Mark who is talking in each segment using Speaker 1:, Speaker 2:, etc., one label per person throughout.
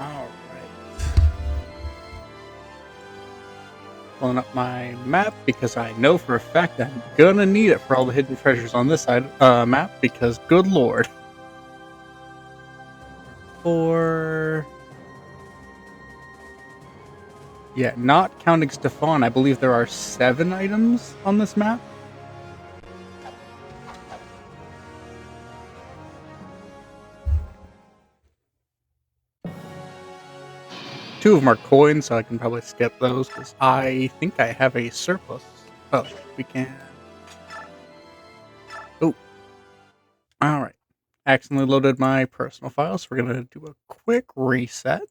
Speaker 1: Alright. Pulling up my map because I know for a fact I'm gonna need it for all the hidden treasures on this side map because good lord. Yeah, not counting Stefan, I believe there are 7 items on this map. Two of them are coins, so I can probably skip those because I think I have a surplus. Oh, we can. Oh, all right. Accidentally loaded my personal files. So we're gonna do a quick reset.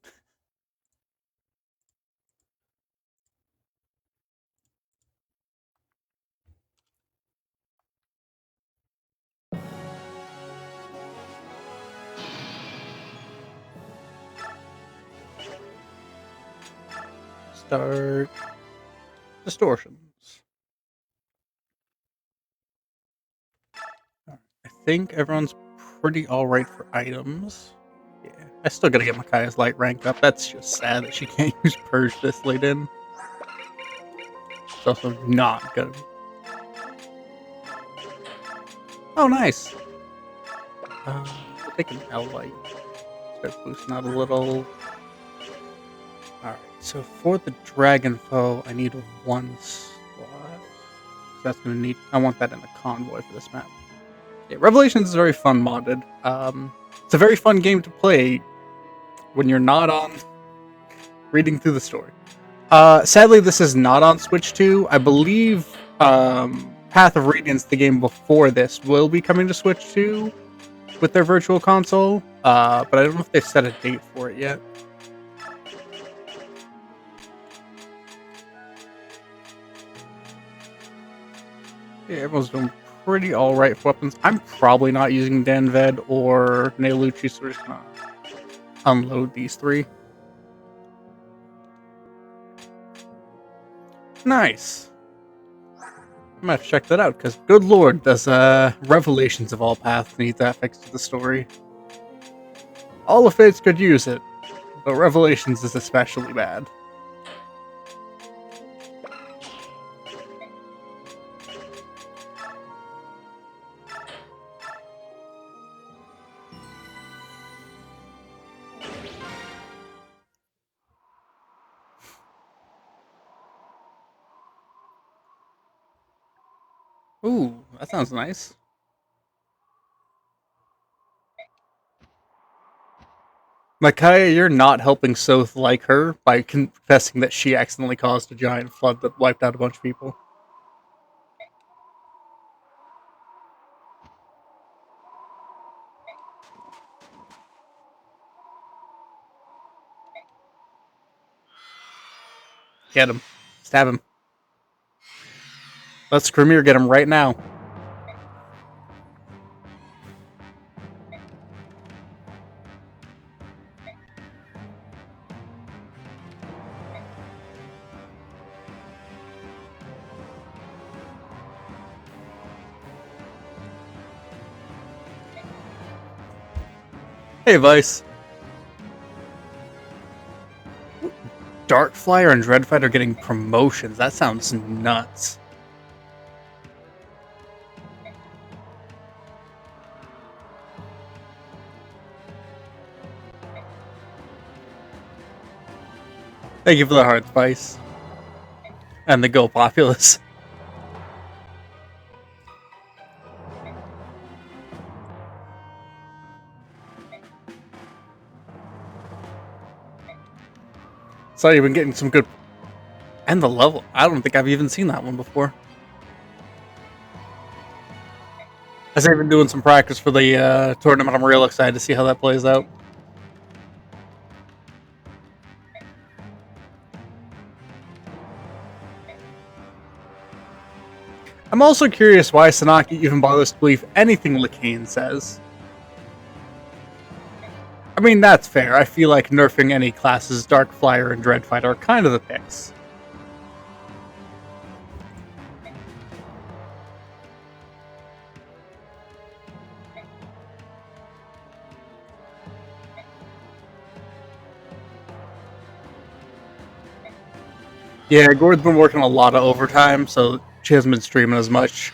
Speaker 1: Start distortions. I think everyone's pretty alright for items. Yeah, I still gotta get Micaiah's light ranked up. That's just sad that she can't use Purge this late in. It's also not good. Oh, nice. We'll take an L light. Start boosting out a little. Alright, so for the dragon foe, I need 1 slot. So that's gonna need. I want that in the convoy for this map. Yeah, Revelations is very fun modded. It's a very fun game to play when you're not on reading through the story. Sadly, this is not on Switch 2. I believe Path of Radiance, the game before this, will be coming to Switch 2 with their virtual console. But I don't know if they've set a date for it yet. Yeah, everyone's doing pretty alright for weapons. I'm probably not using Danved or Neolucci, so we're just gonna unload these 3. Nice. I'm gonna have to check that out, because good lord, does Revelations of all paths need that fixed to the story. All of Fates could use it, but Revelations is especially bad. Ooh, that sounds nice. Micaiah, you're not helping Soth like her by confessing that she accidentally caused a giant flood that wiped out a bunch of people. Get him. Stab him. Let Skrimir get him right now. Hey, Vice. Darkflyer and Dreadfight are getting promotions. That sounds nuts. Thank you for the heart, Vice. And the Go Populace. So you've been getting some good... And the level. I don't think I've even seen that one before. I've been doing some practice for the tournament. I'm real excited to see how that plays out. I'm also curious why Sanaki even bothers to believe anything Lacane says. I mean, that's fair. I feel like nerfing any classes, Darkflyer and Dreadfight, are kind of the picks. Yeah, Gord's been working a lot of overtime, so she hasn't been streaming as much.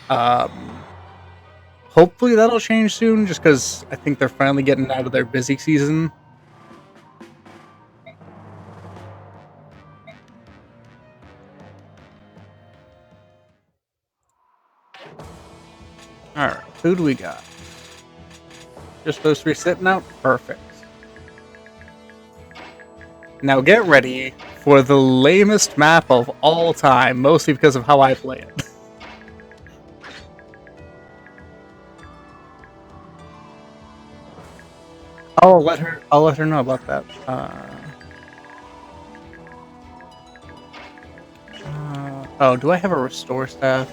Speaker 1: Hopefully that'll change soon, just because I think they're finally getting out of their busy season. Alright, who do we got? Just those three sitting out? Perfect. Now get ready for the lamest map of all time, mostly because of how I play it. I'll let her know about that. Oh, do I have a restore staff?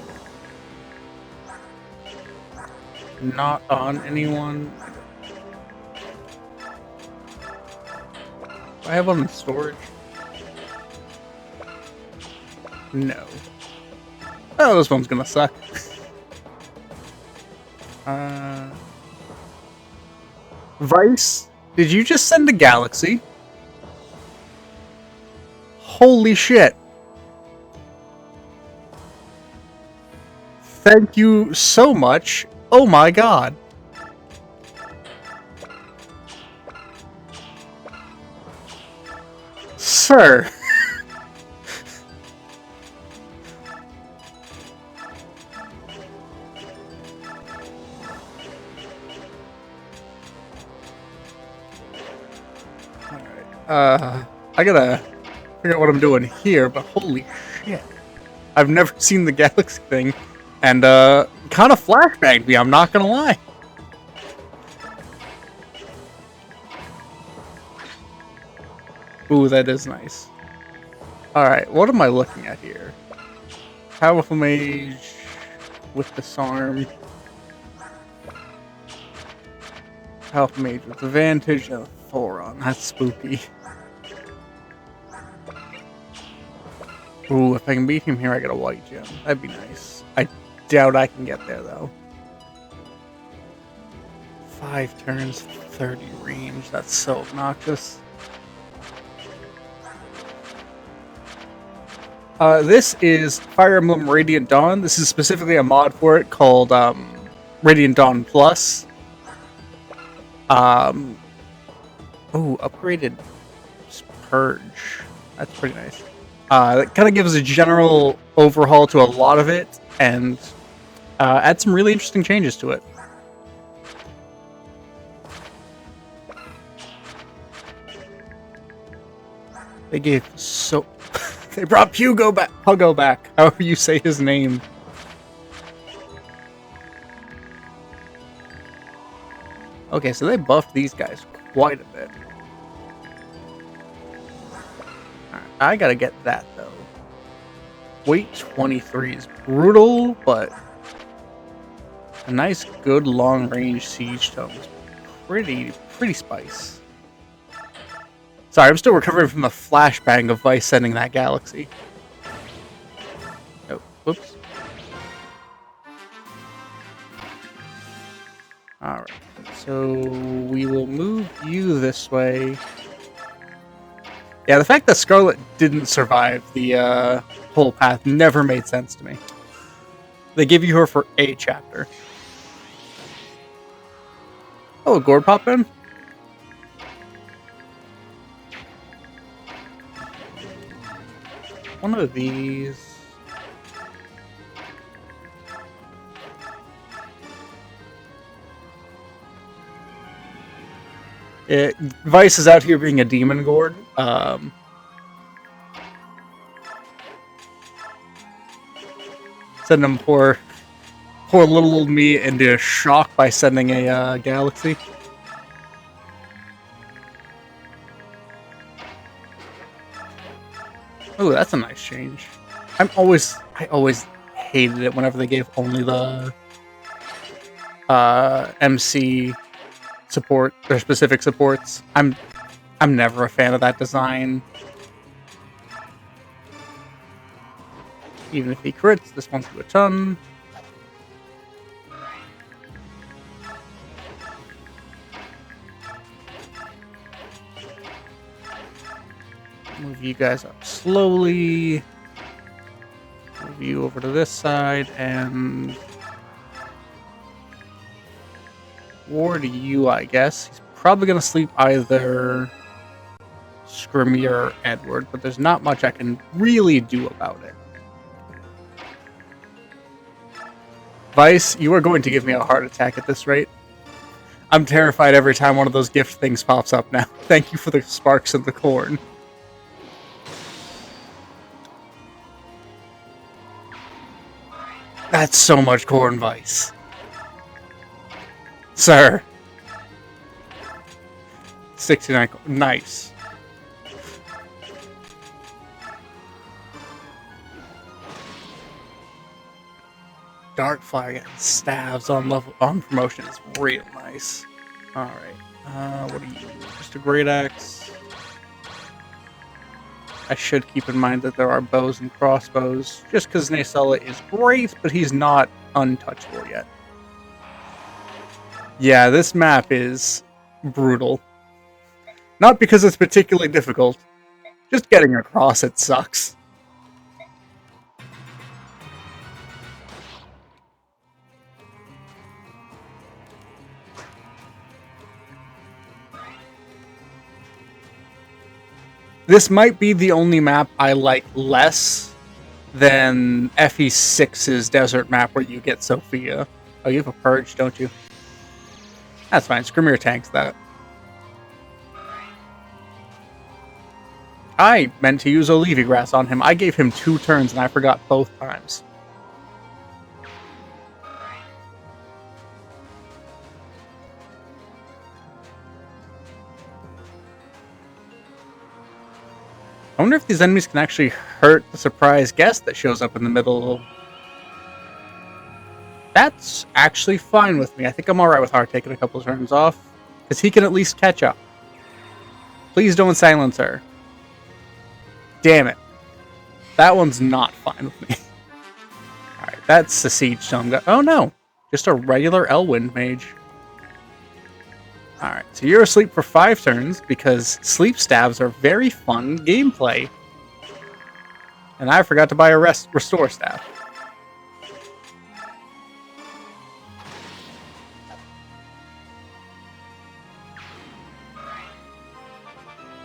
Speaker 1: Not on anyone. Do I have one in storage? No. Oh, this one's gonna suck. Vice, did you just send a galaxy? Holy shit. Thank you so much. Oh my god. Sir. I gotta figure out what I'm doing here, but holy shit. I've never seen the galaxy thing, and kind of flashbanged me, I'm not gonna lie. Ooh, that is nice. Alright, what am I looking at here? Powerful mage with disarm. Powerful mage with advantage and a Thoron. That's spooky. Ooh, if I can beat him here, I get a white gem. That'd be nice. I doubt I can get there, though. 5 turns, 30 range. That's so obnoxious. This is Fire Emblem Radiant Dawn. This is specifically a mod for it called Radiant Dawn Plus. Ooh, upgraded Purge. That's pretty nice. It kind of gives a general overhaul to a lot of it, and add some really interesting changes to it. They gave so... They brought Puggo back, however you say his name. Okay, so they buffed these guys quite a bit. Alright, I gotta get that, though. Weight 23 is brutal, but a nice, good, long-range siege tome is pretty spice. Sorry, I'm still recovering from the flashbang of Vice sending that galaxy. Oh, whoops. Alright, so we will move you this way. Yeah, the fact that Scarlet didn't survive the whole path never made sense to me. They give you her for a chapter. Oh, a Gord pop in? One of these. Vice is out here being a demon Gord. Sending poor little old me into shock by sending a galaxy. Oh, that's a nice change. I always hated it whenever they gave only the MC support, their specific supports. I'm never a fan of that design. Even if he crits, this one's do a ton. Move you guys up slowly. move you over to this side and ward you, I guess. He's probably going to sleep either Scrimmy or Edward, but there's not much I can really do about it. Vice, you are going to give me a heart attack at this rate. I'm terrified every time one of those gift things pops up now. Thank you for the sparks and the corn. That's so much corn, Vice. Sir. 69. Nice. Dark Fire getting stabs on promotion is real nice. Alright. What are you? Just a Great Axe. I should keep in mind that there are bows and crossbows, just because Nacella is great, but he's not untouchable yet. Yeah, this map is brutal. Not because it's particularly difficult, just getting across it sucks. This might be the only map I like less than FE6's desert map where you get Sophia. Oh, you have a Purge, don't you? That's fine. Scrimmier tanks that. I meant to use Olivia Grass on him. I gave him 2 turns and I forgot both times. I wonder if these enemies can actually hurt the surprise guest that shows up in the middle. That's actually fine with me. I think I'm alright with Hart taking a couple of turns off, because he can at least catch up. Please don't silence her. Damn it. That one's not fine with me. Alright, that's the Siege Stone. Oh no, just a regular Elwind mage. Alright, so you're asleep for 5 turns, because sleep stabs are very fun gameplay. And I forgot to buy a restore staff.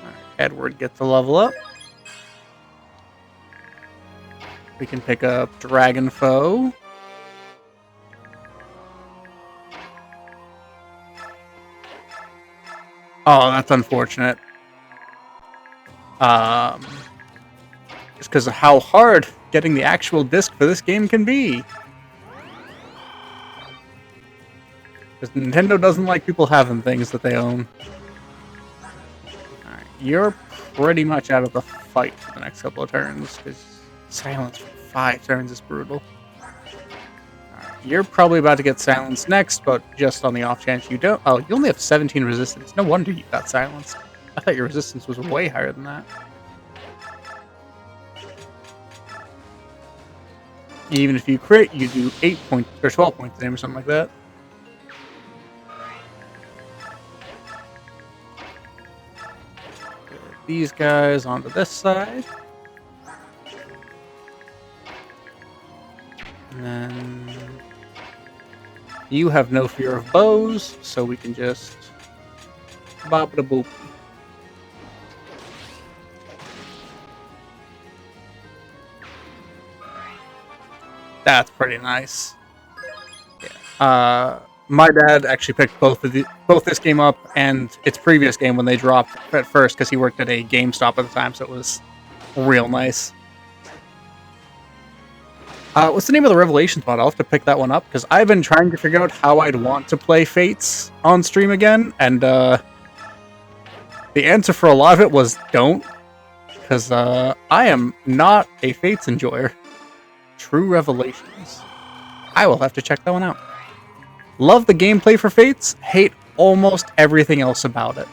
Speaker 1: Alright, Edward gets a level up. We can pick up Dragon Foe. Oh, that's unfortunate. Just because of how hard getting the actual disc for this game can be. Because Nintendo doesn't like people having things that they own. Alright, you're pretty much out of the fight for the next couple of turns, because silence for 5 turns is brutal. You're probably about to get silenced next, but just on the off chance you don't. Oh, you only have 17 resistance. No wonder you got silenced. I thought your resistance was way higher than that. Even if you crit, you do 8 points or 12 points of damage or something like that. Get these guys onto this side. And then you have no fear of bows, so we can just bop-a-da-boop. That's pretty nice. Yeah. My dad actually picked both this game up and its previous game when they dropped at first, because he worked at a GameStop at the time, so it was real nice. What's the name of the Revelations mod? I'll have to pick that one up, because I've been trying to figure out how I'd want to play Fates on stream again, and the answer for a lot of it was don't, because I am not a Fates enjoyer. True Revelations. I will have to check that one out. Love the gameplay for Fates, hate almost everything else about it.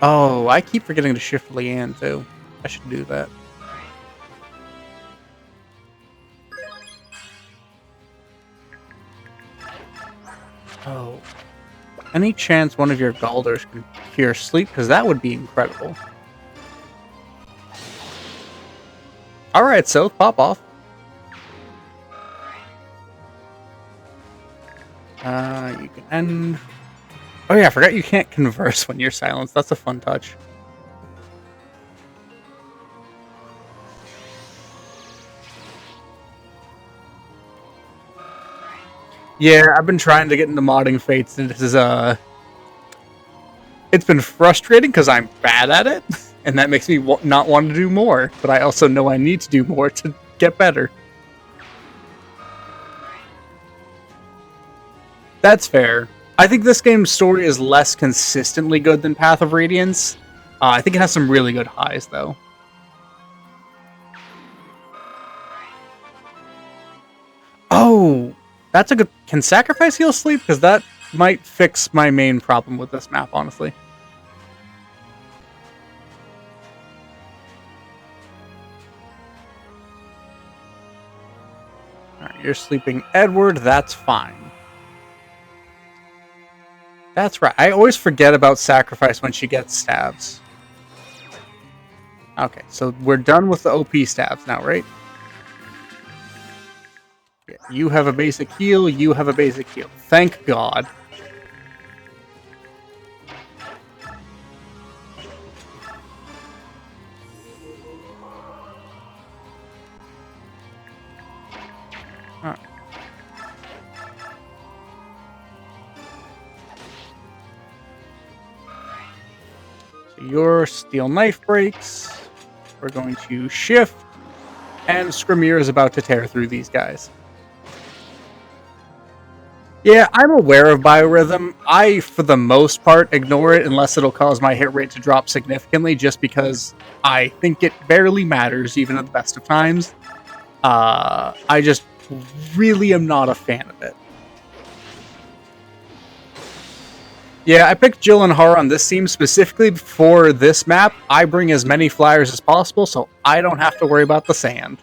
Speaker 1: Oh, I keep forgetting to shift Leanne, too. I should do that. Oh. Any chance one of your Galders can cure sleep? Because that would be incredible. Alright, so pop off. You can end. Oh yeah, I forgot you can't converse when you're silenced. That's a fun touch. Yeah, I've been trying to get into modding Fates, and this is it's been frustrating because I'm bad at it, and that makes me not want to do more. But I also know I need to do more to get better. That's fair. I think this game's story is less consistently good than Path of Radiance. I think it has some really good highs, though. Oh, that's a good... Can Sacrifice heal sleep? Because that might fix my main problem with this map, honestly. Alright, you're sleeping Edward, that's fine. That's right. I always forget about Sacrifice when she gets stabs. Okay, so we're done with the OP stabs now, right? Yeah, you have a basic heal, you have a basic heal. Thank God. Alright. So your steel knife breaks. We're going to shift, and Scrimir is about to tear through these guys. Yeah, I'm aware of biorhythm. I, for the most part, ignore it unless it'll cause my hit rate to drop significantly, just because I think it barely matters, even at the best of times. I just really am not a fan of it. Yeah, I picked Jill and Har on this team specifically for this map. I bring as many flyers as possible, so I don't have to worry about the sand.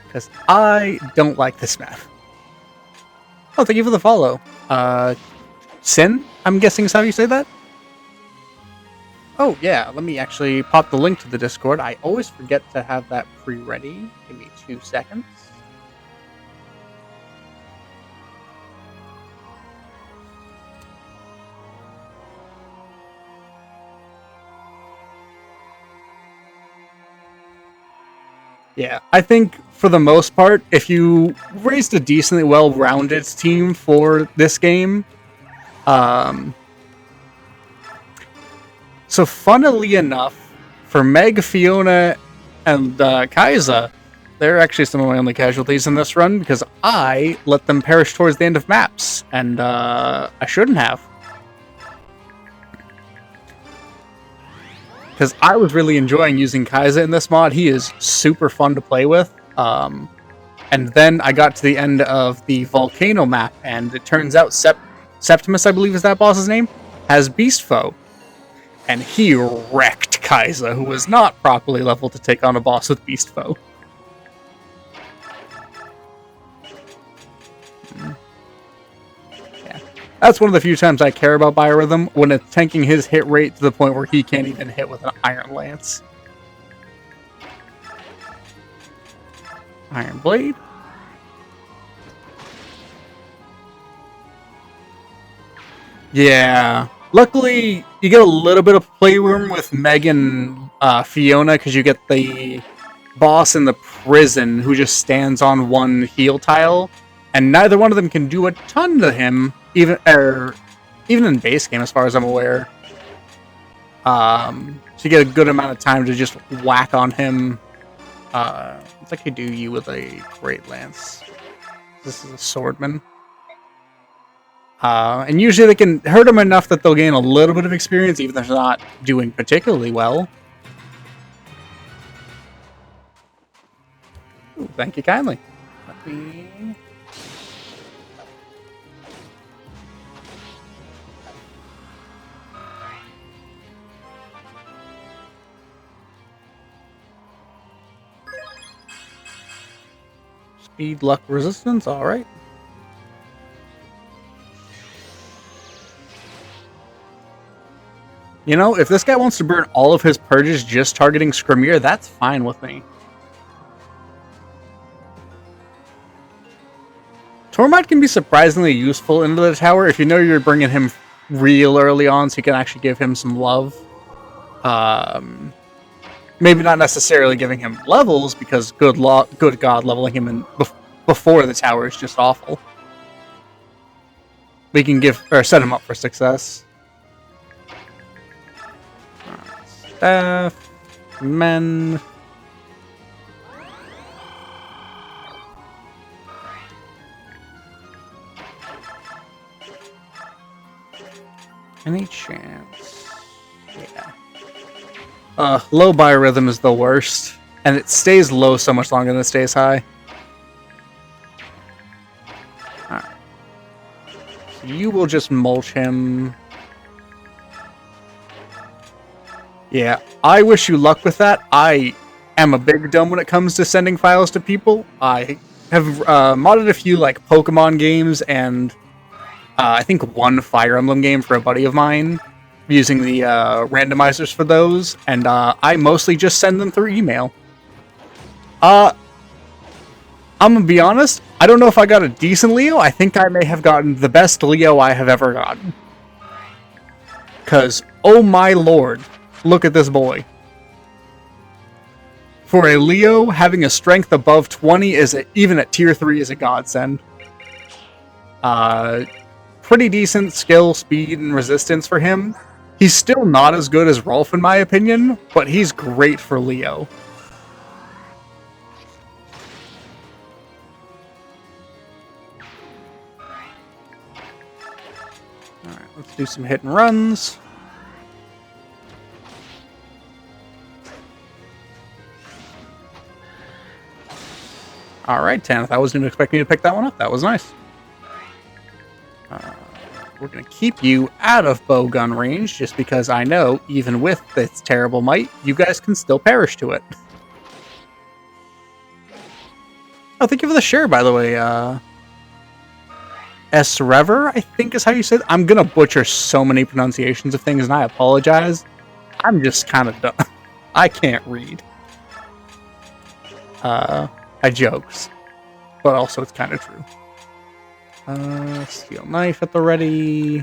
Speaker 1: Because I don't like this map. Oh, thank you for the follow. Sin, I'm guessing is how you say that? Oh, yeah, let me actually pop the link to the Discord. I always forget to have that pre-ready. Give me 2 seconds. Yeah, I think for the most part, if you raised a decently well-rounded team for this game, so funnily enough, for Meg, Fiona, and Kaiza, they're actually some of my only casualties in this run because I let them perish towards the end of maps, and I shouldn't have. Because I was really enjoying using Kaiza in this mod. He is super fun to play with. And then I got to the end of the Volcano map, and it turns out Septimus, I believe is that boss's name, has Beast Foe. And he wrecked Kaiza, who was not properly leveled to take on a boss with Beast Foe. Yeah. That's one of the few times I care about Biorhythm, when it's tanking his hit rate to the point where he can't even hit with an Iron Lance. Iron Blade. Yeah. Luckily, you get a little bit of playroom with Meg and Fiona, because you get the boss in the prison who just stands on one heal tile, and neither one of them can do a ton to him, even in base game, as far as I'm aware. So you get a good amount of time to just whack on him. It's like I do you with a Great Lance. This is a swordman. And usually they can hurt them enough that they'll gain a little bit of experience, even if they're not doing particularly well. Ooh, thank you kindly. Let me... Speed, luck, resistance, alright. You know, if this guy wants to burn all of his purges just targeting Skrimir, that's fine with me. Tormod can be surprisingly useful into the tower if you know you're bringing him real early on, so you can actually give him some love. Maybe not necessarily giving him levels, because good God, leveling him in before the tower is just awful. We can set him up for success. Staff, men. Any chance? Yeah. Low biorhythm is the worst, and it stays low so much longer than it stays high. Alright. So you will just mulch him. Yeah, I wish you luck with that. I am a big dumb when it comes to sending files to people. I have modded a few like Pokemon games and I think one Fire Emblem game for a buddy of mine using the randomizers for those, and I mostly just send them through email. I'm gonna be honest, I don't know if I got a decent Leo. I think I may have gotten the best Leo I have ever gotten. Because, oh my lord, look at this boy. For a Leo, having a strength above 20 even at tier 3 is a godsend. Pretty decent skill, speed, and resistance for him. He's still not as good as Rolf in my opinion, but he's great for Leo. Alright, let's do some hit and runs. Alright, Tanith, I wasn't even expecting you to pick that one up. That was nice. We're going to keep you out of bowgun range, just because I know, even with its terrible might, you guys can still perish to it. Oh, thank you for the share, by the way. S-Rever, I think is how you said it. I'm going to butcher so many pronunciations of things, and I apologize. I'm just kind of dumb. I can't read. I jokes. But also, it's kind of true. Steel knife at the ready.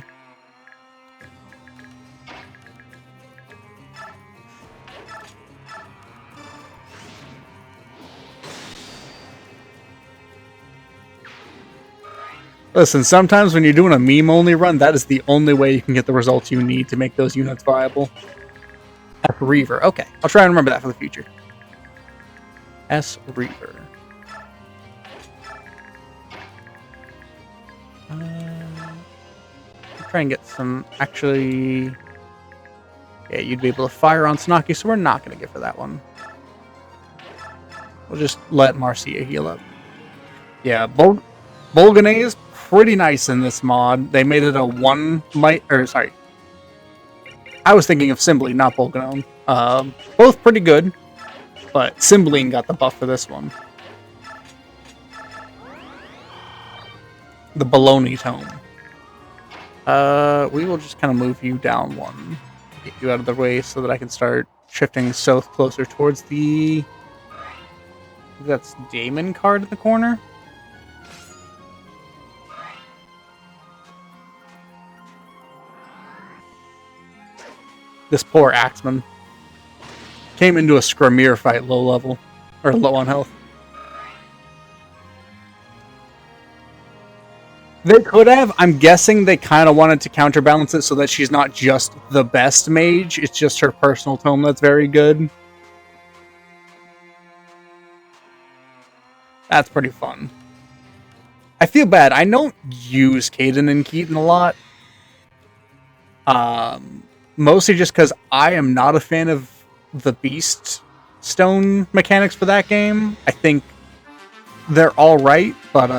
Speaker 1: Listen, sometimes when you're doing a meme-only run, that is the only way you can get the results you need to make those units viable. S-Reaver. Okay, I'll try and remember that for the future. S-Reaver. Try and get some, actually, yeah, you'd be able to fire on Snaki, so we're not going to get for that one. We'll just let Marcia heal up. Yeah, Bolganay is pretty nice in this mod. They made it a one might, or sorry, I was thinking of Cymbeline, not Bolganone. Both pretty good, but Cymbeline got the buff for this one. The Baloney Tome. We will just kind of move you down one. Get you out of the way so that I can start shifting south closer towards the... That's Damon card in the corner. This poor Axeman. Came into a Skrimir fight low level. Or low on health. They could have. I'm guessing they kind of wanted to counterbalance it so that she's not just the best mage. It's just her personal tome that's very good. That's pretty fun. I feel bad. I don't use Caden and Keaton a lot. Mostly just because I am not a fan of the Beast Stone mechanics for that game. I think they're alright, but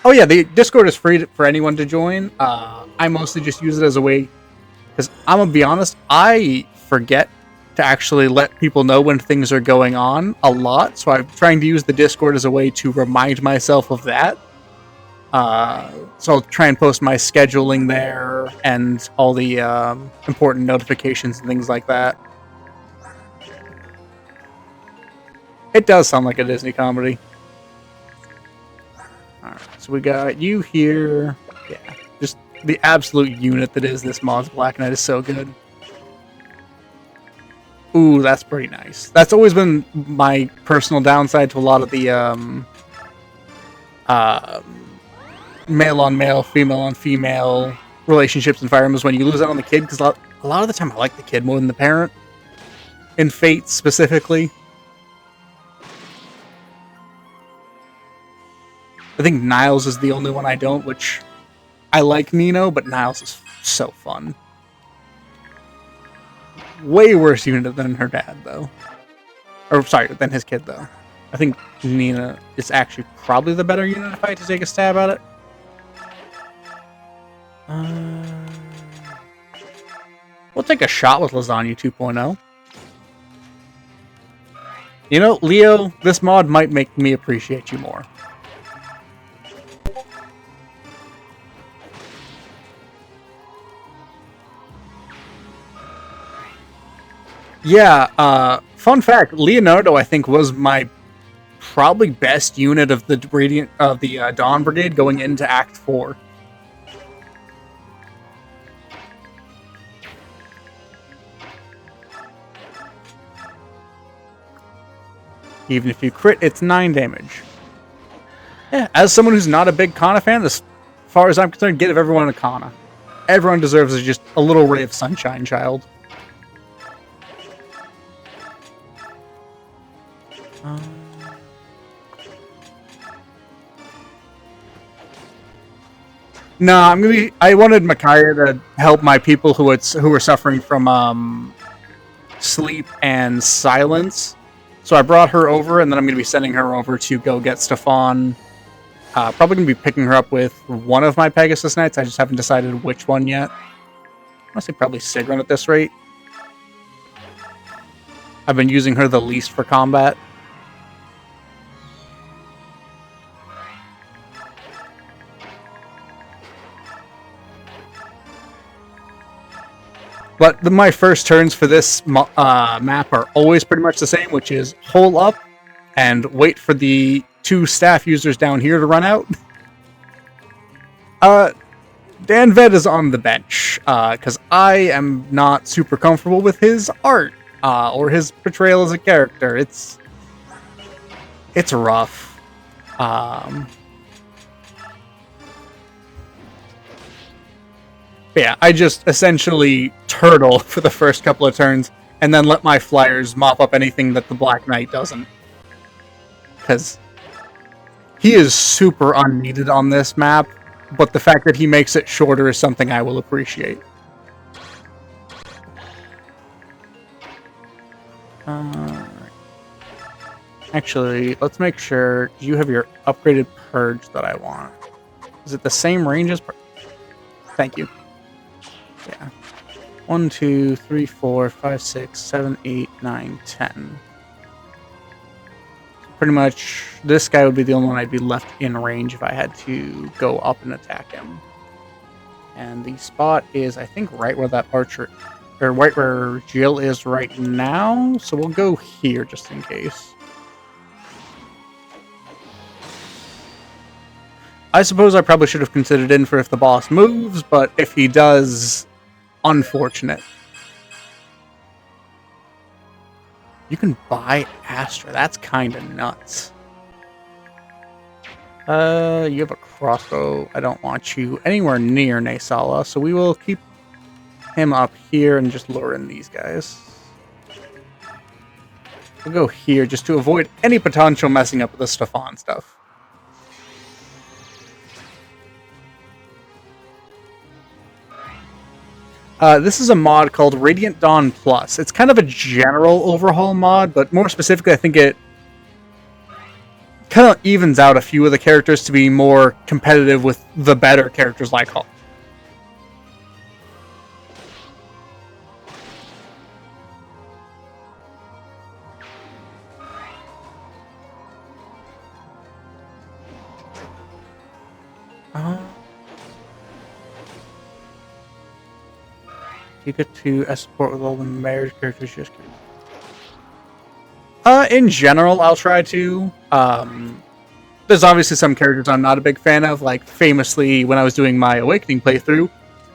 Speaker 1: oh yeah, the Discord is free for anyone to join. I mostly just use it as a way, because I'm gonna be honest, I forget to actually let people know when things are going on a lot, so I'm trying to use the Discord as a way to remind myself of that. So I'll try and post my scheduling there and all the important notifications and things like that. It does sound like a Disney comedy. Alright, so we got you here. Yeah, just the absolute unit that is this mod's Black Knight is so good. Ooh, that's pretty nice. That's always been my personal downside to a lot of the uh, male on male, female on female relationships and Fire Emblems when you lose out on the kid, because a lot of the time I like the kid more than the parent. In Fate specifically. I think Niles is the only one I don't, which I like Nino, but Niles is so fun. Way worse unit than her dad, though. Or, sorry, than his kid, though. I think Nina is actually probably the better unit if I had to take a stab at it. We'll take a shot with Lasagna 2.0. You know, Leo, this mod might make me appreciate you more. Yeah, fun fact, Leonardo, I think, was my probably best unit of the Dawn Brigade going into Act 4. Even if you crit, it's 9 damage. Yeah, as someone who's not a big Kana fan, as far as I'm concerned, give everyone a Kana. Everyone deserves just a little ray of sunshine, child. No, I wanted Micaiah to help my people who were suffering from sleep and silence. So I brought her over, and then I'm going to be sending her over to go get Stefan. Probably going to be picking her up with one of my Pegasus Knights. I just haven't decided which one yet. I want to say probably Sigrun at this rate. I've been using her the least for combat. But my first turns for this map are always pretty much the same, which is hole up and wait for the 2 staff users down here to run out. Dan Ved is on the bench, because I am not super comfortable with his art, or his portrayal as a character. It's rough. Yeah, I just essentially turtle for the first couple of turns, and then let my flyers mop up anything that the Black Knight doesn't. Because he is super unneeded on this map, but the fact that he makes it shorter is something I will appreciate. Actually, let's make sure you have your upgraded Purge that I want. Is it the same range as Purge? Thank you. Yeah. 1, 2, 3, 4, 5, 6, 7, 8, 9, 10. Pretty much, this guy would be the only one I'd be left in range if I had to go up and attack him. And the spot is, I think, right where that archer, or right where Jill is right now. So we'll go here just in case. I suppose I probably should have considered in for if the boss moves, but if he does, unfortunate. You can buy Astra. That's kind of nuts. You have a crossbow. I don't want you anywhere near Naysala, so we will keep him up here and just lure in these guys. We'll go here just to avoid any potential messing up with the Stefan stuff. This is a mod called Radiant Dawn Plus. It's kind of a general overhaul mod, but more specifically, I think it kind of evens out a few of the characters to be more competitive with the better characters like Hulk. You get to support with all the marriage characters just kidding. In general, I'll try to. There's obviously some characters I'm not a big fan of, like famously when I was doing my Awakening playthrough,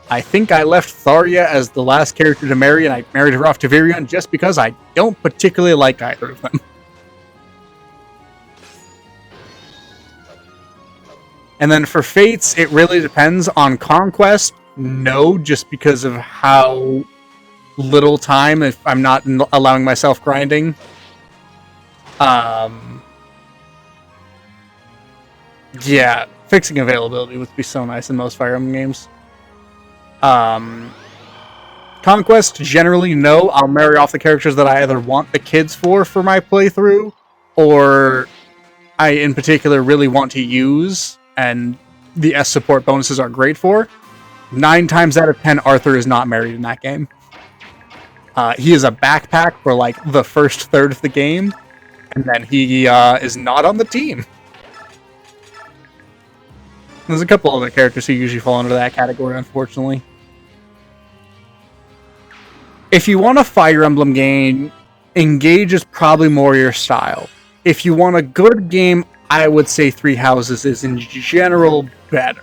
Speaker 1: I think I left Tharia as the last character to marry, and I married her off to Virion just because I don't particularly like either of them. And then for Fates, it really depends. On Conquest, no, just because of how little time if I'm not allowing myself grinding. Yeah, fixing availability would be so nice in most Fire Emblem games. Conquest, generally, no. I'll marry off the characters that I either want the kids for my playthrough, or I, in particular, really want to use, and the S support bonuses are great for. 9 times out of 10, Arthur is not married in that game. He is a backpack for, like, the first third of the game, and then he is not on the team. There's a couple other characters who usually fall under that category, unfortunately. If you want a Fire Emblem game, Engage is probably more your style. If you want a good game, I would say Three Houses is in general better.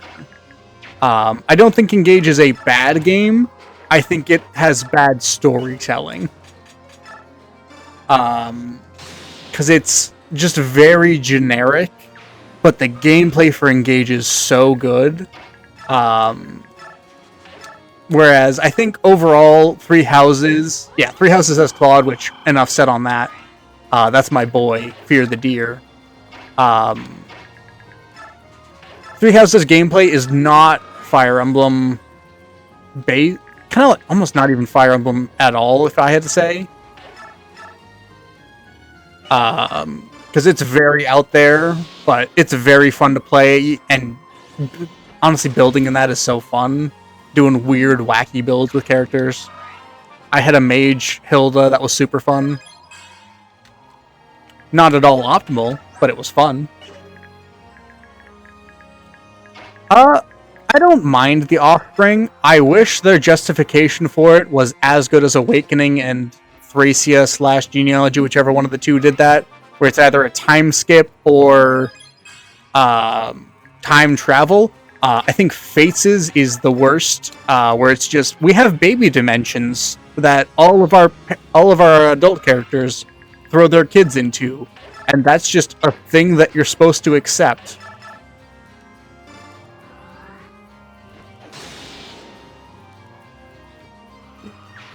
Speaker 1: I don't think Engage is a bad game. I think it has bad storytelling. Because it's just very generic, but the gameplay for Engage is so good. Whereas I think overall, Three Houses has Claude, which enough said on that. That's my boy, Fear the Deer. Three Houses gameplay is not Fire Emblem based, kind of like almost not even Fire Emblem at all, if I had to say. Because it's very out there, but it's very fun to play, and honestly, building in that is so fun. Doing weird, wacky builds with characters. I had a mage, Hilda, that was super fun. Not at all optimal, but it was fun. I don't mind the Offspring. I wish their justification for it was as good as Awakening and Thracia / Genealogy, whichever one of the two did that, where it's either a time skip or time travel. I think Fates is the worst, where it's just we have baby dimensions that all of our adult characters throw their kids into, and that's just a thing that you're supposed to accept.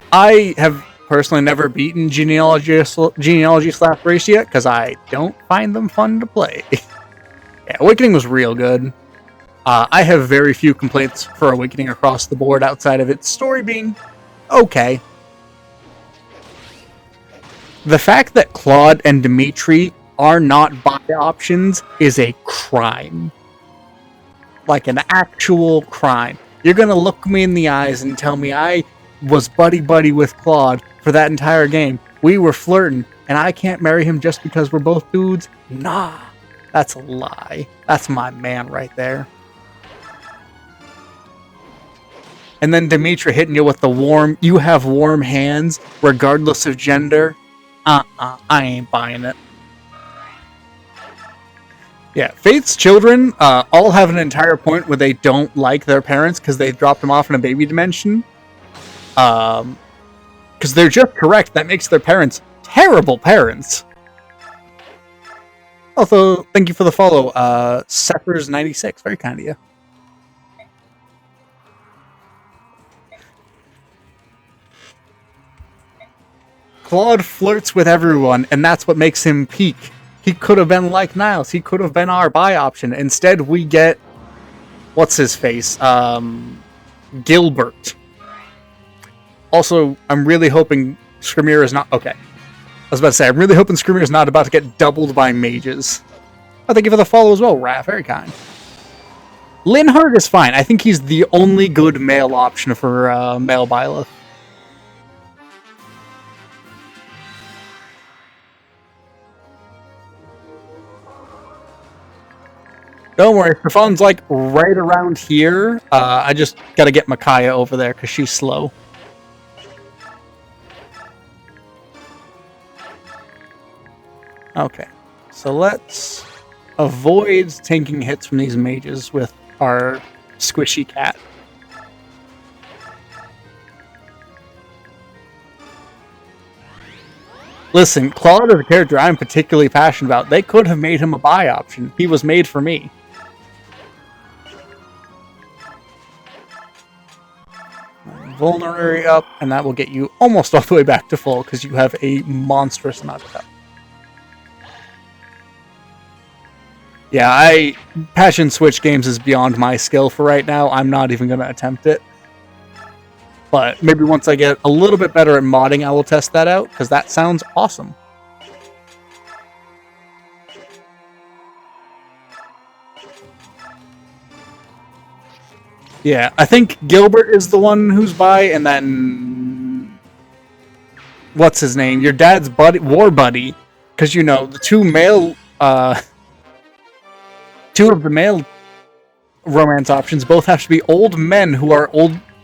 Speaker 1: I have personally never beaten Genealogy / Thracia because I don't find them fun to play. Yeah, Awakening was real good. I have very few complaints for Awakening across the board outside of its story being okay. The fact that Claude and Dimitri are not buy options is a crime. Like an actual crime. You're gonna look me in the eyes and tell me I was buddy-buddy with Claude for that entire game. We were flirting, and I can't marry him just because we're both dudes? Nah, that's a lie. That's my man right there. And then Dimitri hitting you with the you have warm hands, regardless of gender. I ain't buying it. Yeah, Faith's children all have an entire point where they don't like their parents because they dropped them off in a baby dimension. Because they're just correct. That makes their parents terrible parents. Also, thank you for the follow, Sephers96. Very kind of you. Claude flirts with everyone, and that's what makes him peak. He could have been like Niles. He could have been our buy option. Instead, we get... what's his face? Gilbert. Also, I'm really hoping Skrimir is not... okay. I was about to say, I'm really hoping Skrimir is not about to get doubled by mages. Oh, thank you for the follow as well, Raph. Very kind. Linhardt is fine. I think he's the only good male option for male Byleth. Don't worry, Stefan's like right around here. I just gotta get Micaiah over there because she's slow. Okay, so let's avoid taking hits from these mages with our squishy cat. Listen, Claude is a character I'm particularly passionate about. They could have made him a buy option. He was made for me. Vulnerary up, and that will get you almost all the way back to full because you have a monstrous amount of health. Yeah, Passion Switch games is beyond my skill for right now. I'm not even going to attempt it. But maybe once I get a little bit better at modding, I will test that out, because that sounds awesome. Yeah, I think Gilbert is the one who's by, and then... What's his name? Your dad's war buddy. Because, you know, the two of the male romance options both have to be old men who are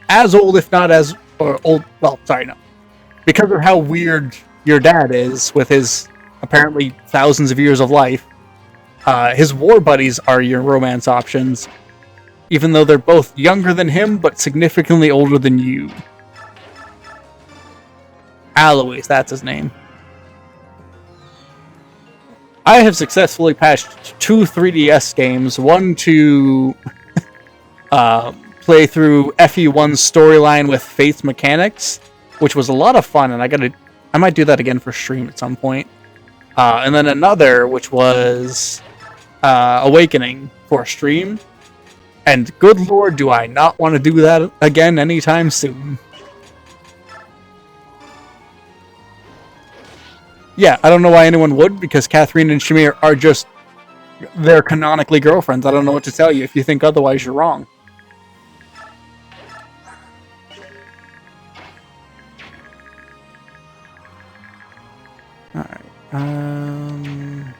Speaker 1: as old, if not as... Or old... Well, sorry, no. Because of how weird your dad is, with his apparently thousands of years of life, his war buddies are your romance options, even though they're both younger than him, but significantly older than you. Alois, that's his name. I have successfully patched 2 3DS games, one to play through FE1's storyline with Faith's mechanics, which was a lot of fun, and I might do that again for stream at some point. And then another, which was Awakening for stream. And good lord, do I not want to do that again anytime soon. Yeah, I don't know why anyone would, because Catherine and Shamir are just... They're canonically girlfriends. I don't know what to tell you. If you think otherwise, you're wrong. Alright. I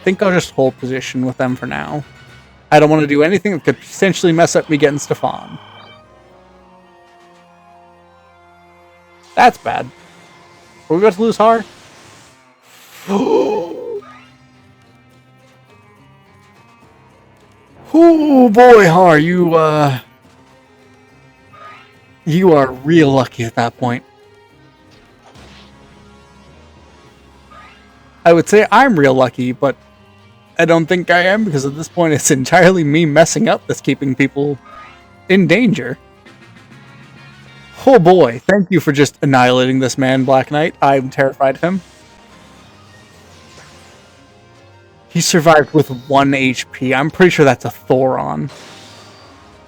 Speaker 1: think I'll just hold position with them for now. I don't want to do anything that could potentially mess up me getting Stefan. That's bad. Are we about to lose Har? Oh boy, Har, you are real lucky at that point. I would say I'm real lucky, but I don't think I am, because at this point it's entirely me messing up that's keeping people in danger. Oh boy, thank you for just annihilating this man, Black Knight. I'm terrified of him. He survived with 1 HP. I'm pretty sure that's a Thoron.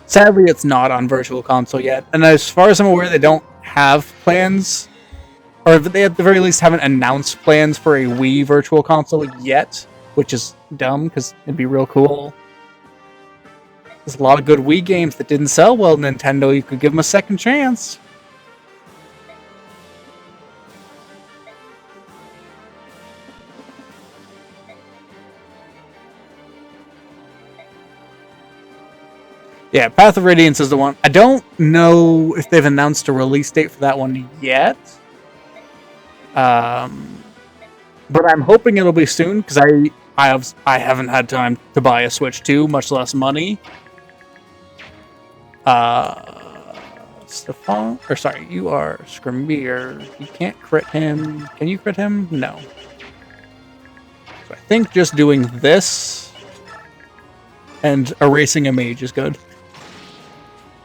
Speaker 1: Sadly, it's not on Virtual Console yet. And as far as I'm aware, they don't have plans, or they at the very least haven't announced plans for a Wii Virtual Console yet, which is dumb, because it'd be real cool. There's a lot of good Wii games that didn't sell well, Nintendo. You could give them a second chance. Yeah, Path of Radiance is the one. I don't know if they've announced a release date for that one yet. But I'm hoping it'll be soon, because I haven't had time to buy a Switch 2, much less money. Stefan, or sorry, you are Scrimbeer. You can't crit him. Can you crit him? No. So I think just doing this and erasing a mage is good.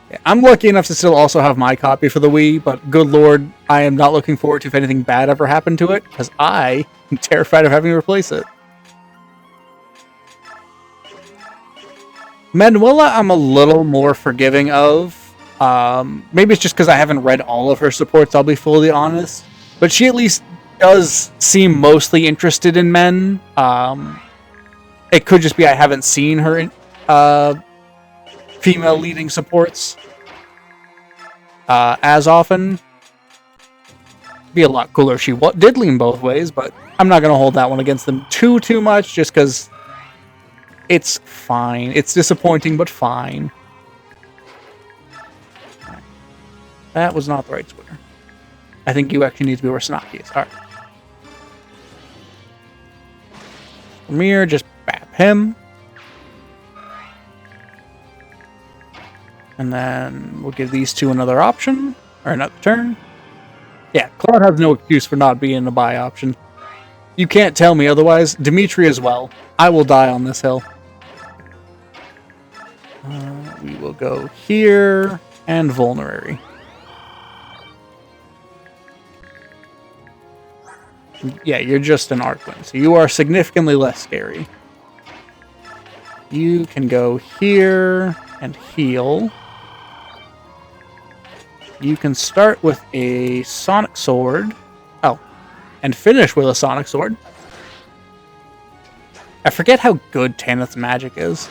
Speaker 1: Yeah, I'm lucky enough to still also have my copy for the Wii, but good lord, I am not looking forward to if anything bad ever happened to it, because I am terrified of having to replace it. Manuela, I'm a little more forgiving of. Maybe it's just because I haven't read all of her supports, I'll be fully honest. But she at least does seem mostly interested in men. It could just be I haven't seen her in female leading supports as often. Be a lot cooler if she did lean both ways, but I'm not going to hold that one against them too much, just because it's fine. It's disappointing, but fine. That was not the right square. I think you actually need to be where Snaki is. Alright. Premier, just bap him. And then we'll give these two another option, or another turn. Yeah, Claude has no excuse for not being a buy option. You can't tell me otherwise. Dimitri as well. I will die on this hill. We will go here and vulnerary. Yeah, you're just an Arcwing, so you are significantly less scary. You can go here and heal. You can start with a Sonic Sword. Oh, and finish with a Sonic Sword. I forget how good Tanith's magic is.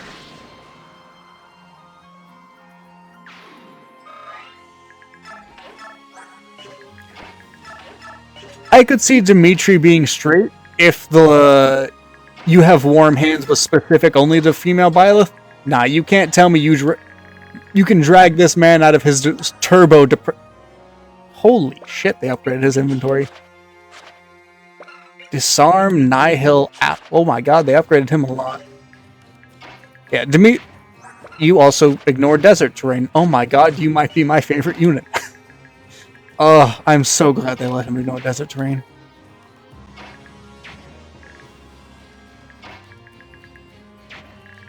Speaker 1: I could see Dimitri being straight if you have warm hands was specific only to female BIIIIG. Nah, you can't tell me you can drag this man out of his turbo Holy shit, they upgraded his inventory. Disarm, Nihil, oh my god, they upgraded him a lot. Yeah, you also ignore desert terrain. Oh my god, you might be my favorite unit. Oh, I'm so glad they let him ignore desert terrain.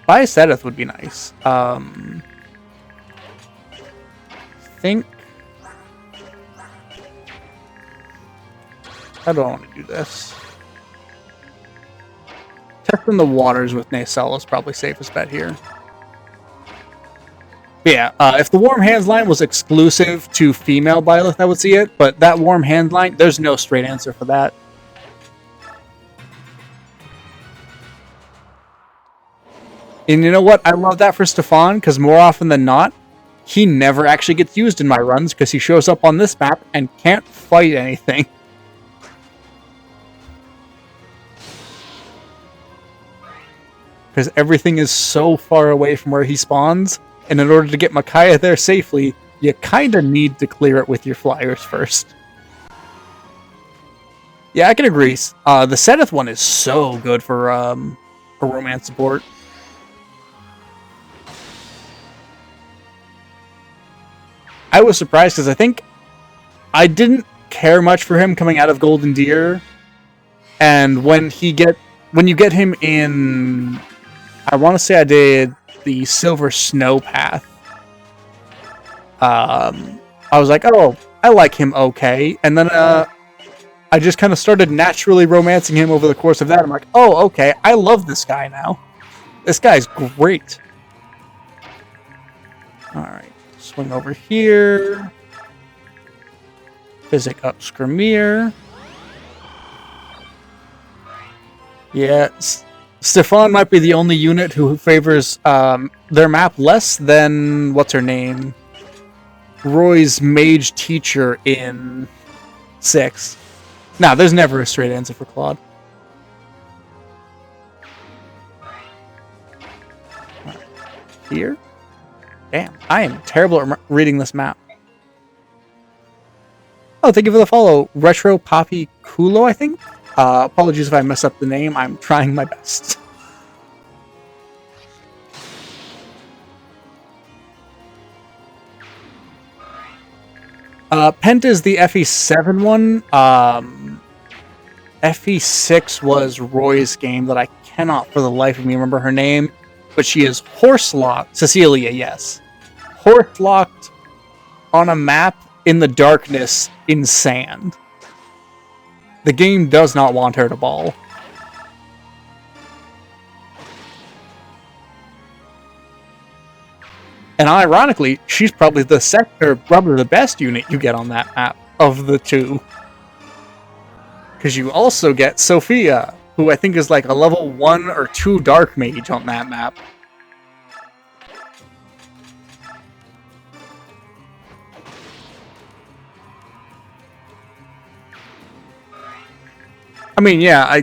Speaker 1: BIIIIG would be nice. Think. How do I want to do this? Testing the waters with Nacelle is probably safest bet here. Yeah, if the Warm Hands line was exclusive to female BIIIIG, I would see it, but that Warm Hands line, there's no straight answer for that. And you know what? I love that for Stefan, because more often than not, he never actually gets used in my runs, because he shows up on this map and can't fight anything. Because everything is so far away from where he spawns, and in order to get Micaiah there safely, you kinda need to clear it with your flyers first. Yeah, I can agree. The Zenith one is so good for romance support. I was surprised because I think I didn't care much for him coming out of Golden Deer, and when you get him in, I want to say I did the Silver Snow Path. I was like, oh, I like him okay, and then I just kind of started naturally romancing him over the course of that. I'm like, oh, okay, I love this guy now. This guy's great. All right. Swing over here. Physic up Skirmir. Yeah, Stefan might be the only unit who favors their map less than, what's her name? Roy's mage teacher in 6. Nah, there's never a straight answer for Claude. Here? Damn, I am terrible at reading this map. Oh, thank you for the follow. Retro Poppy Kulo, I think? Apologies if I mess up the name. I'm trying my best. Pent is the FE7 one. FE6 was Roy's game that I cannot for the life of me remember her name. But she is horse-locked. Cecilia, yes. Horse-locked on a map in the darkness in sand. The game does not want her to ball. And ironically, she's probably probably the best unit you get on that map of the two. Because you also get Sophia, who I think is like a level 1 or 2 Dark Mage on that map. I mean, yeah,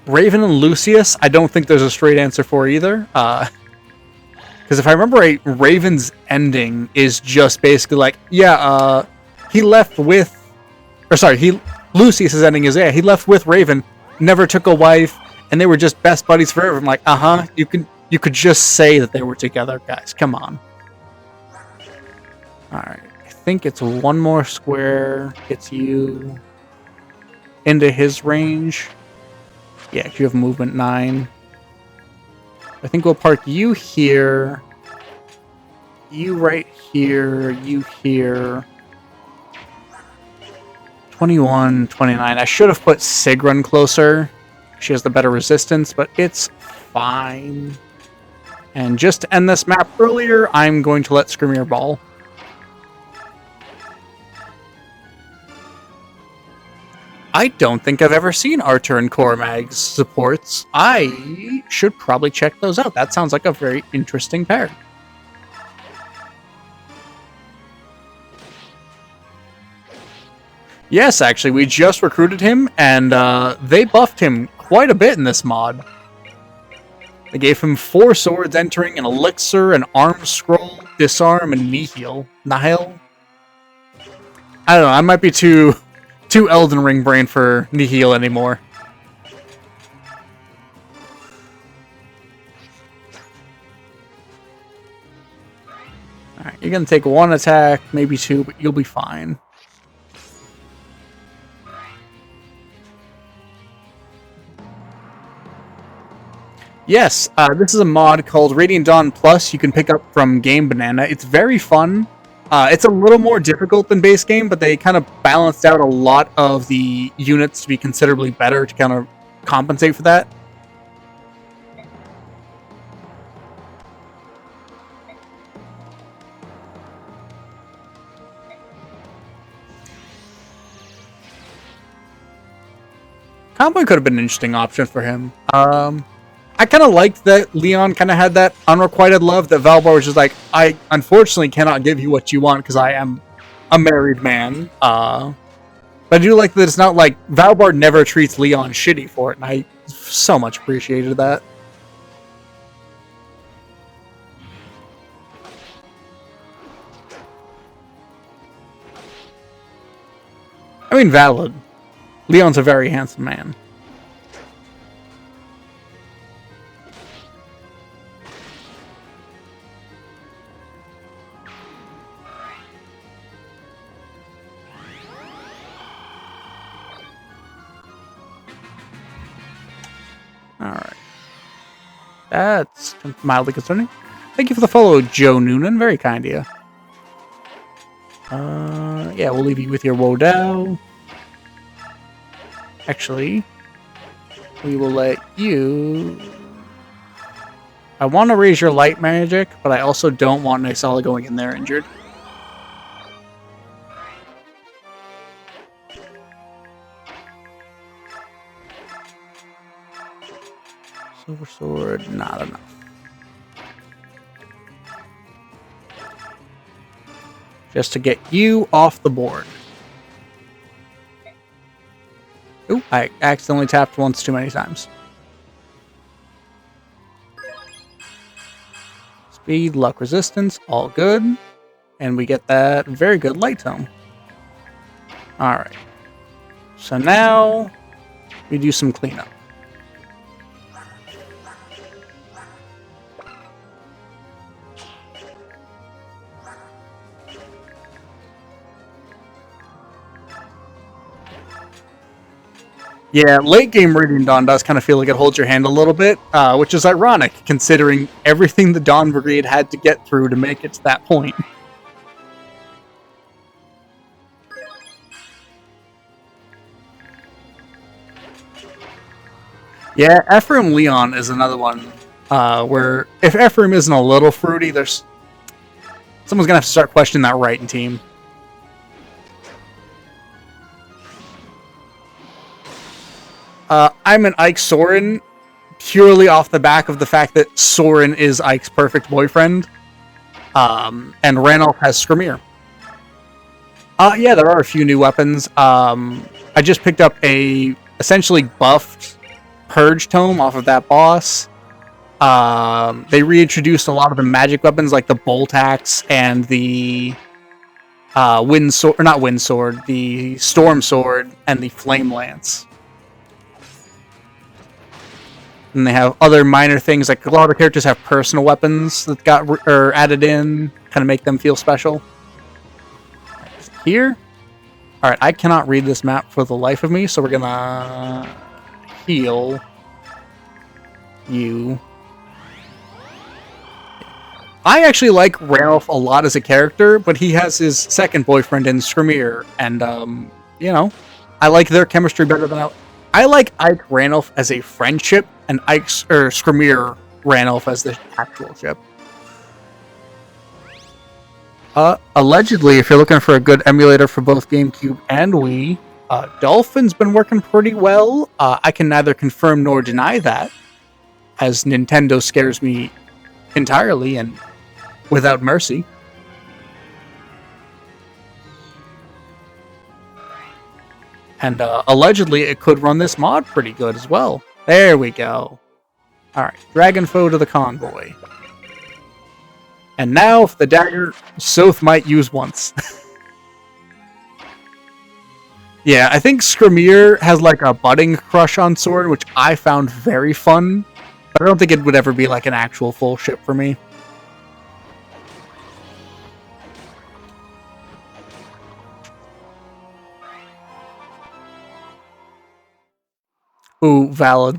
Speaker 1: Raven and Lucius, I don't think there's a straight answer for either. Because if I remember right, Raven's ending is just basically like, yeah, he left with... Or sorry, Lucius's ending is, yeah, he left with Raven, never took a wife, and they were just best buddies forever. I'm like, you could just say that they were together, guys. Come on. All right, I think it's one more square gets you into his range. Yeah, you have movement 9. I think we'll park you here, you right here, you here. 21, 29. I should have put Sigrun closer. She has the better resistance, but it's fine. And just to end this map earlier, I'm going to let Skrimir ball. I don't think I've ever seen Artur and Cormag's supports. I should probably check those out. That sounds like a very interesting pair. Yes, actually, we just recruited him, and they buffed him quite a bit in this mod. They gave him 4 swords entering, an elixir, an arm scroll, disarm, and nihil. Nihil? I don't know, I might be too Elden Ring brain for nihil anymore. Alright, you're gonna take 1 attack, maybe 2, but you'll be fine. Yes, this is a mod called Radiant Dawn Plus you can pick up from Game Banana. It's very fun. It's a little more difficult than base game, but they kind of balanced out a lot of the units to be considerably better to kind of compensate for that. Convoy could have been an interesting option for him. I kind of liked that Leon kind of had that unrequited love that Valbar was just like, I unfortunately cannot give you what you want because I am a married man. But I do like that it's not like Valbar never treats Leon shitty for it, and I so much appreciated that. I mean, valid. Leon's a very handsome man. Alright. That's mildly concerning. Thank you for the follow, Joe Noonan. Very kind of you. Yeah, we'll leave you with your Wodao. Actually, we will let you... I want to raise your light magic, but I also don't want Nysala going in there injured. Silver Sword, not enough. Just to get you off the board. Ooh, I accidentally tapped once too many times. Speed, luck, resistance, all good. And we get that very good light tome. Alright. So now we do some cleanup. Yeah, late game Radiant Dawn does kind of feel like it holds your hand a little bit, which is ironic considering everything the Dawn Brigade had to get through to make it to that point. Yeah, Ephraim Leon is another one where if Ephraim isn't a little fruity, there's someone's gonna have to start questioning that Righton team. I'm an Ike Soren purely off the back of the fact that Soren is Ike's perfect boyfriend, and Ranulph has Skrimir. Yeah, there are a few new weapons. I just picked up a essentially buffed Purge Tome off of that boss. They reintroduced a lot of the magic weapons like the Bolt Axe and the Wind Sword, or not Wind Sword, the Storm Sword and the Flame Lance. And they have other minor things, like a lot of the characters have personal weapons that got added in, kind of make them feel special. Here. Alright, I cannot read this map for the life of me, so we're gonna heal you. I actually like Ralph a lot as a character, but he has his second boyfriend in Skrimir, and, you know, I like their chemistry better than I like Ike Ranulph as a friendship, and Skrimir Ranulph as the actual ship. Allegedly, if you're looking for a good emulator for both GameCube and Wii, Dolphin's been working pretty well. I can neither confirm nor deny that, as Nintendo scares me entirely and without mercy. And allegedly, it could run this mod pretty good as well. There we go. Alright, Dragon Foe to the convoy. And now, for the dagger, Soth might use once. Yeah, I think Skrimir has like a budding crush on Sword, which I found very fun. But I don't think it would ever be like an actual full ship for me. Ooh, valid.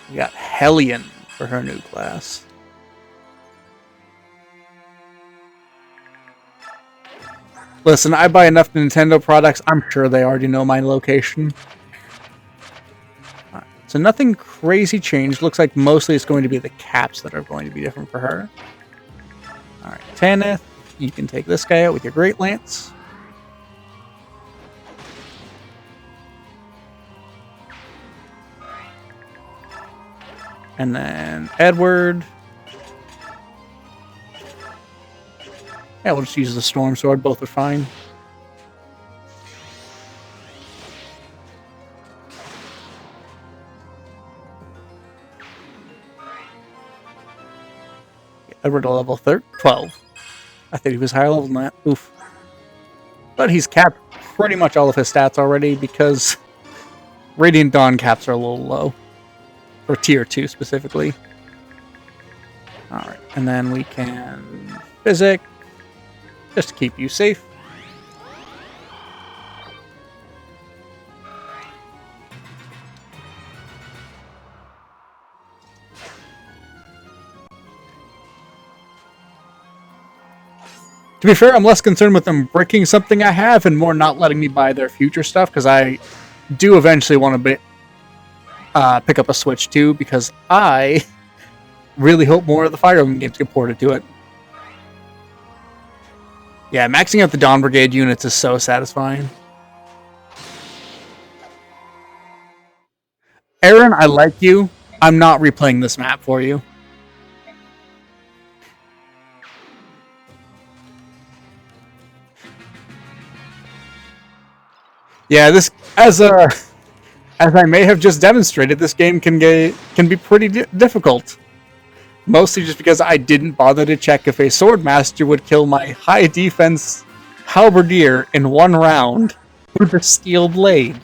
Speaker 1: We got Hellion for her new class. Listen, I buy enough Nintendo products, I'm sure they already know my location. Right, so nothing crazy changed. Looks like mostly it's going to be the caps that are going to be different for her. Alright, Tanith, you can take this guy out with your Great Lance. And then Edward. Yeah, we'll just use the Storm Sword. Both are fine. Edward to level 12. I think he was higher level than that. Oof. But he's capped pretty much all of his stats already because Radiant Dawn caps are a little low. For tier 2 specifically. Alright, and then we can Physic, just to keep you safe. To be fair, I'm less concerned with them breaking something I have and more not letting me buy their future stuff, because I do eventually want to pick up a Switch too, because I really hope more of the Fire Emblem games get ported to it. Yeah, maxing out the Dawn Brigade units is so satisfying. Aaron, I like you. I'm not replaying this map for you. Yeah, this as I may have just demonstrated, this game can be pretty difficult. Mostly just because I didn't bother to check if a Swordmaster would kill my high defense Halberdier in one round with a Steel Blade.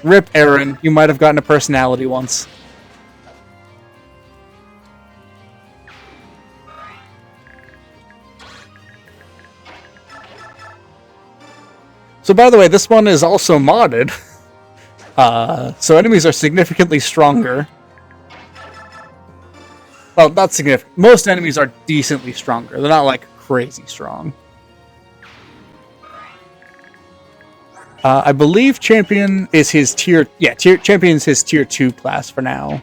Speaker 1: Rip Aaron, you might have gotten a personality once. So by the way, this one is also modded. So enemies are significantly stronger. Well, not significant. Most enemies are decently stronger. They're not like crazy strong. I believe Champion is his tier... Yeah, Champion is his tier 2 class for now.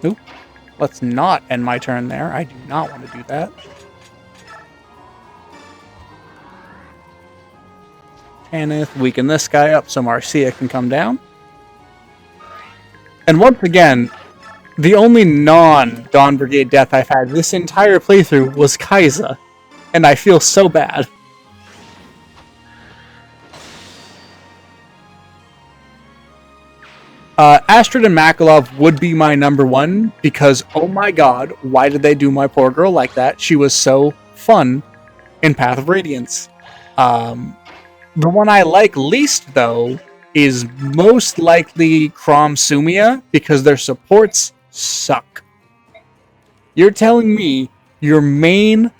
Speaker 1: Nope. Let's not end my turn there. I do not want to do that. Tanith, weaken this guy up so Marcia can come down. And once again, the only non-Dawn Brigade death I've had this entire playthrough was Kaiza. And I feel so bad. Astrid and Makalov would be my number one because, oh my god, why did they do my poor girl like that? She was so fun in Path of Radiance. The one I like least, though, is most likely Crom Sumia, because their supports suck. You're telling me your main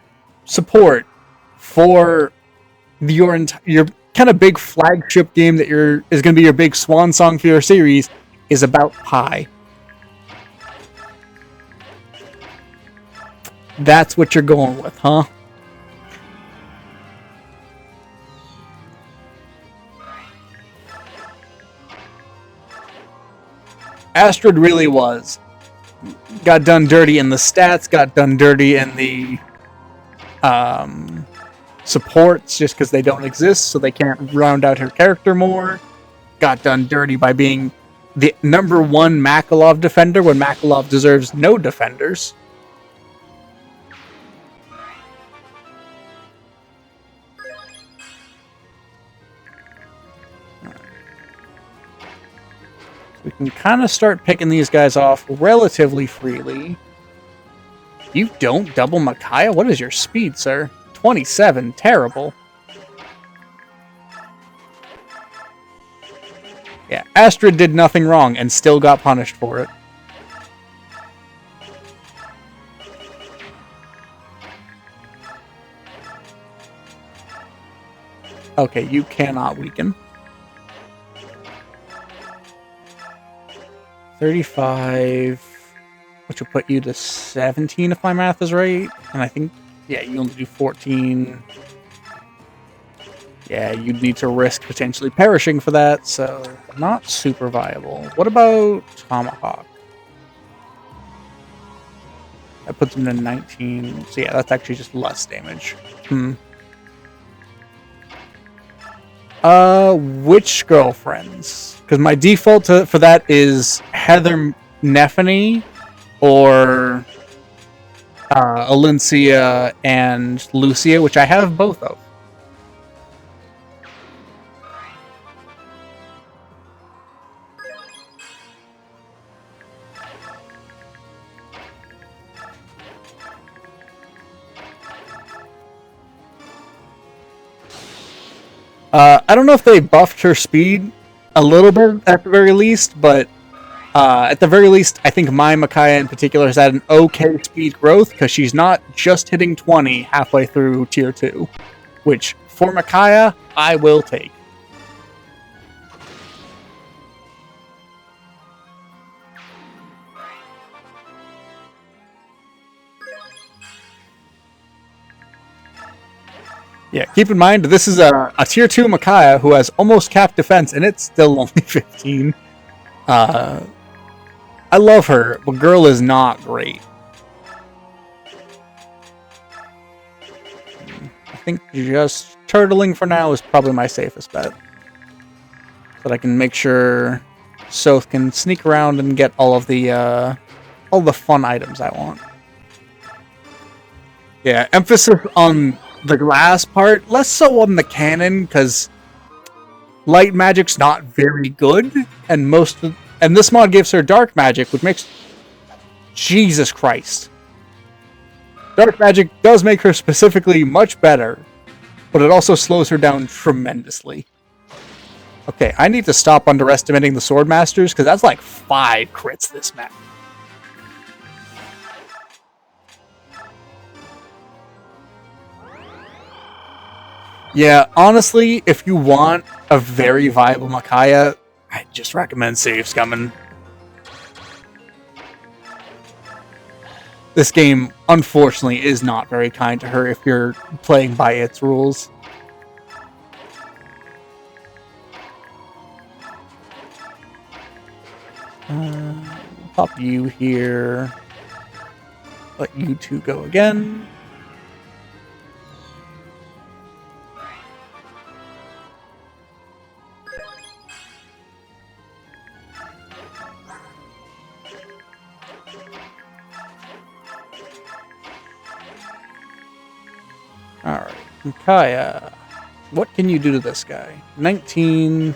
Speaker 1: support for your kind of big flagship game that is going to be your big swan song for your series is about pie. That's what you're going with, huh? Astrid really was. Got done dirty in the stats, got done dirty in the supports just because they don't exist, so they can't round out her character more. Got done dirty by being the number one Makalov defender when Makalov deserves no defenders. We can kind of start picking these guys off relatively freely. You don't double Micaiah? What is your speed, sir? 27. Terrible. Yeah, Astrid did nothing wrong and still got punished for it. Okay, you cannot weaken. 35, which will put you to 17 if my math is right. And I think, yeah, you only do 14. Yeah, you'd need to risk potentially perishing for that, so not super viable. What about Tomahawk? That puts him to 19. So yeah, that's actually just less damage. Which girlfriends? Because my default for that is Heather Neffany or Alencia and Lucia, which I have both of. I don't know if they buffed her speed a little bit at the very least, but at the very least, I think my Micaiah in particular has had an okay speed growth because she's not just hitting 20 halfway through tier 2, which for Micaiah, I will take. Yeah, keep in mind, this is a tier 2 Micaiah who has almost capped defense, and it's still only 15. I love her, but girl is not great. I think just turtling for now is probably my safest bet. So that I can make sure Soth can sneak around and get all the fun items I want. Yeah, emphasis on the glass part, less so on the cannon, because light magic's not very good, and this mod gives her dark magic, which makes... Jesus Christ. Dark magic does make her specifically much better, but it also slows her down tremendously. Okay, I need to stop underestimating the Sword Masters, because that's like 5 crits this map. Yeah, honestly, if you want a very viable Micaiah, I just recommend Save Scumming. This game, unfortunately, is not very kind to her if you're playing by its rules. Pop you here. Let you two go again. Alright, Micaiah. What can you do to this guy? 19,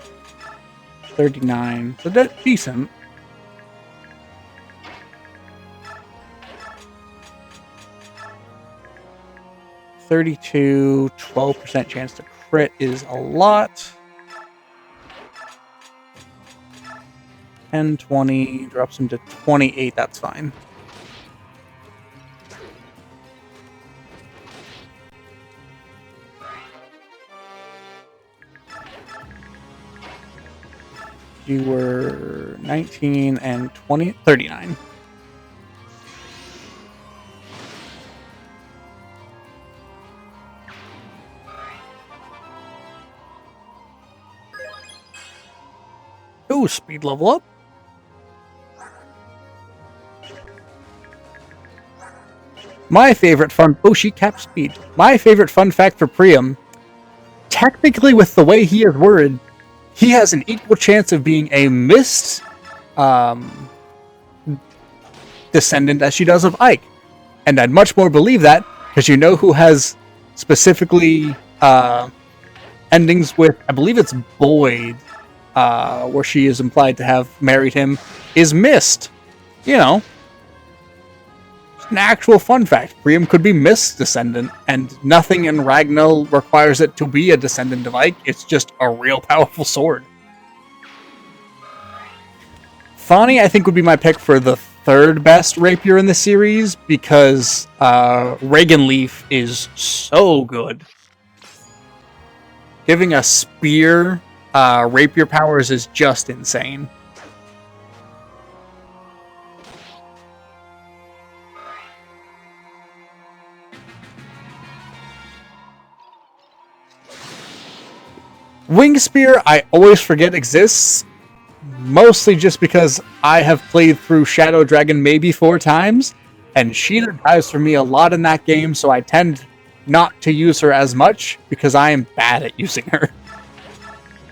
Speaker 1: 39. So that's decent. 32, 12% chance to crit is a lot. 10, 20, drops him to 28, that's fine. You were 19 and 20, 39. Ooh, speed level up. My favorite fun... Oh, she capped speed. My favorite fun fact for Priam, technically with the way he is worded, he has an equal chance of being a mist descendant as she does of Ike. And I'd much more believe that, because you know who has specifically endings with, I believe it's Boyd, where she is implied to have married him, is Mist. You know. An actual fun fact. Priam could be Mist's descendant, and nothing in Ragnall requires it to be a descendant of Ike. It's just a real powerful sword. Fani, I think, would be my pick for the third best rapier in the series, because Reagan Leaf is so good. Giving a spear rapier powers is just insane. Wing Spear, I always forget exists, mostly just because I have played through Shadow Dragon maybe 4 times, and Sheeta dies for me a lot in that game, so I tend not to use her as much, because I am bad at using her.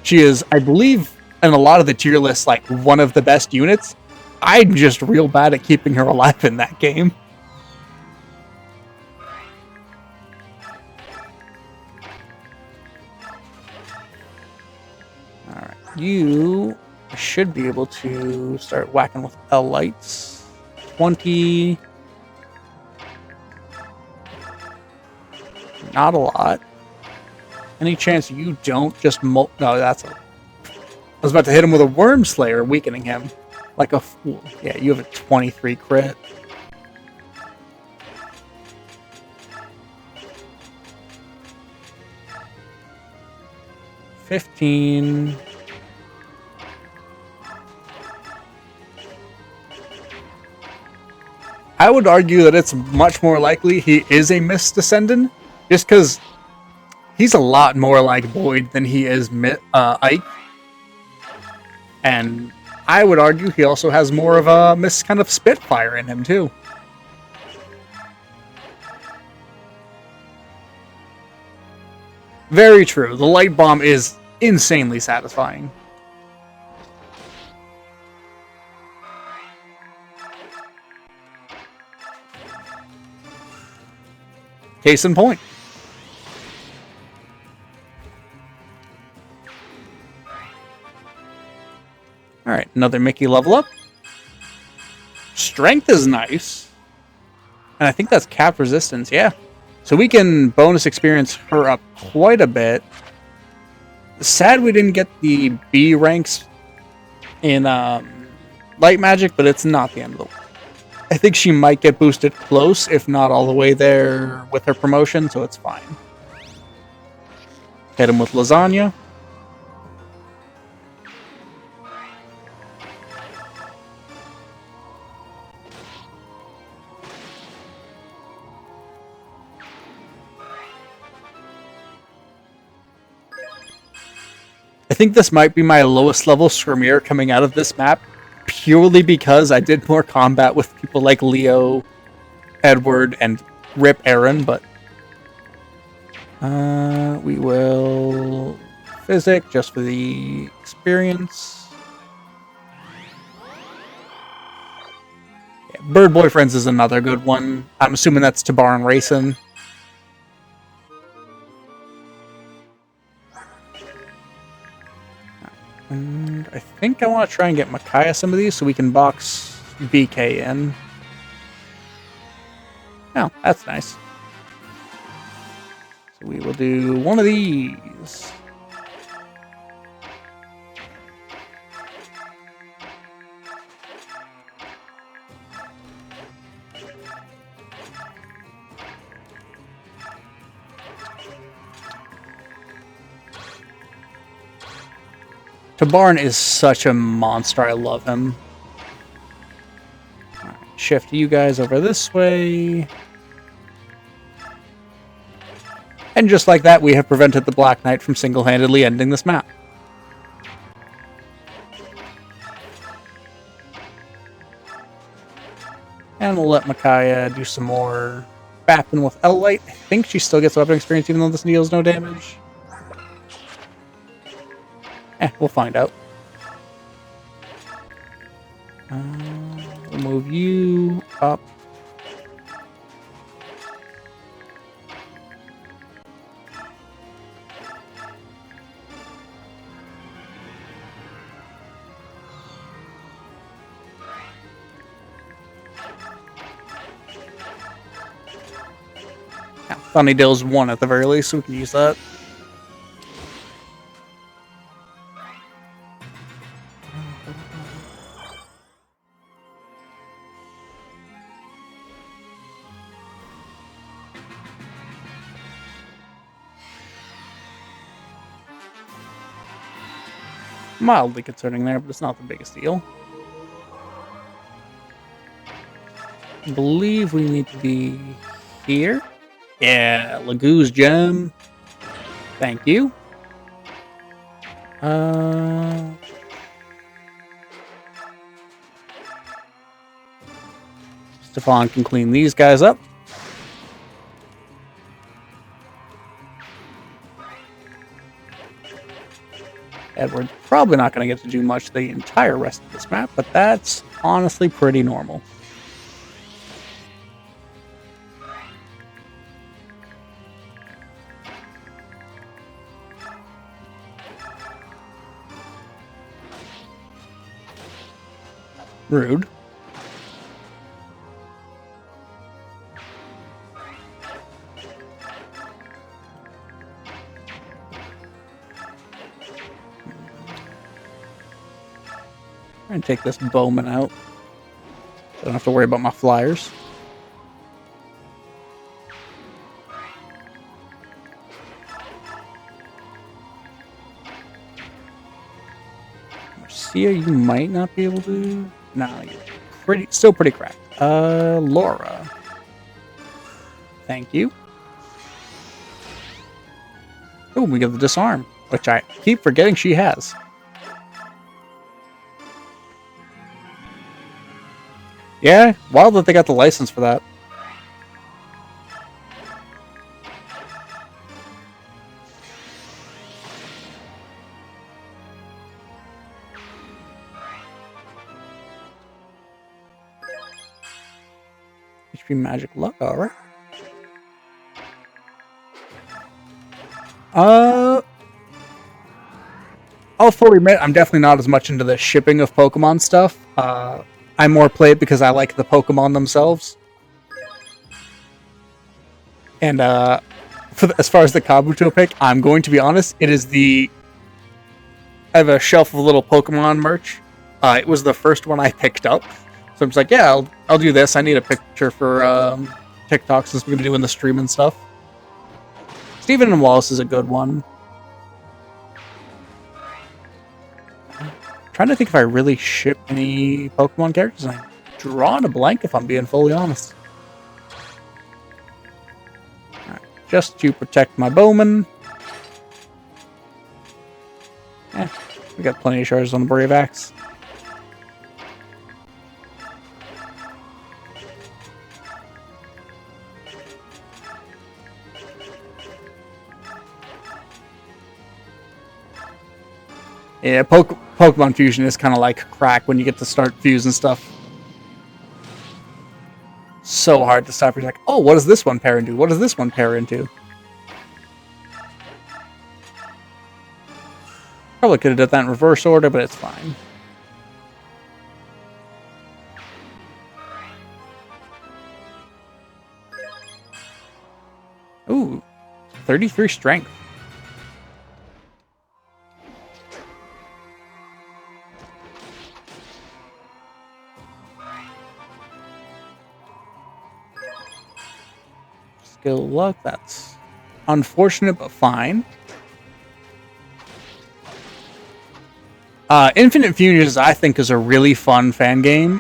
Speaker 1: She is, I believe, in a lot of the tier lists, like, one of the best units. I'm just real bad at keeping her alive in that game. Alright, you should be able to start whacking with L lights. 20. Not a lot. Any chance you don't just no, that's a... I was about to hit him with a Worm Slayer, weakening him. Like a fool. Yeah, you have a 23 crit. $15. I would argue that it's much more likely he is a Mist descendant, just because he's a lot more like Boyd than he is Ike. And I would argue he also has more of a Mist kind of Spitfire in him, too. Very true. The Light Bomb is insanely satisfying. Case in point. Alright, another Mickey level up. Strength is nice. And I think that's cap resistance, yeah. So we can bonus experience her up quite a bit. Sad we didn't get the B ranks in Light Magic, but it's not the end of the world. I think she might get boosted close, if not all the way there with her promotion, so it's fine. Hit him with Lasagna. I think this might be my lowest level Skirmir coming out of this map, purely because I did more combat with people like Leo, Edward, and Rip Aaron, but we will Physic just for the experience. Yeah, Bird Boyfriends is another good one. I'm assuming that's Tabar and Raisin. And I think I want to try and get Micaiah some of these so we can box BK in. Oh, that's nice. So We will do one of these. Tabarn is such a monster. I love him. Right, shift you guys over this way. And just like that, we have prevented the Black Knight from single-handedly ending this map. And we'll let Micaiah do some more bapping with L-Light. I think she still gets weapon experience even though this deals no damage. We'll find out. We'll move you up. Funny Dill's 1 at the very least, so we can use that. Mildly concerning there, but it's not the biggest deal. I believe we need to be here. Yeah, Lagoo's gem. Thank you. Stefan can clean these guys up. Edward's probably not going to get to do much the entire rest of this map, but that's honestly pretty normal. Rude. And take this bowman out. I don't have to worry about my flyers. Marcia, you might not be able to. No, you're still pretty cracked. Laura. Thank you. Oh, we get the disarm, which I keep forgetting she has. Yeah, wild that they got the license for that. HP magic luck, alright. I'll fully admit I'm definitely not as much into the shipping of Pokemon stuff. I more play it because I like the Pokemon themselves. And as far as the Kabuto pick, I'm going to be honest, it is I have a shelf of little Pokemon merch. It was the first one I picked up. So I'm just like, yeah, I'll do this. I need a picture for TikTok since we're going to be doing the stream and stuff. Steven and Wallace is a good one. Trying to think if I really ship any Pokemon characters. I'm drawing a blank if I'm being fully honest. Right, just to protect my bowman. We got plenty of shards on the Brave Axe. Yeah, Pokemon Fusion is kind of like crack when you get to start fusing stuff. So hard to stop. You're like, oh, what does this one pair into? What does this one pair into? Probably could have done that in reverse order, but it's fine. Ooh, 33 strength. Skill luck, that's unfortunate but fine. Infinite Fusions, I think, is a really fun fan game.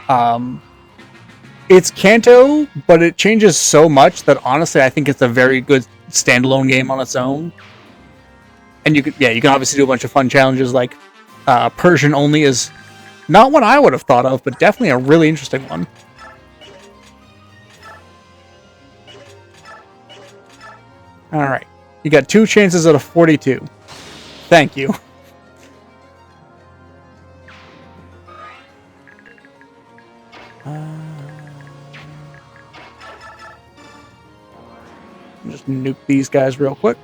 Speaker 1: It's Kanto, but it changes so much that honestly, I think it's a very good standalone game on its own. And you can obviously do a bunch of fun challenges like Persian only is not one I would have thought of, but definitely a really interesting one. All right, you got 2 chances out of 42. Thank you. Just nuke these guys real quick.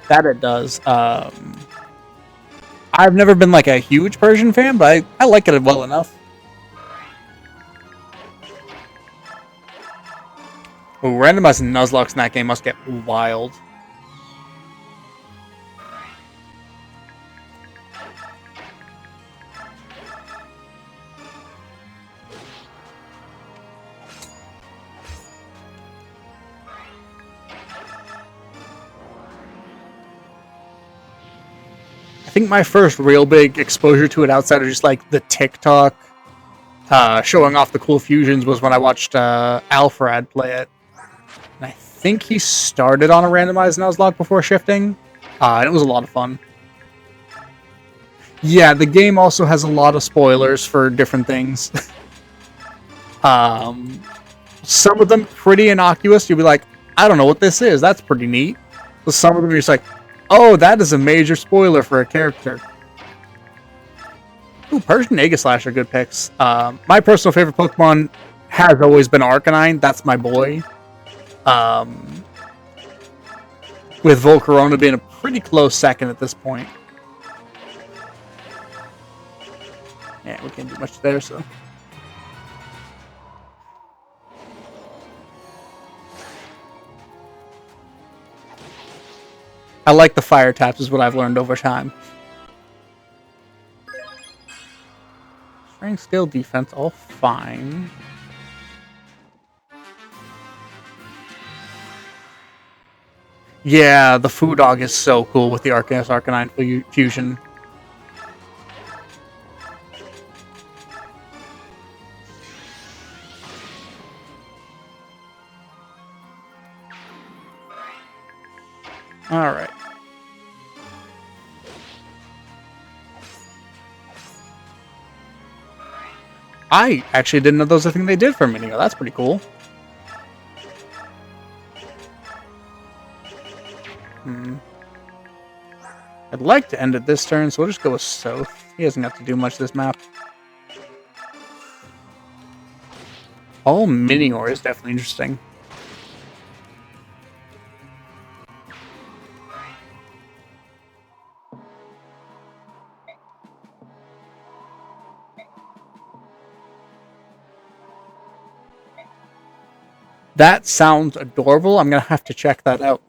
Speaker 1: That it does. I've never been like a huge Persian fan, but I like it well enough. Oh, randomizing Nuzlockes in that game must get wild. I think my first real big exposure to it outside of just like the TikTok showing off the cool fusions was when I watched Alfred play it. And I think he started on a randomized Nuzlocke before shifting. And it was a lot of fun. Yeah, the game also has a lot of spoilers for different things. Some of them pretty innocuous. You'll be like, I don't know what this is. That's pretty neat. But some of them you're just like, oh, that is a major spoiler for a character. Ooh, Persian Aegislash are good picks. My personal favorite Pokemon has always been Arcanine. That's my boy. With Volcarona being a pretty close second at this point. Yeah, we can't do much there, so. I like the fire taps is what I've learned over time. Strength, skill, defense, all fine. Yeah, the Foo Dog is so cool with the Arcanine Arcanine fusion. All right. I actually didn't know those are a thing they did for a minute ago. That's pretty cool. I'd like to end it this turn, so we'll just go with Soth. He doesn't have to do much this map. All Minior is definitely interesting. That sounds adorable. I'm going to have to check that out.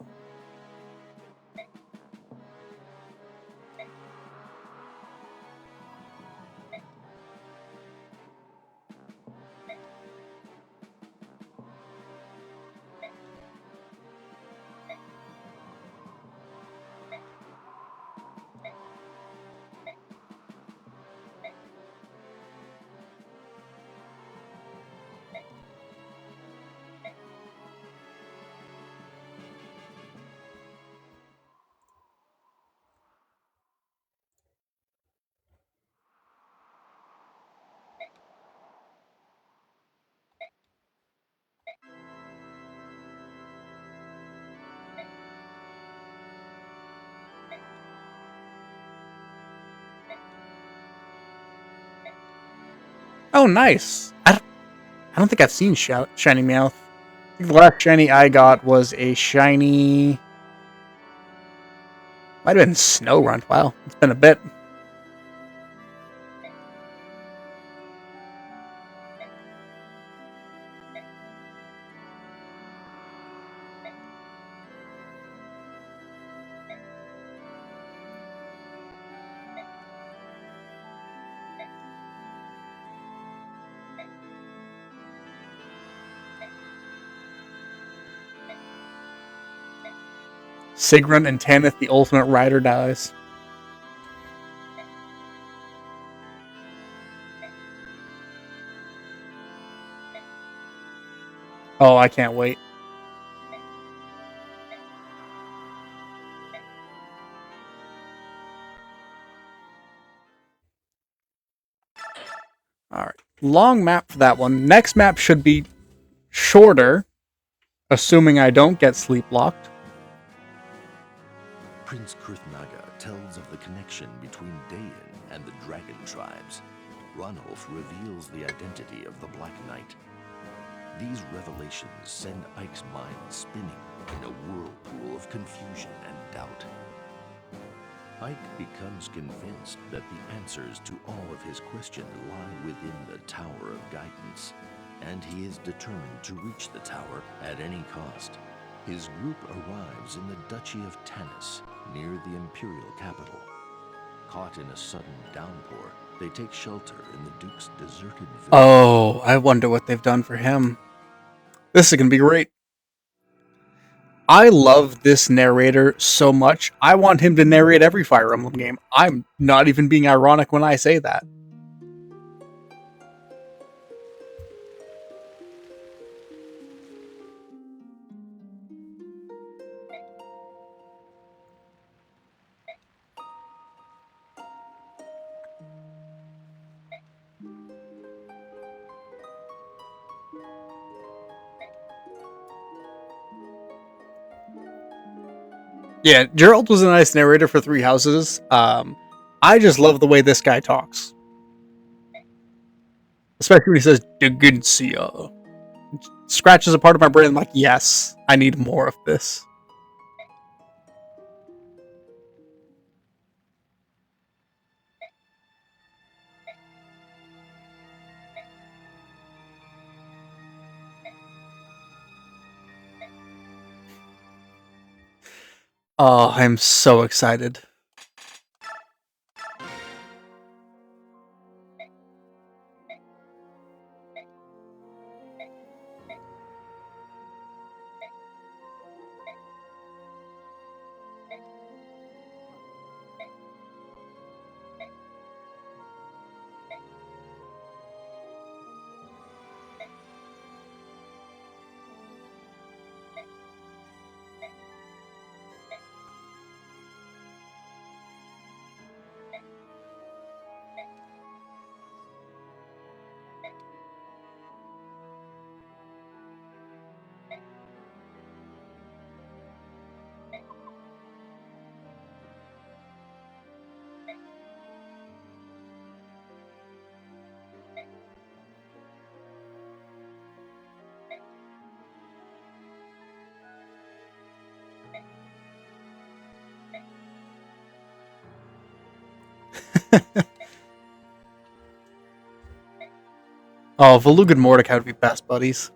Speaker 1: Oh, nice. I don't think I've seen Shiny Meowth. I think the last shiny I got was a shiny... Might have been Snow Run. Wow, it's been a bit. Sigrun and Tanith, the ultimate rider, dies. Oh, I can't wait. Alright. Long map for that one. Next map should be shorter, assuming I don't get sleep locked.
Speaker 2: Prince Kurthnaga tells of the connection between Dayan and the dragon tribes. Ranulf reveals the identity of the Black Knight. These revelations send Ike's mind spinning in a whirlpool of confusion and doubt. Ike becomes convinced that the answers to all of his questions lie within the Tower of Guidance, and he is determined to reach the tower at any cost. His group arrives in the Duchy of Tanis, near the Imperial capital. Caught in a sudden downpour, they take shelter in the Duke's deserted village.
Speaker 1: Oh, I wonder what they've done for him. This is going to be great. I love this narrator so much. I want him to narrate every Fire Emblem game. I'm not even being ironic when I say that. Yeah, Gerald was a nice narrator for Three Houses. I just love the way this guy talks. Especially when he says, Degensia. Scratches a part of my brain. I'm like, yes, I need more of this. Oh, I'm so excited. Oh, Valug and Mordecai would be best buddies.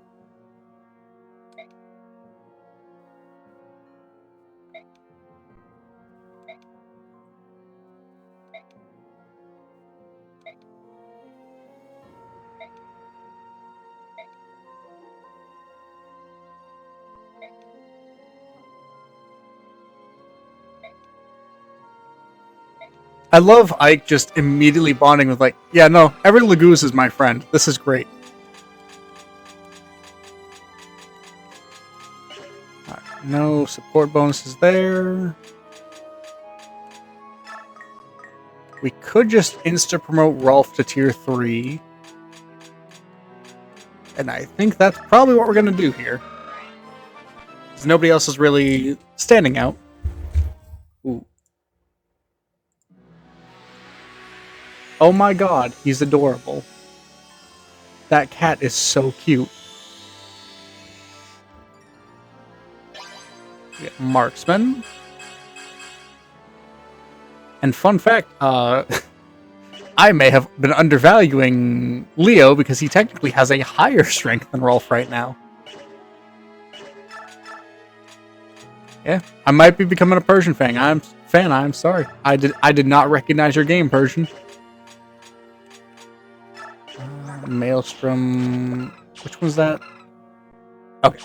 Speaker 1: I love Ike just immediately bonding with like, yeah, no, every Lagoose is my friend. This is great. Right, no support bonuses there. We could just insta-promote Rolf to tier 3. And I think that's probably what we're going to do here. Because nobody else is really standing out. Ooh. Oh my god, he's adorable. That cat is so cute. We get Marksman. And fun fact, I may have been undervaluing Leo because he technically has a higher strength than Rolf right now. Yeah, I might be becoming a Persian fan. I'm sorry. I did not recognize your game, Persian. Maelstrom. Which one's that? Okay.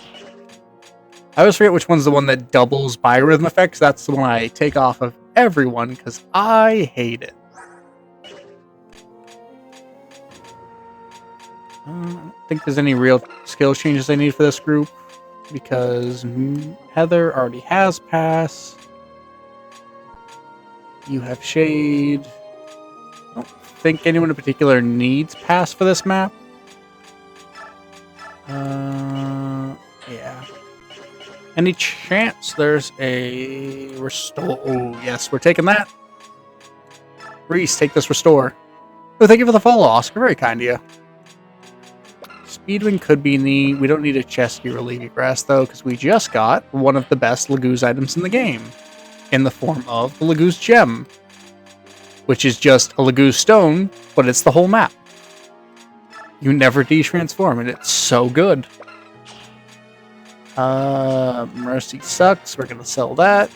Speaker 1: I always forget which one's the one that doubles biorhythm effects. That's the one I take off of everyone because I hate it. I don't think there's any real skill changes I need for this group because Heather already has pass. You have shade. I don't think anyone in particular needs pass for this map. Yeah. Any chance there's a restore? Oh, yes, we're taking that. Reese, take this restore. Oh, thank you for the follow, Oscar. Very kind of you. Speedwing could be neat. We don't need a Chesky or Levy Grass, though, because we just got one of the best Laguz items in the game, in the form of the Laguz Gem, which is just a Laguz Stone, but it's the whole map. You never de-transform, and it's so good. Mercy sucks. We're going to sell that.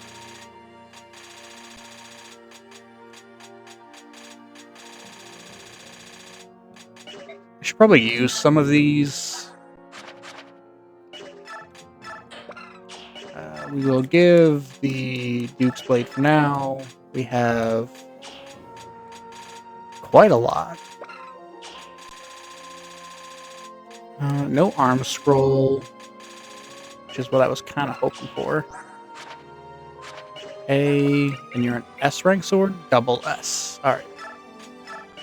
Speaker 1: I should probably use some of these. We will give the Duke's Blade for now. We have quite a lot. No arm scroll, which is what I was kind of hoping for. A, and you're an S rank sword? Double S. Alright.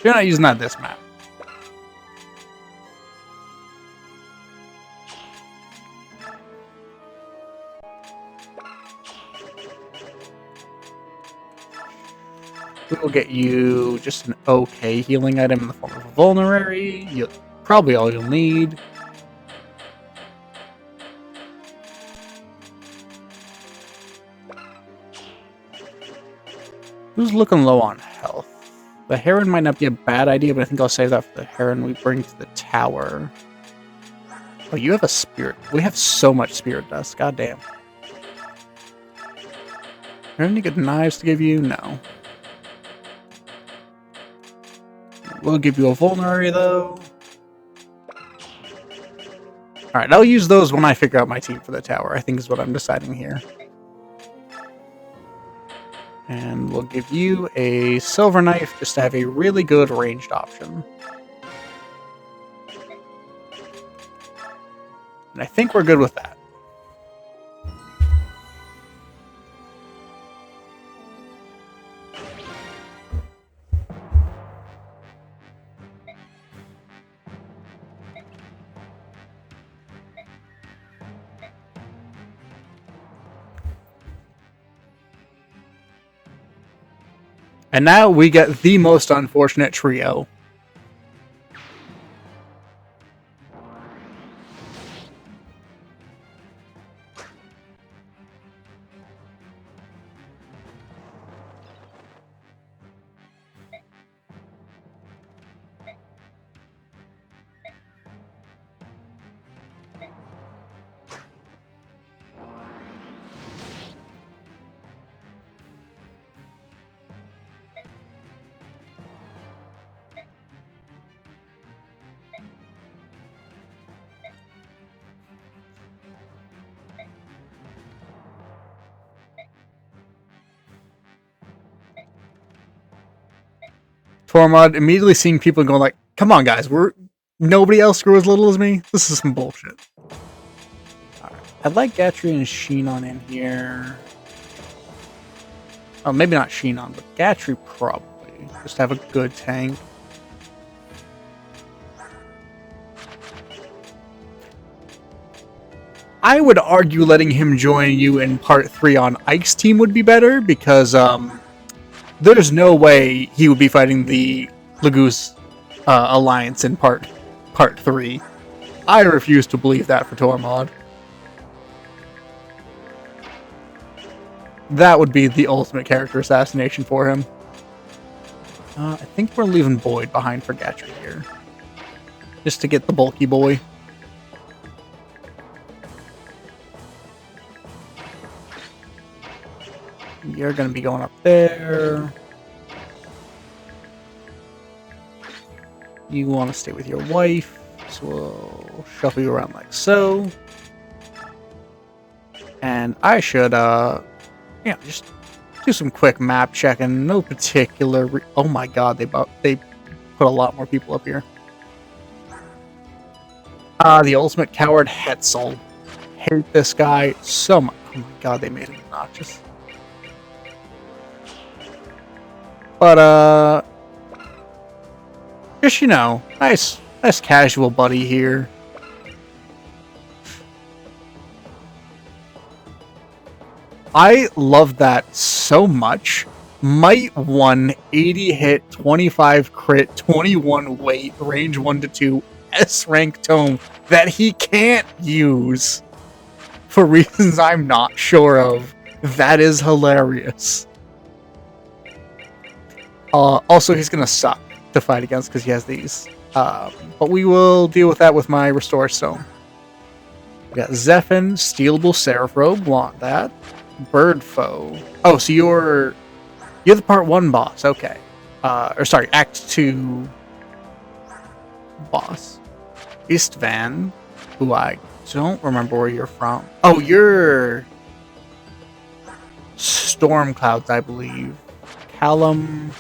Speaker 1: You're not using that this map. We will get you just an okay healing item in the form of a vulnerary. Probably all you'll need. Who's looking low on health? The Heron might not be a bad idea, but I think I'll save that for the Heron we bring to the tower. Oh, you have a spirit. We have so much spirit dust. God damn. Are there any good knives to give you? No. We'll give you a vulnerary, though. Alright, I'll use those when I figure out my team for the tower, I think is what I'm deciding here. And we'll give you a silver knife just to have a really good ranged option. And I think we're good with that. And now we get the most unfortunate trio. Tormod immediately seeing people going like, come on guys, nobody else grew as little as me? This is some bullshit. Alright. I'd like Gatry and Sheenon in here. Oh, maybe not Sheenon, but Gatry probably. Just have a good tank. I would argue letting him join you in part 3 on Ike's team would be better, because there's no way he would be fighting the Laguz Alliance in part 3. I refuse to believe that for Tormod. That would be the ultimate character assassination for him. I think we're leaving Boyd behind for Gatry here. Just to get the bulky boy. You're going to be going up there. You want to stay with your wife. So we'll shuffle you around like so. And I should, just do some quick map checking. No particular... oh my god, they put a lot more people up here. The ultimate coward Hetzel. Hate this guy so much. Oh my god, they made him obnoxious. But, just, nice casual buddy here. I love that so much. Might 1, 80 hit, 25 crit, 21 weight, range 1 to 2, S rank tome that he can't use for reasons I'm not sure of. That is hilarious. Also, he's gonna suck to fight against because he has these. But we will deal with that with my Restore Stone. We got Zephin, Stealable Seraph Robe, want that. Bird Foe. Oh, so you're the part 1 boss, okay. Act 2 boss. Istvan, who I don't remember where you're from. Oh, you're Storm Clouds, I believe. Callum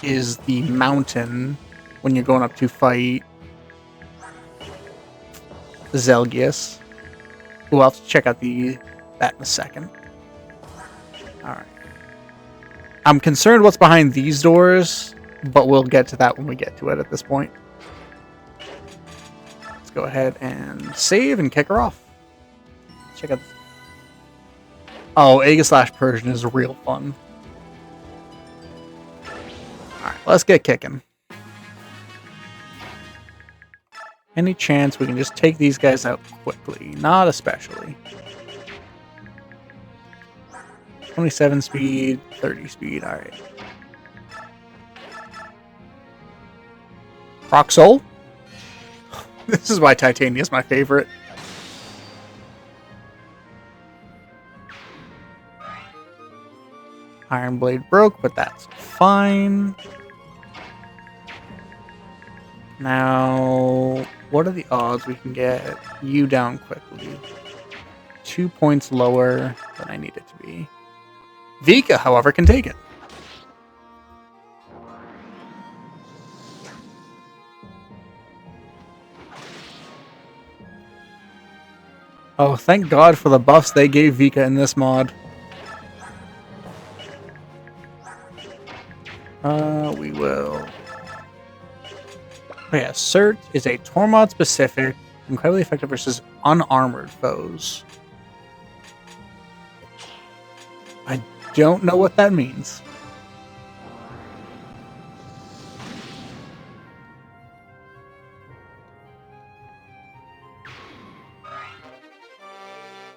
Speaker 1: is the mountain when you're going up to fight Zelgius. We'll have to check out that in a second. Alright. I'm concerned what's behind these doors, but we'll get to that when we get to it at this point. Let's go ahead and save and kick her off. Check out this. Oh, Aegislash Persian is real fun. Alright, let's get kicking. Any chance we can just take these guys out quickly? Not especially. 27 speed, 30 speed, alright. Rock Soul? This is why Titania is my favorite. Iron Blade broke, but that's fine. Now, what are the odds we can get you down quickly? 2 points lower than I need it to be. Vika, however, can take it. Oh, thank God for the buffs they gave Vika in this mod. We will... Oh yeah, Cert is a Tormod specific, incredibly effective versus unarmored foes. I don't know what that means.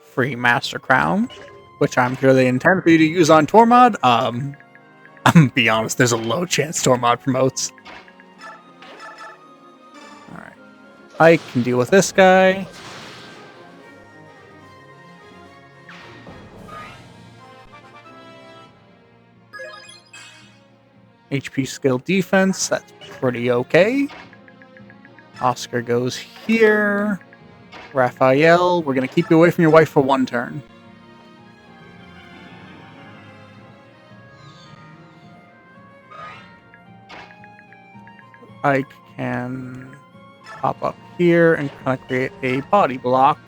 Speaker 1: Free Master Crown, which I'm sure they intend for you to use on Tormod. I'm gonna be honest, there's a low chance Tormod promotes. Alright. I can deal with this guy. HP skill defense, that's pretty okay. Oscar goes here. Raphael, we're going to keep you away from your wife for 1 turn. I can pop up here and kind of create a body block.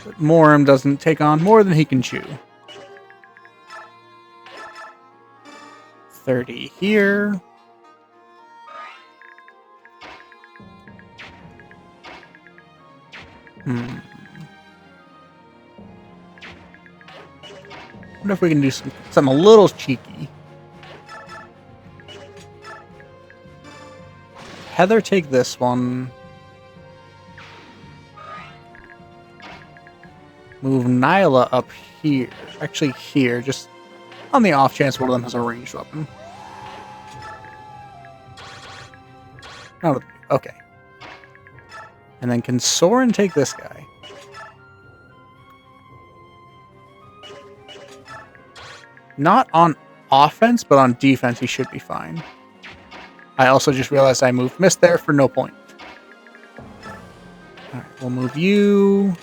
Speaker 1: But Morim doesn't take on more than he can chew. 30 here. Wonder if we can do something a little cheeky. Heather, take this one. Move Nyla up here. Actually, here. Just on the off chance one of them has a ranged weapon. Oh, okay. And then can Soren take this guy? Not on offense, but on defense he should be fine. I also just realized I moved Mist there for no point. Alright, we'll move you.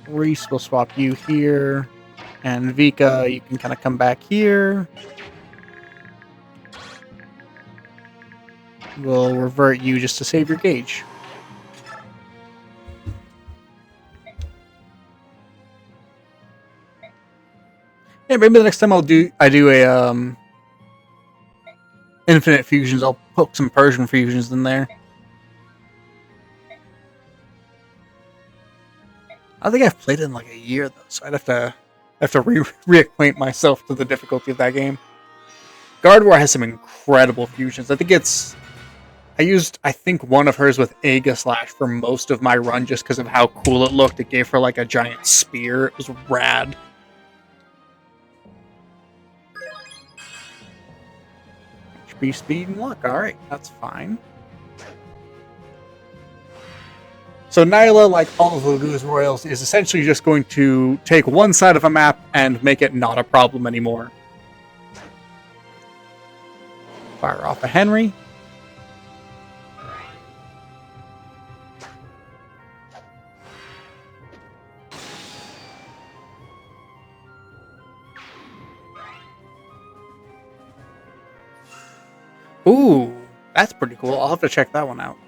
Speaker 1: Reese will swap you here. And Vika, you can kind of come back here. We'll revert you just to save your gauge. Yeah, maybe the next time I do a infinite fusions, I'll put some Persian fusions in there. I think I've played it in like a year though, so I'd have to reacquaint myself to the difficulty of that game. Guardwar has some incredible fusions. I used one of hers with Aegislash for most of my run just because of how cool it looked. It gave her like a giant spear. It was rad. HP, speed, and luck. Alright, that's fine. So Nyla, like all of the Laguz Royals, is essentially just going to take one side of a map and make it not a problem anymore. Fire off a Henry. Ooh, that's pretty cool. I'll have to check that one out.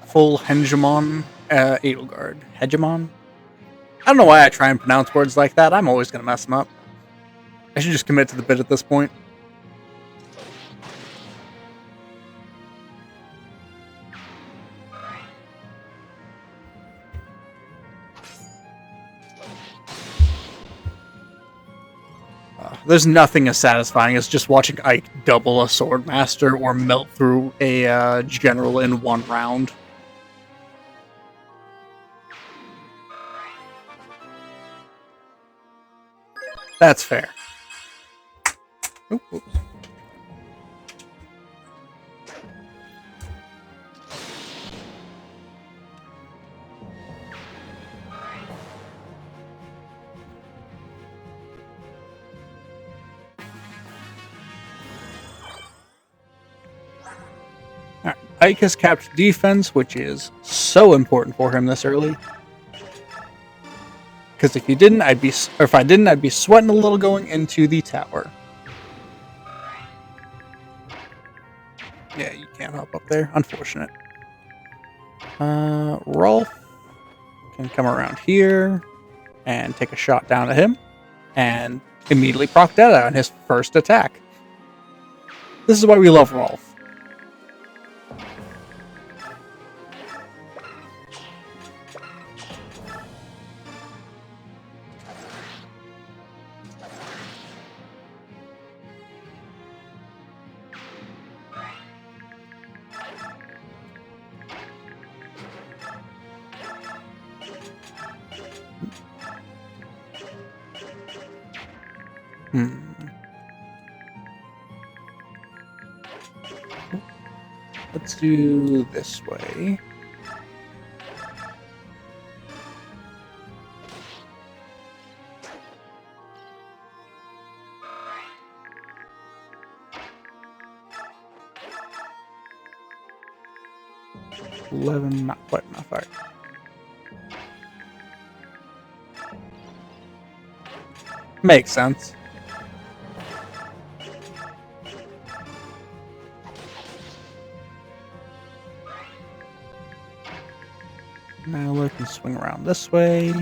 Speaker 1: Full Hegemon, Edelgard. Hegemon? I don't know why I try and pronounce words like that. I'm always going to mess them up. I should just commit to the bit at this point. There's nothing as satisfying as just watching Ike double a Swordmaster or melt through a general in one round. That's fair. Oops. Alright, Ike has captured defense, which is so important for him this early. Because if I didn't, I'd be sweating a little going into the tower. Yeah, you can't hop up there. Unfortunate. Rolf can come around here and take a shot down at him and immediately proc that out on his first attack. This is why we love Rolf. Let's do this way. $11, not quite enough. All right. Makes sense. Now we can swing around this way.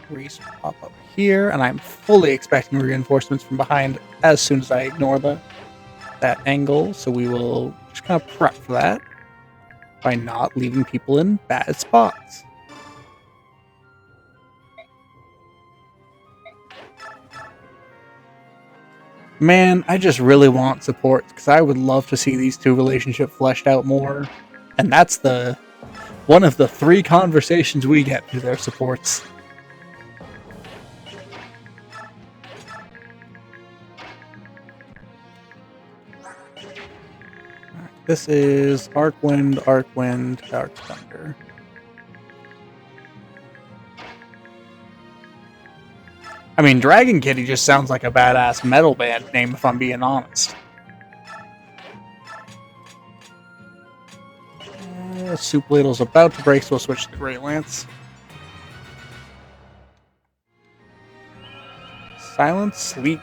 Speaker 1: Reese will pop up here, and I'm fully expecting reinforcements from behind as soon as I ignore that angle. So we will just kind of prep for that by not leaving people in bad spots. Man, I just really want support because I would love to see these two relationships fleshed out more. And that's the one of the 3 conversations we get through their supports. This is Arc Wind, Arc Thunder. I mean, Dragon Kitty just sounds like a badass metal band name, if I'm being honest. Soup Ladle's about to break, so we'll switch to Great Lance. Silent Sleep.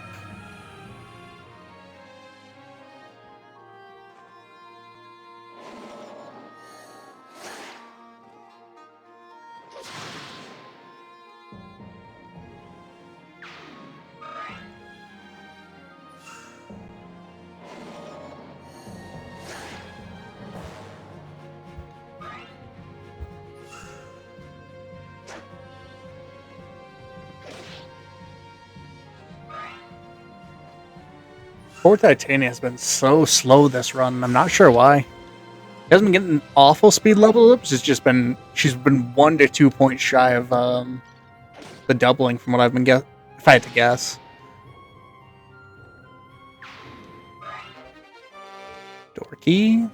Speaker 1: Poor Titania has been so slow this run. I'm not sure why. She hasn't been getting awful speed level ups. It's just been she's been 1 to 2 points shy of the doubling from what I've been if I had to guess. Dorky.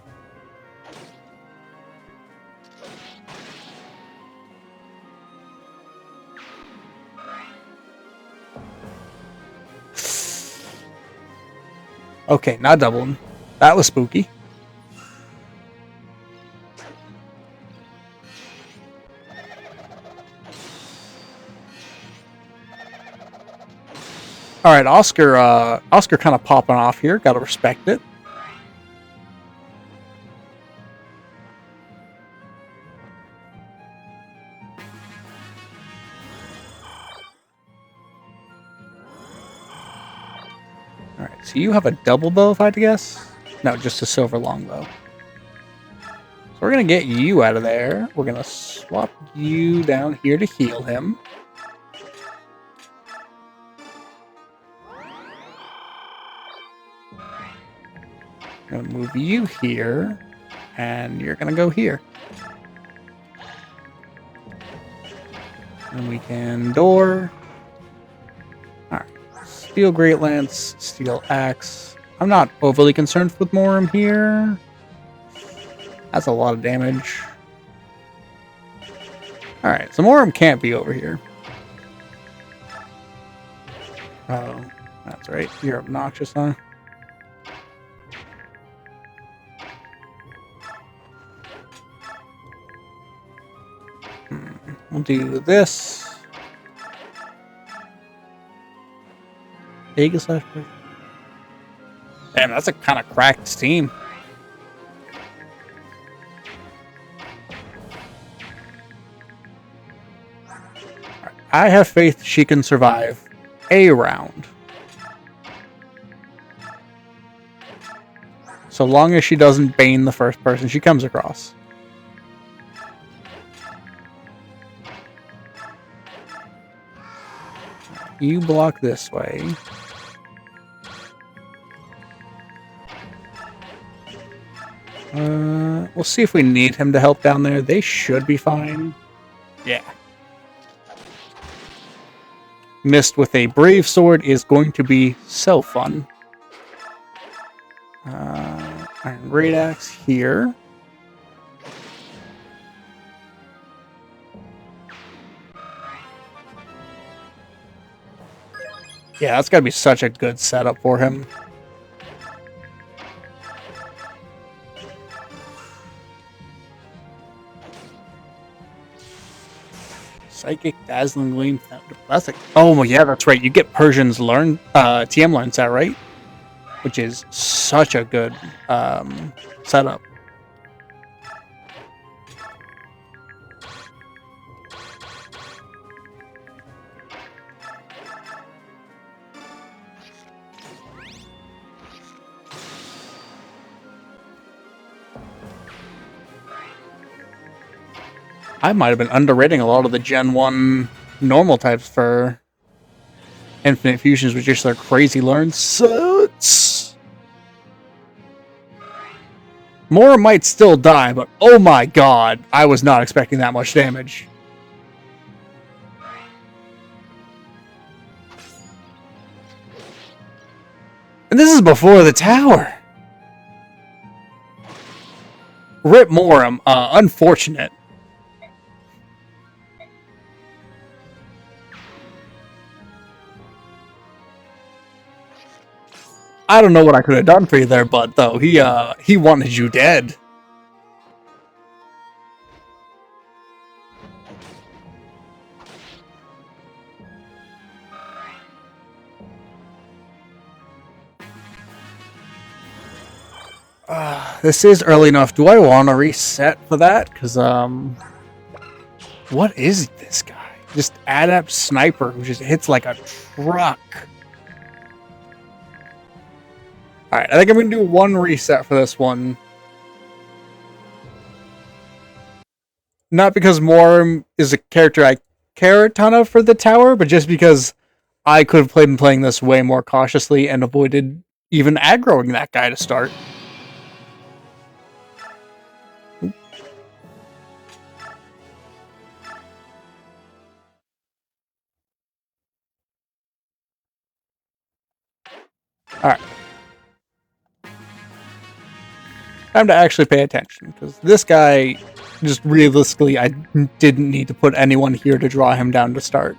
Speaker 1: Okay, not doubling. That was spooky. All right, Oscar kind of popping off here. Got to respect it. All right, so you have a double bow, if I had to guess. No, just a silver longbow. So we're gonna get you out of there. We're gonna swap you down here to heal him. I'm gonna move you here, and you're gonna go here. And we can door. Alright. Steel Great Lance, Steel Axe. I'm not overly concerned with Morum here. That's a lot of damage. Alright, so Morum can't be over here. Oh, that's right. You're obnoxious, huh? We'll do this. Vegas slash. Damn, that's a kind of cracked team. I have faith she can survive a round. So long as she doesn't bane the first person she comes across. You block this way. We'll see if we need him to help down there. They should be fine. Yeah. Mist with a Brave Sword is going to be so fun. Iron Great Axe here. Yeah, that's gotta be such a good setup for him. Psychic, Dazzling Gleam. That's like, oh yeah, that's right. You get Persian's learn TM learn set, right? Which is such a good setup. I might have been underrating a lot of the Gen 1 normal types for Infinite Fusions, which just are crazy learns so hits. Mora might still die, but oh my god, I was not expecting that much damage. And this is before the tower. Rip Morum, unfortunate. I don't know what I could have done for you there, bud, though. He wanted you dead. This is early enough. Do I want to reset for that? Because, what is this guy? Just adept sniper who just hits like a truck. Alright, I think I'm going to do one reset for this one. Not because Morum is a character I care a ton of for the tower, but just because I could have been playing this way more cautiously and avoided even aggroing that guy to start. Alright. Time to actually pay attention, because this guy, just realistically, I didn't need to put anyone here to draw him down to start.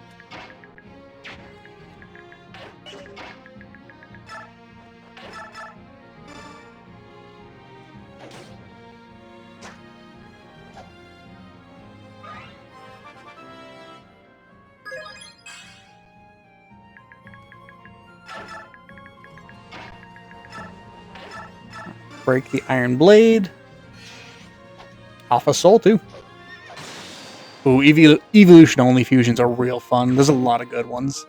Speaker 1: Break the Iron Blade. Alpha Soul, too. Ooh, evolution-only fusions are real fun. There's a lot of good ones.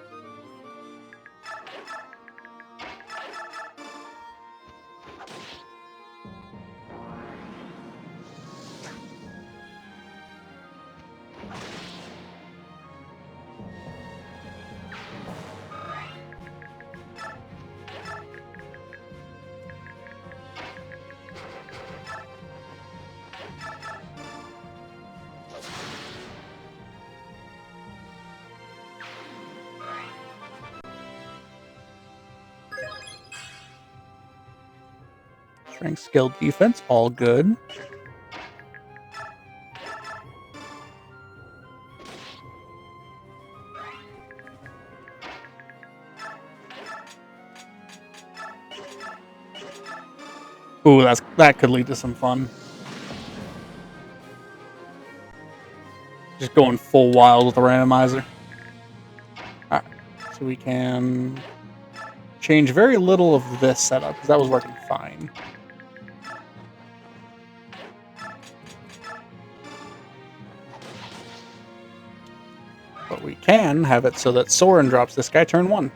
Speaker 1: Strength, skill, defense, all good. Ooh, that could lead to some fun. Just going full wild with the randomizer. Alright, so we can change very little of this setup, because that was working fine. But we can have it so that Soren drops this guy turn 1.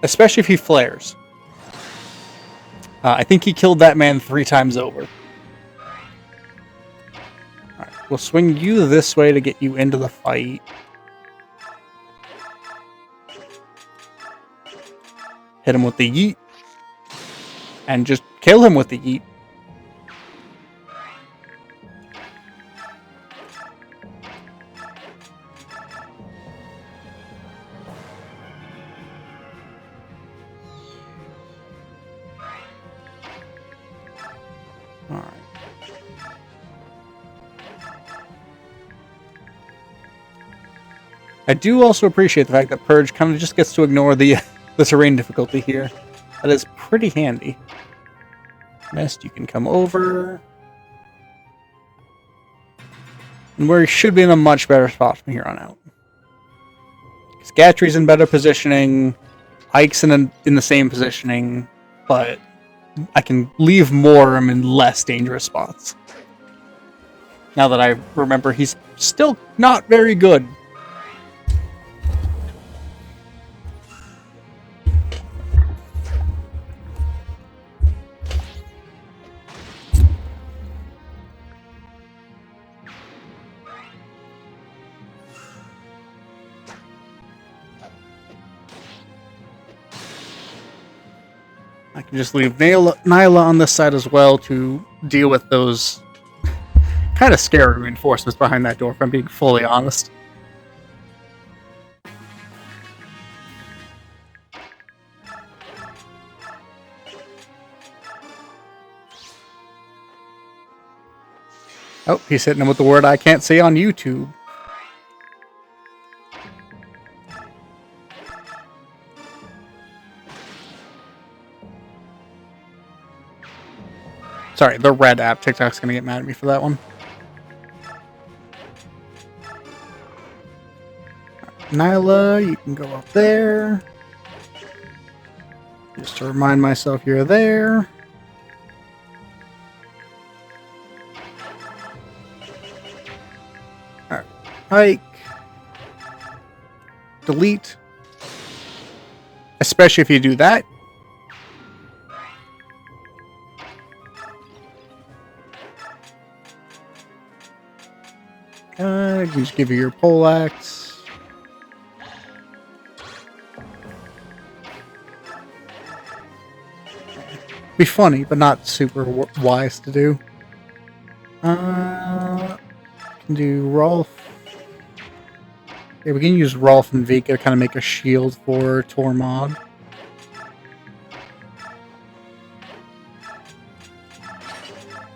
Speaker 1: Especially if he flares. I think he killed that man 3 times over. Alright, we'll swing you this way to get you into the fight. Hit him with the yeet. And just kill him with the yeet. Alright. I do also appreciate the fact that Purge kind of just gets to ignore the terrain difficulty here. That is pretty handy. Mist, you can come over. And we should be in a much better spot from here on out. Gatry's in better positioning. Ike's in the same positioning. But I can leave Morum in less dangerous spots. Now that I remember he's still not very good. I can just leave Nyla on this side as well to deal with those kind of scary reinforcements behind that door, if I'm being fully honest. Oh, he's hitting him with the word I can't say on YouTube. Sorry, the red app. TikTok's going to get mad at me for that one. Nyla, you can go up there. Just to remind myself you're there. Alright. Hike. Delete. Especially if you do that. You can just give you your poleaxe. Be funny, but not super wise to do. Can do Rolf. Yeah, we can use Rolf and Vika to kind of make a shield for Tormod.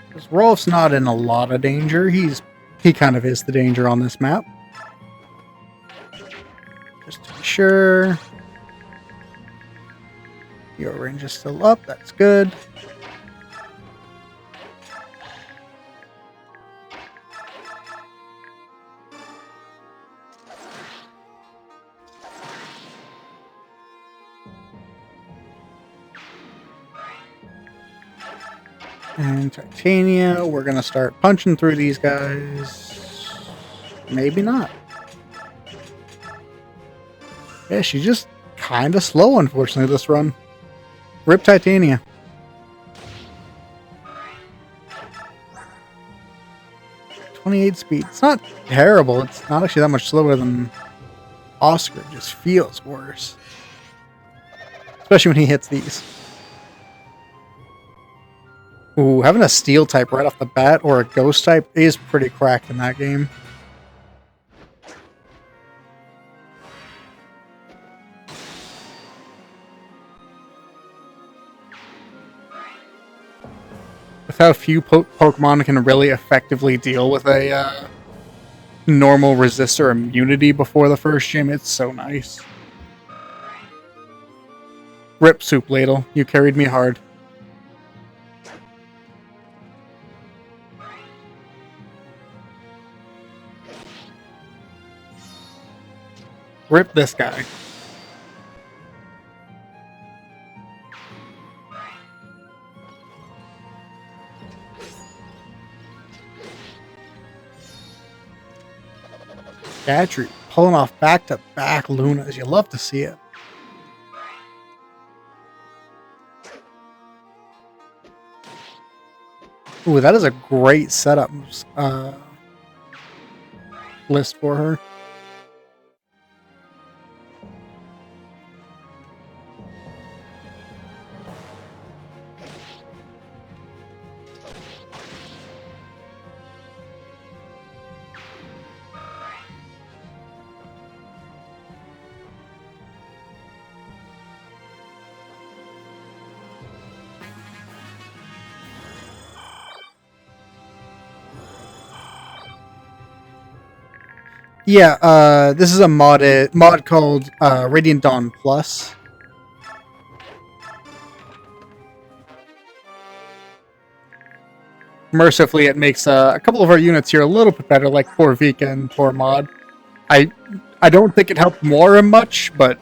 Speaker 1: Because Rolf's not in a lot of danger. He kind of is the danger on this map. Just to be sure. Your range is still up. That's good. And Titania, we're going to start punching through these guys. Maybe not. Yeah, she's just kind of slow, unfortunately, this run. Rip Titania. .28 speed. It's not terrible. It's not actually that much slower than Oscar. It just feels worse. Especially when he hits these. Ooh, having a steel type right off the bat or a ghost type is pretty cracked in that game. With how few Pokemon can really effectively deal with a normal resistor immunity before the first gym, it's so nice. Rip Soup Ladle, you carried me hard. Rip this guy. Gatry pulling off back-to-back Lunas. You love to see it. Ooh, that is a great setup list for her. Yeah, this is a mod called Radiant Dawn Plus. Mercifully, it makes a couple of our units here a little bit better, like poor Vika and poor Mod. I don't think it helped Morim much, but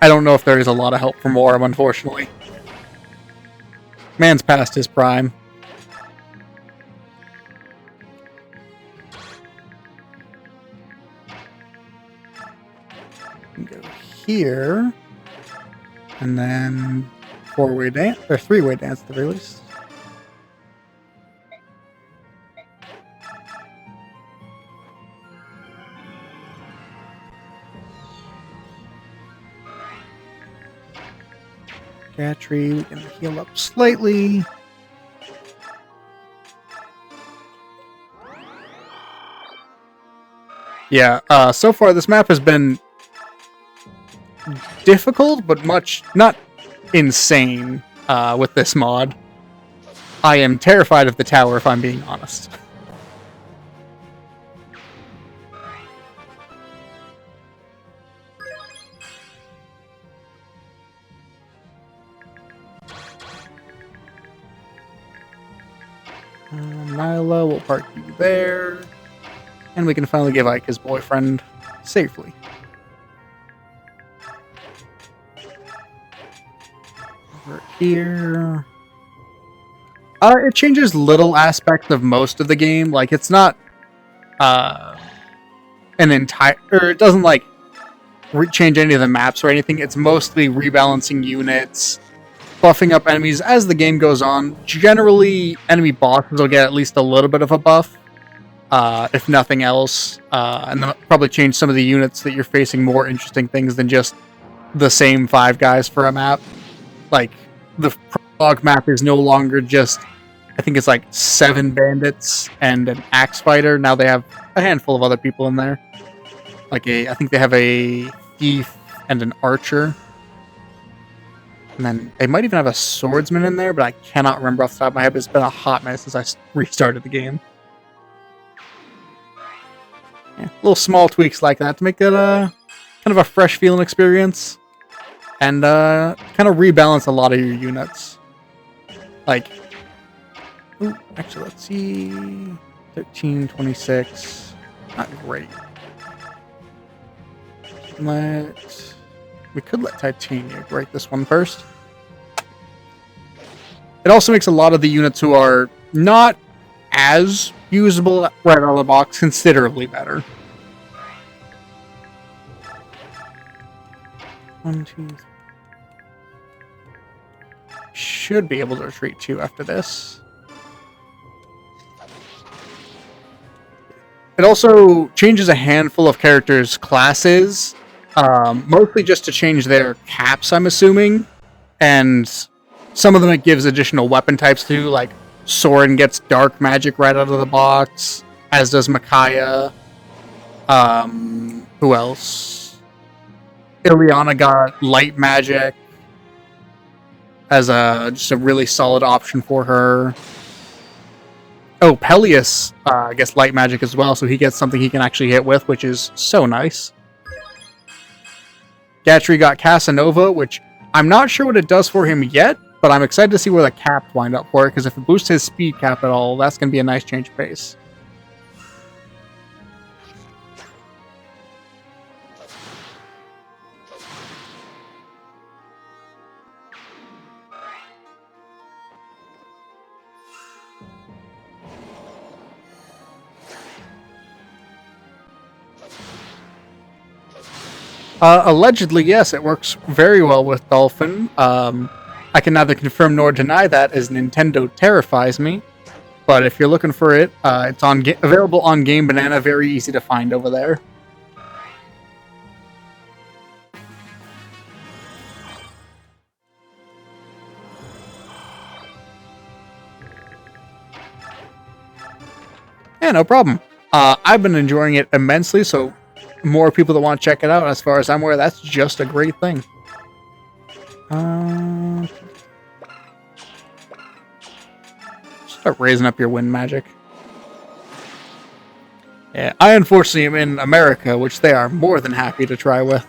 Speaker 1: I don't know if there is a lot of help for Morim, unfortunately. Man's past his prime. Go here, and then four-way dance, or three-way dance at the very least. Gatry, we can heal up slightly. Yeah, so far this map has been difficult, but not insane with this mod. I am terrified of the tower, if I'm being honest. Nyla, we'll park you there. And we can finally give Ike his boyfriend safely. Over here. It changes little aspects of most of the game. Like, it's not an entire... Or it doesn't, like, change any of the maps or anything. It's mostly rebalancing units, buffing up enemies as the game goes on. Generally, enemy bosses will get at least a little bit of a buff, if nothing else. And then probably change some of the units that you're facing more interesting things than just the same 5 guys for a map. Like, the prologue map is no longer just, I think it's like 7 bandits and an axe fighter. Now they have a handful of other people in there. Like I think they have a thief and an archer. And then they might even have a swordsman in there, but I cannot remember off the top of my head. It's been a hot minute since I restarted the game. Yeah, little small tweaks like that to make it kind of a fresh feeling experience. And kind of rebalance a lot of your units. Like, ooh, actually, let's see. 13, 26. Not great. We could let Titania break this one first. It also makes a lot of the units who are not as usable right out of the box considerably better. 1, 2, 3. Should be able to retreat 2 after this. It also changes a handful of characters' classes, mostly just to change their caps, I'm assuming. And some of them it gives additional weapon types too, like Soren gets dark magic right out of the box, as does Micaiah. Who else? Ileana got light magic as just a really solid option for her. Oh, Peleus gets light magic as well, so he gets something he can actually hit with, which is so nice. Gatry got Casanova, which I'm not sure what it does for him yet, but I'm excited to see where the caps wind up for it, because if it boosts his speed cap at all, that's going to be a nice change of pace. Allegedly, yes, it works very well with Dolphin. I can neither confirm nor deny that, as Nintendo terrifies me. But if you're looking for it, it's available on Game Banana, very easy to find over there. Yeah, no problem. I've been enjoying it immensely, so more people that want to check it out. As far as I'm aware, that's just a great thing. Start raising up your wind magic. Yeah, I unfortunately am in America, which they are more than happy to try with.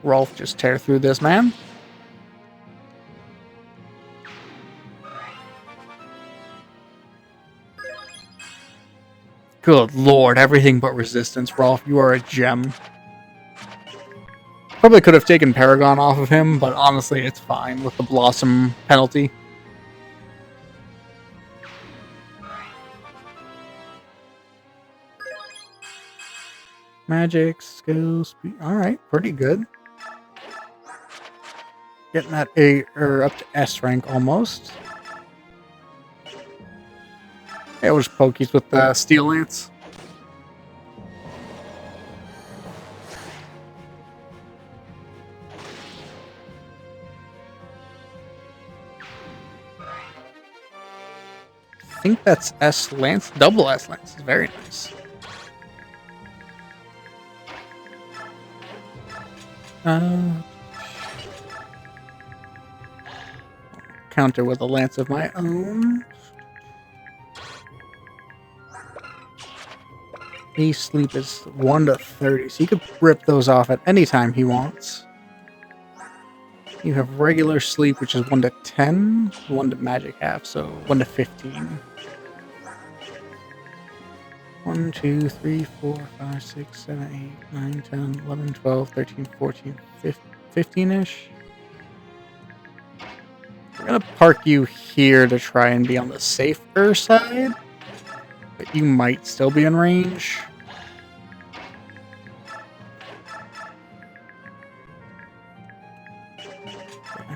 Speaker 1: Rolf, just tear through this, man. Good lord, everything but resistance, Rolf. You are a gem. Probably could have taken Paragon off of him, but honestly, it's fine with the Blossom penalty. Magic, skill, speed. Alright, pretty good. Getting that A, or up to S rank almost. Yeah, we'll just pokies with the steel lance. I think that's S lance, double S lance. Very nice. Counter with a lance of my own. His sleep is 1 to 30, so you could rip those off at any time he wants. You have regular sleep, which is 1 to 10, 1 to magic half, so 1 to 15. 1, 2, 3, 4, 5, 6, 7, 8, 9, 10, 11, 12, 13, 14, 15-ish. We're going to park you here to try and be on the safer side, but you might still be in range.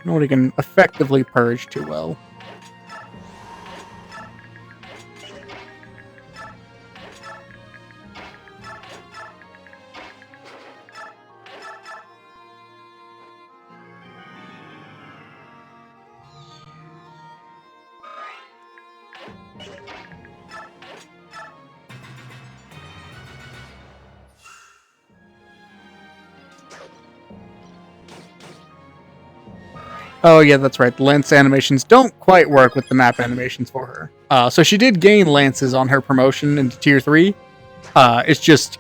Speaker 1: Nobody can effectively purge too well. Oh yeah, that's right. The lance animations don't quite work with the map animations for her. So she did gain lances on her promotion into tier 3. It's just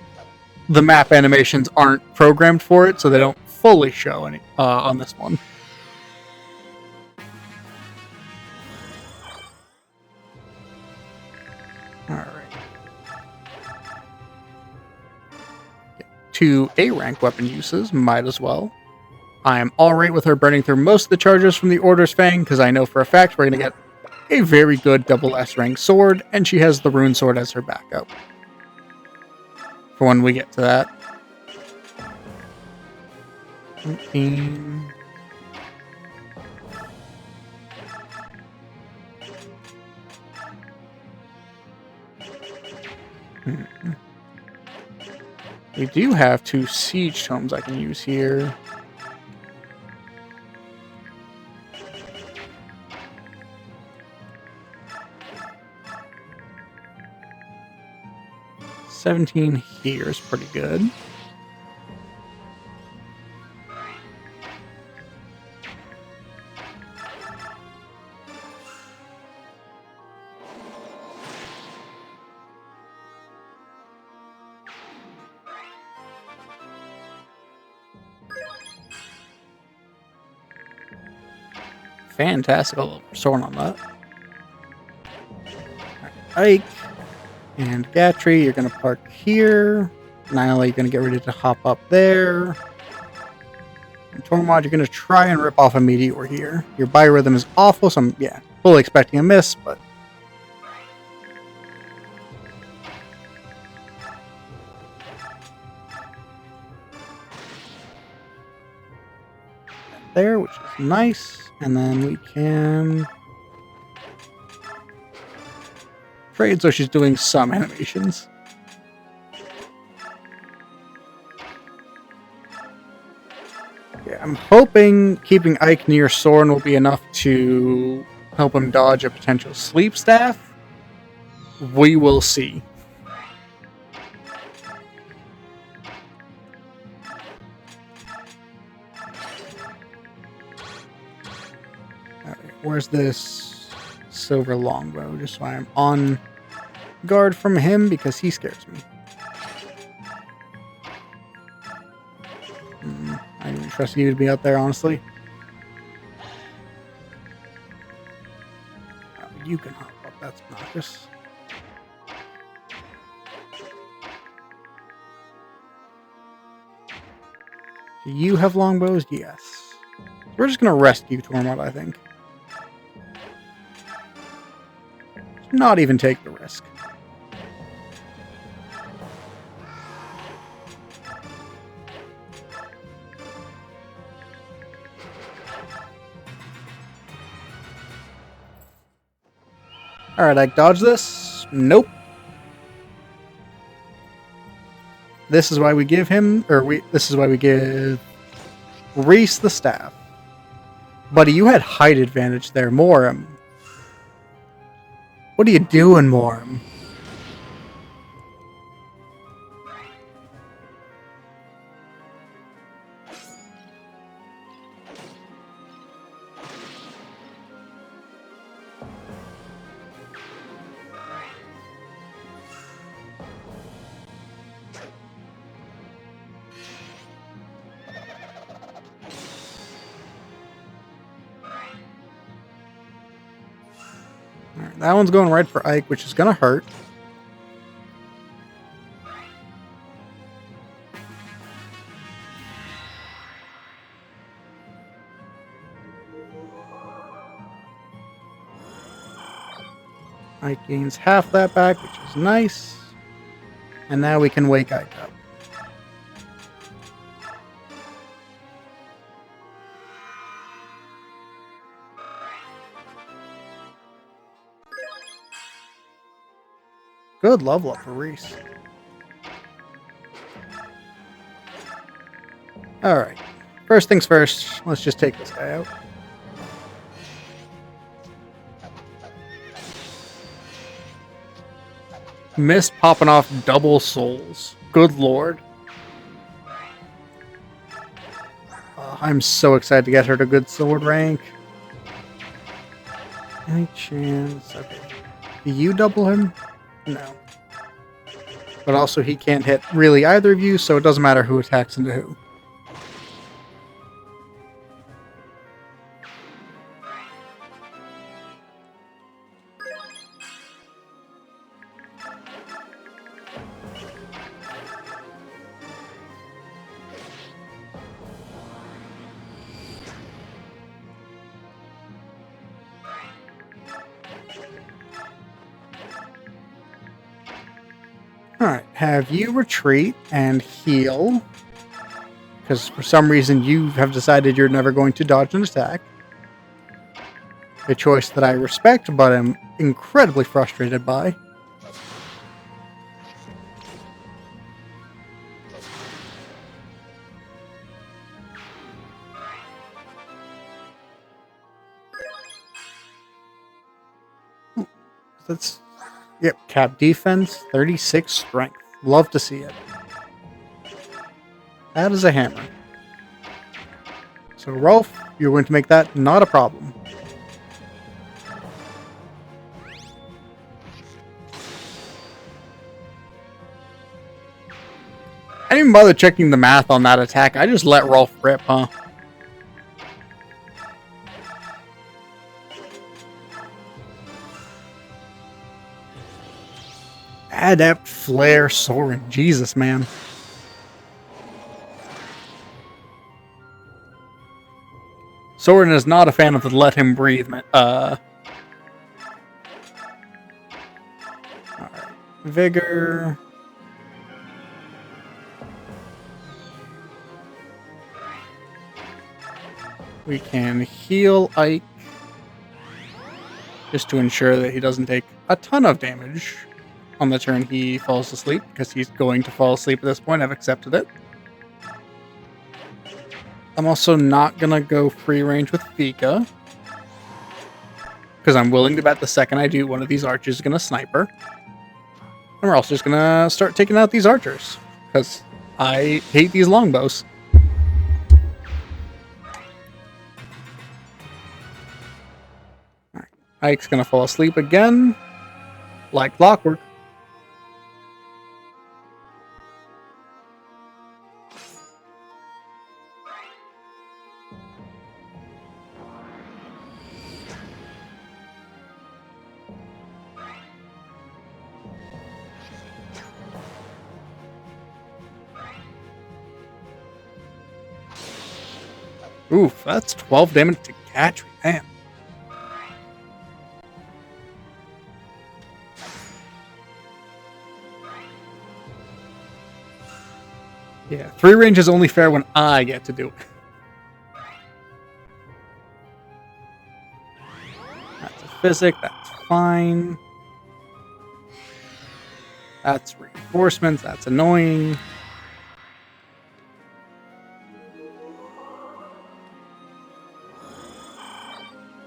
Speaker 1: the map animations aren't programmed for it, so they don't fully show any on this one. Alright. 2 A rank weapon uses, might as well. I am alright with her burning through most of the charges from the Order's Fang, because I know for a fact we're going to get a very good double S rank sword, and she has the rune sword as her backup. For when we get to that. 19. We do have 2 siege tomes I can use here. $17 here is pretty good. Fantastic sword on that. Ike and Gatry, you're going to park here. Nyla, you're going to get ready to hop up there. And Tormod, you're going to try and rip off a meteor here. Your biorhythm is awful, so I'm, fully expecting a miss, but... there, which is nice. And then we can... trade, so she's doing some animations. Yeah, I'm hoping keeping Ike near Soren will be enough to help him dodge a potential sleep staff. We will see. Right, where's this silver longbow? Just so I'm on guard from him because he scares me. I don't even trust you to be out there, honestly. Oh, you can hop up. That's obnoxious. Do you have longbows? Yes. We're just going to rescue Tormod, I think. Not even take the risk. Alright, I dodge this. Nope. This is why we give him, this is why we give Reese the staff. Buddy, you had height advantage there, Morim. What are you doing, Morim? Right, that one's going right for Ike, which is going to hurt. Ike gains half that back, which is nice. And now we can wake Ike up. Good level up for Reese. Alright. First things first, let's just take this guy out. Missed popping off double souls. Good lord. I'm so excited to get her to good sword rank. Any chance? Okay. Do you double him? No. But also he can't hit really either of you, so it doesn't matter who attacks into who. Alright, have you retreat and heal. Because for some reason you have decided you're never going to dodge an attack. A choice that I respect, but am incredibly frustrated by. That's... Yep, cap defense, 36 strength. Love to see it. That is a hammer. So, Rolf, you're going to make that not a problem. I didn't even bother checking the math on that attack. I just let Rolf rip, huh? Adept Flare Soren. Jesus, man. Soren is not a fan of the let him breathe. Alright. Vigor. We can heal Ike. Just to ensure that he doesn't take a ton of damage on the turn he falls asleep, because he's going to fall asleep at this point. I've accepted it. I'm also not going to go free range with Fika, because I'm willing to bet the second I do, one of these archers is going to snipe her. And we're also just going to start taking out these archers, because I hate these longbows. Alright, Ike's going to fall asleep again, like clockwork. Oof, that's 12 damage to Gatry, man. Yeah, 3 range is only fair when I get to do it. That's a physic, that's fine. That's reinforcements. That's annoying.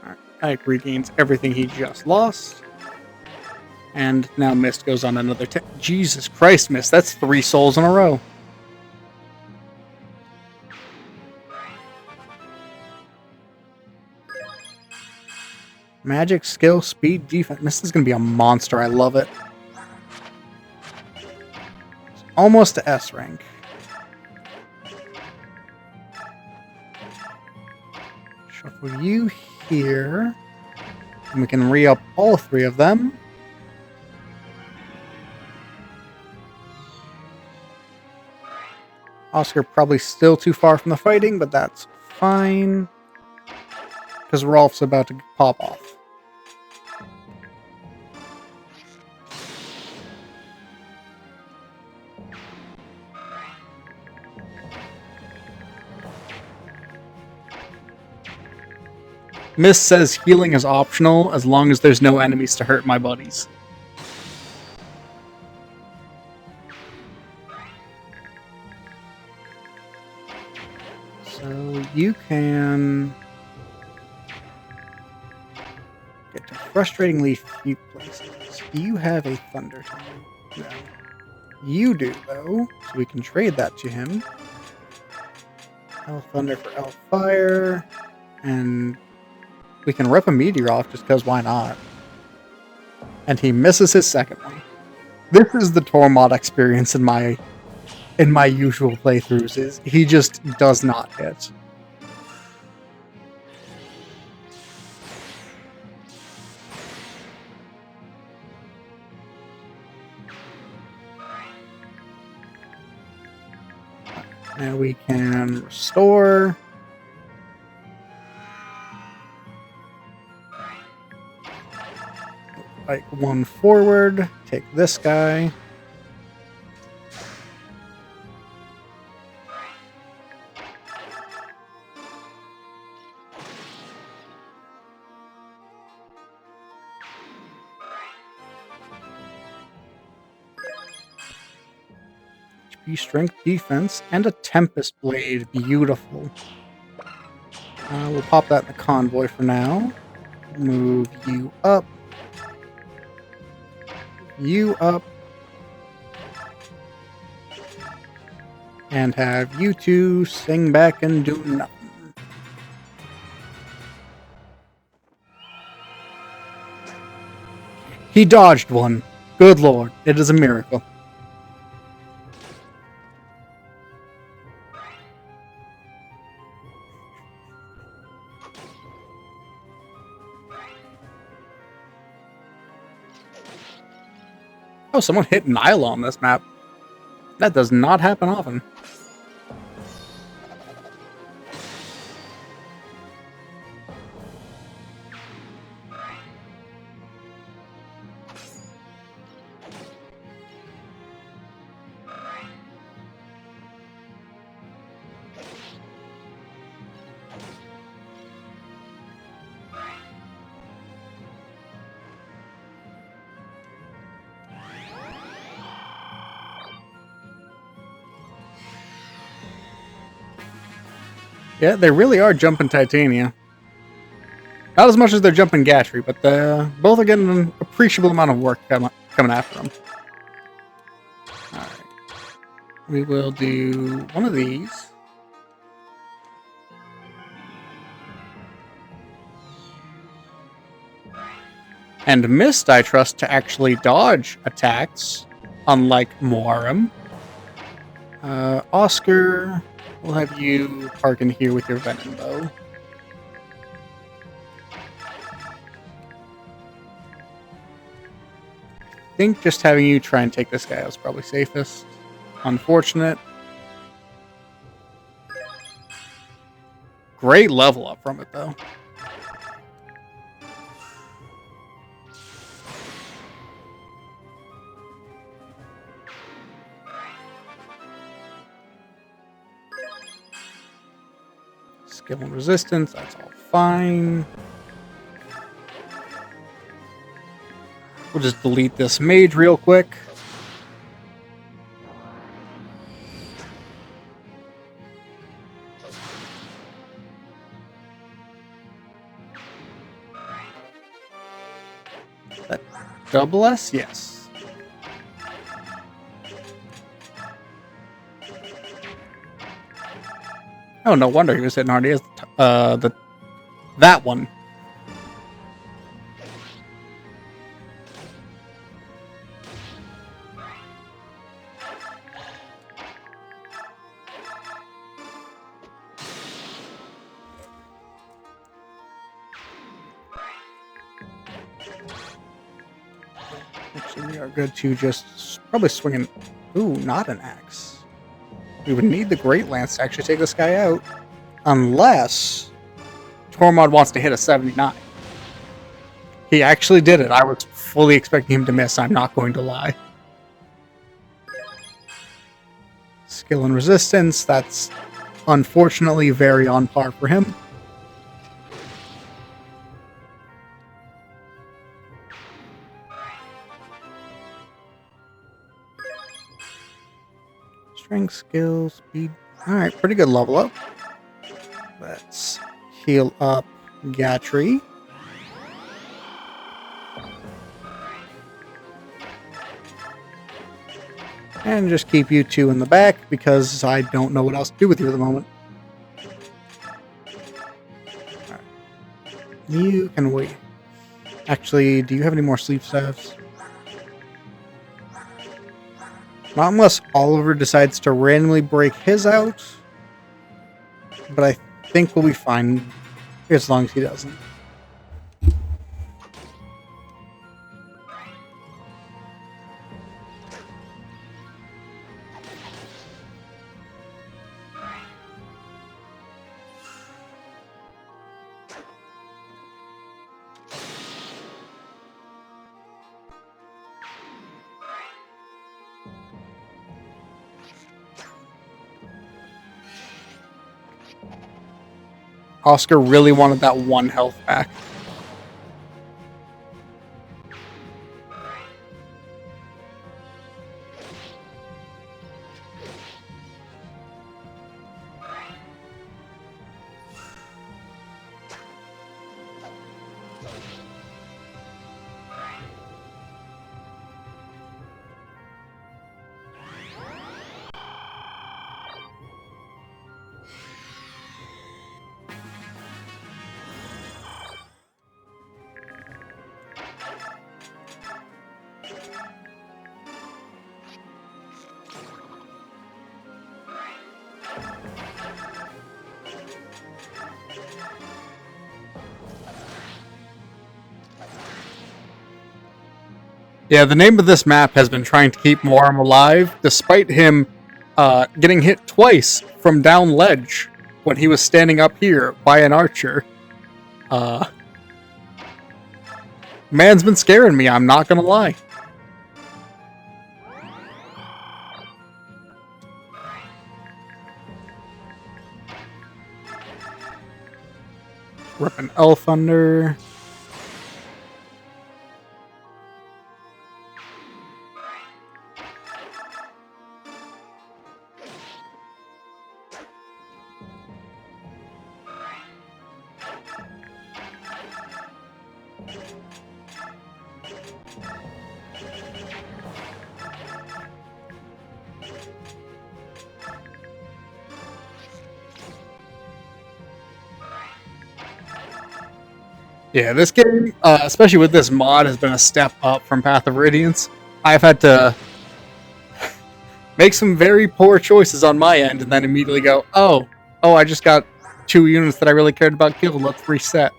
Speaker 1: Alright, Ike regains everything he just lost. And now Mist goes on another Jesus Christ, Mist. That's 3 souls in a row. Magic, skill, speed, defense. Mist is going to be a monster. I love it. It's almost to S rank. Shuffle you here. And we can re-up all 3 of them. Oscar probably still too far from the fighting, but that's fine. Because Rolf's about to pop off. Mist says healing is optional as long as there's no enemies to hurt my buddies. So you can get to frustratingly few places. Do you have a Thunder Tongue? No. You do, though, so we can trade that to him. L Thunder for L Fire, and we can rip a Meteor off just because why not? And he misses his second one. This is the Tormod experience in my usual playthroughs, is he just does not hit. Now we can restore. Like 1 forward, take this guy. HP, strength, defense, and a Tempest Blade. Beautiful. We'll pop that in the convoy for now. Move you up. You up. And have you two sing back and do nothing. He dodged one. Good lord, it is a miracle. Oh, someone hit Nyla on this map. That does not happen often. Yeah, they really are jumping Titania. Not as much as they're jumping Gatry, but both are getting an appreciable amount of work coming after them. Alright. We will do one of these. And Mist, I trust, to actually dodge attacks, unlike Muharrem. Oscar, we'll have you park in here with your Venom Bow. I think just having you try and take this guy out is probably safest. Unfortunate. Great level up from it, though. Skill and resistance, that's all fine. We'll just delete this mage real quick. That double S? Yes. Oh, no wonder he was hitting hard. He has that one. Actually, we are good to just probably swing an... Ooh, not an axe. We would need the Great Lance to actually take this guy out. Unless Tormod wants to hit a 79. He actually did it. I was fully expecting him to miss, I'm not going to lie. Skill and resistance, that's unfortunately very on par for him. Strength, skill, speed. Alright, pretty good level up. Let's heal up Gatry. And just keep you two in the back because I don't know what else to do with you at the moment. Right. You can wait. Actually, do you have any more sleep staffs? Not unless Oliver decides to randomly break his out. But I think we'll be fine as long as he doesn't. Oscar really wanted that one health back. Yeah, the name of this map has been trying to keep Moram alive, despite him getting hit twice from down ledge when he was standing up here by an archer. Man's been scaring me, I'm not gonna lie. Ripping Elf under. Yeah, this game, especially with this mod, has been a step up from Path of Radiance. I've had to make some very poor choices on my end and then immediately go, oh, I just got 2 units that I really cared about killed, let's reset.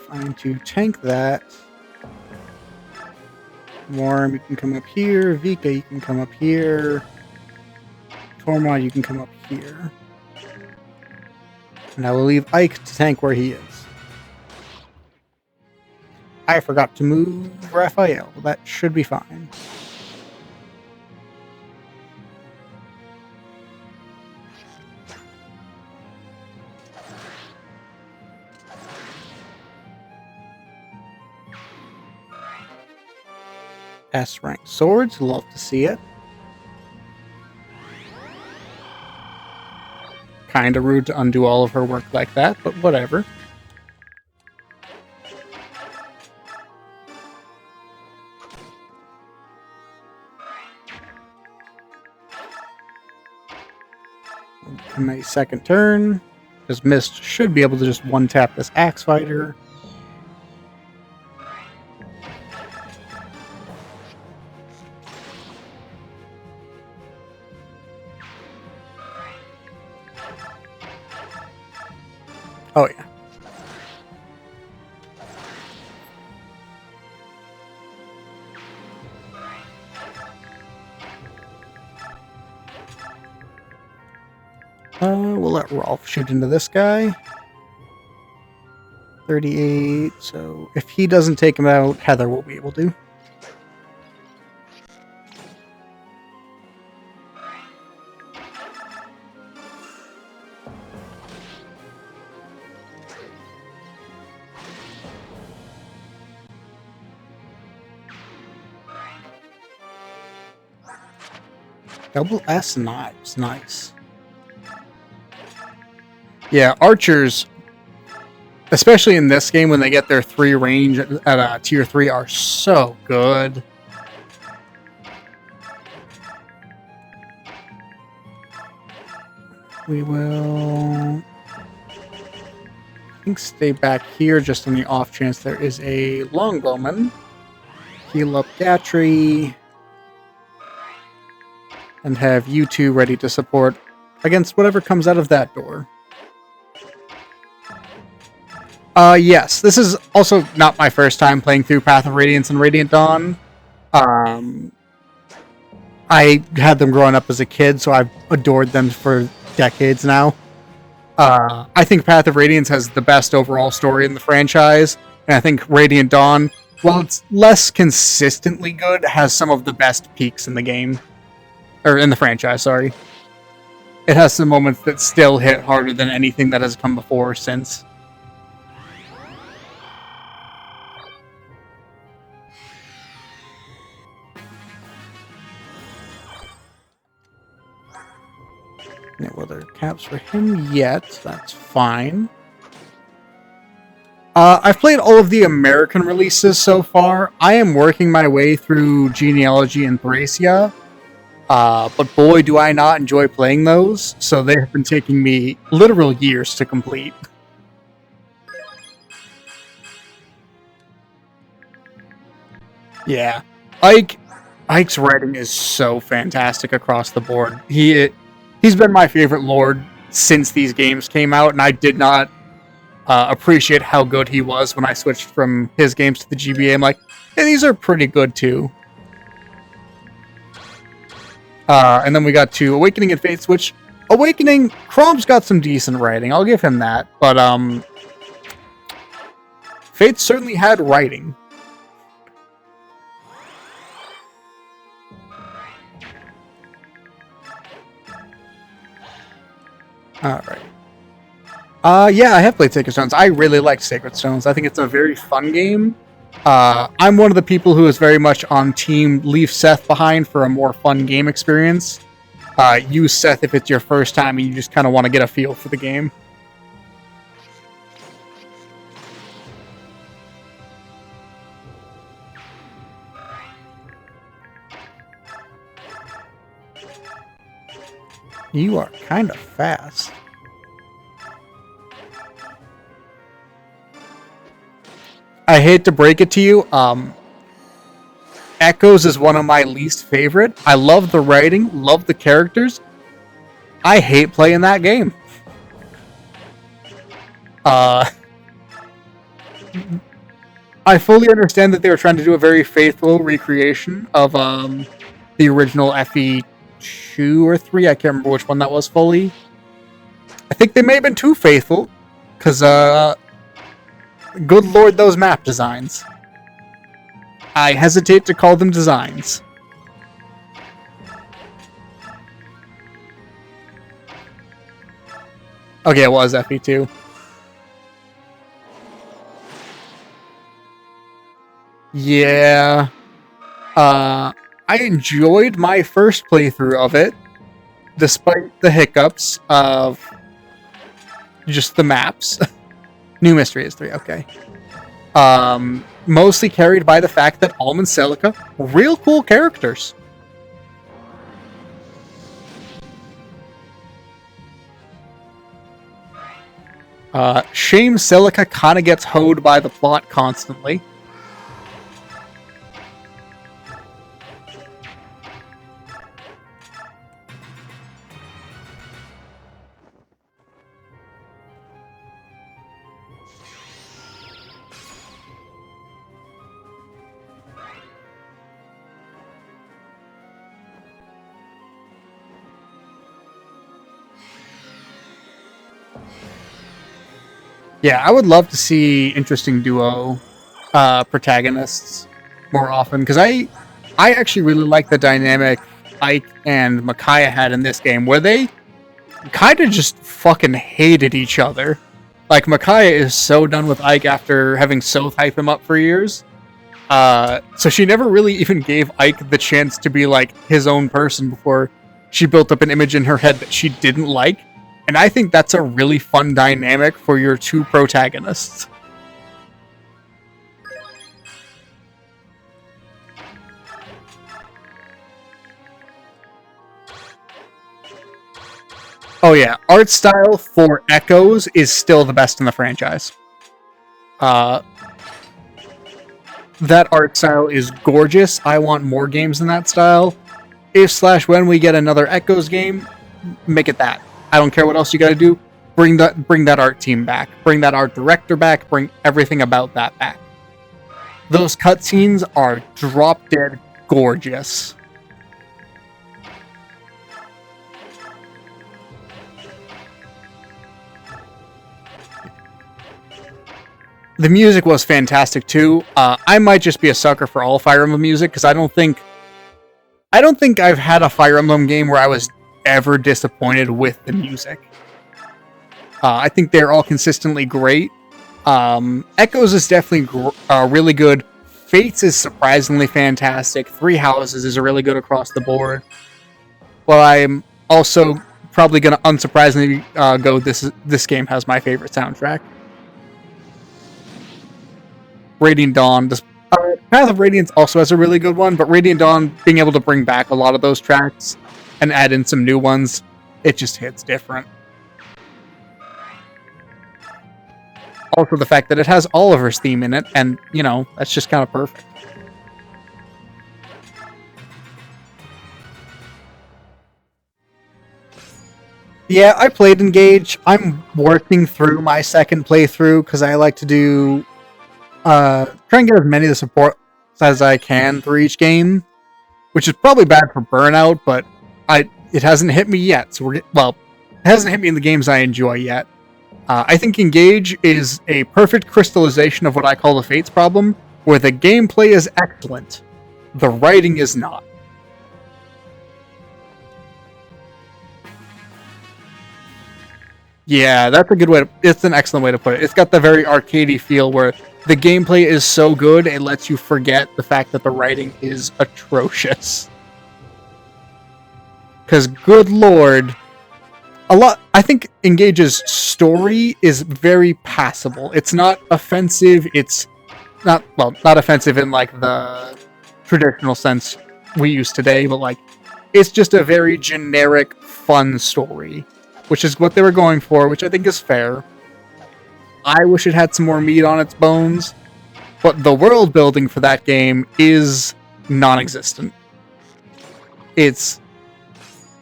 Speaker 1: Trying to tank that. Worm, you can come up here. Vika, you can come up here. Tormod, you can come up here. And I will leave Ike to tank where he is. I forgot to move Raphael. That should be fine. S rank swords, love to see it. kind of rude to undo all of her work like that, but whatever. A nice second turn, because Mist should be able to just one-tap this Axe Fighter. Oh, yeah. We'll let Rolf shoot into this guy. 38, so if he doesn't take him out, Heather will be able to. Double S knives, nice. Yeah, archers, especially in this game when they get their 3 range at tier 3, are so good. We will, I think, stay back here just on the off chance there is a longbowman. Heal up Gatry. And have you two ready to support against whatever comes out of that door. Yes, this is also not my first time playing through Path of Radiance and Radiant Dawn. I had them growing up as a kid, so I've adored them for decades now. I think Path of Radiance has the best overall story in the franchise, and I think Radiant Dawn, while it's less consistently good, has some of the best peaks in the game. Or in the franchise, sorry. It has some moments that still hit harder than anything that has come before or since. Yeah, well, there are caps for him yet. That's fine. I've played all of the American releases so far. I am working my way through Genealogy and Thracia. But boy, do I not enjoy playing those. So they have been taking me literal years to complete. Yeah. Ike's writing is so fantastic across the board. He's been my favorite Lord since these games came out, and I did not appreciate how good he was when I switched from his games to the GBA. I'm like, hey, these are pretty good too. And then we got to Awakening and Fates, which Awakening, Chrom's got some decent writing. I'll give him that. But Fates certainly had writing. Alright. Yeah, I have played Sacred Stones. I really like Sacred Stones. I think it's a very fun game. I'm one of the people who is very much on team leave Seth behind for a more fun game experience. Use Seth if it's your first time and you just kind of want to get a feel for the game. You are kind of fast. I hate to break it to you, Echoes is one of my least favorite. I love the writing, love the characters. I hate playing that game. I fully understand that they were trying to do a very faithful recreation of the original FE 2 or 3. I can't remember which one that was fully. I think they may have been too faithful, because good lord, those map designs. I hesitate to call them designs. Okay, it was FE2. Yeah. I enjoyed my first playthrough of it, despite the hiccups of just the maps. New Mystery is 3, okay. Mostly carried by the fact that Alm and Celica, real cool characters. Shame Celica kind of gets hoed by the plot constantly. Yeah, I would love to see interesting duo protagonists more often, because I actually really like the dynamic Ike and Micaiah had in this game, where they kind of just fucking hated each other. Like, Micaiah is so done with Ike after having Soth hype him up for years. So she never really even gave Ike the chance to be like his own person before she built up an image in her head that she didn't like. And I think that's a really fun dynamic for your two protagonists. Oh yeah, art style for Echoes is still the best in the franchise. That art style is gorgeous. I want more games in that style. If/when we get another Echoes game, make it that. I don't care what else you gotta do. Bring that art team back. Bring that art director back. Bring everything about that back. Those cutscenes are drop dead gorgeous. The music was fantastic too. I might just be a sucker for all Fire Emblem music, because I don't think I've had a Fire Emblem game where I was ever disappointed with the music. I think they're all consistently great. Echoes is definitely really good. Fates is surprisingly fantastic. Three Houses is really good across the board. Well, I'm also probably going to unsurprisingly go, this game has my favorite soundtrack. Radiant Dawn. Path of Radiance also has a really good one, but Radiant Dawn, being able to bring back a lot of those tracks and add in some new ones, it just hits different. Also, the fact that it has Oliver's theme in it, and, you know, that's just kind of perfect. Yeah, I played Engage. I'm working through my second playthrough, because I like to do try and get as many of the support as I can through each game, which is probably bad for burnout, but it hasn't hit me yet. So it hasn't hit me in the games I enjoy yet. I think Engage is a perfect crystallization of what I call the Fates problem, where the gameplay is excellent, the writing is not. Yeah, that's a good way it's an excellent way to put it. It's got the very arcadey feel where the gameplay is so good, it lets you forget the fact that the writing is atrocious. Because, good lord, I think Engage's story is very passable. It's not offensive, it's not offensive in, like, the traditional sense we use today, but, like, it's just a very generic, fun story, which is what they were going for, which I think is fair. I wish it had some more meat on its bones, but the world building for that game is non-existent.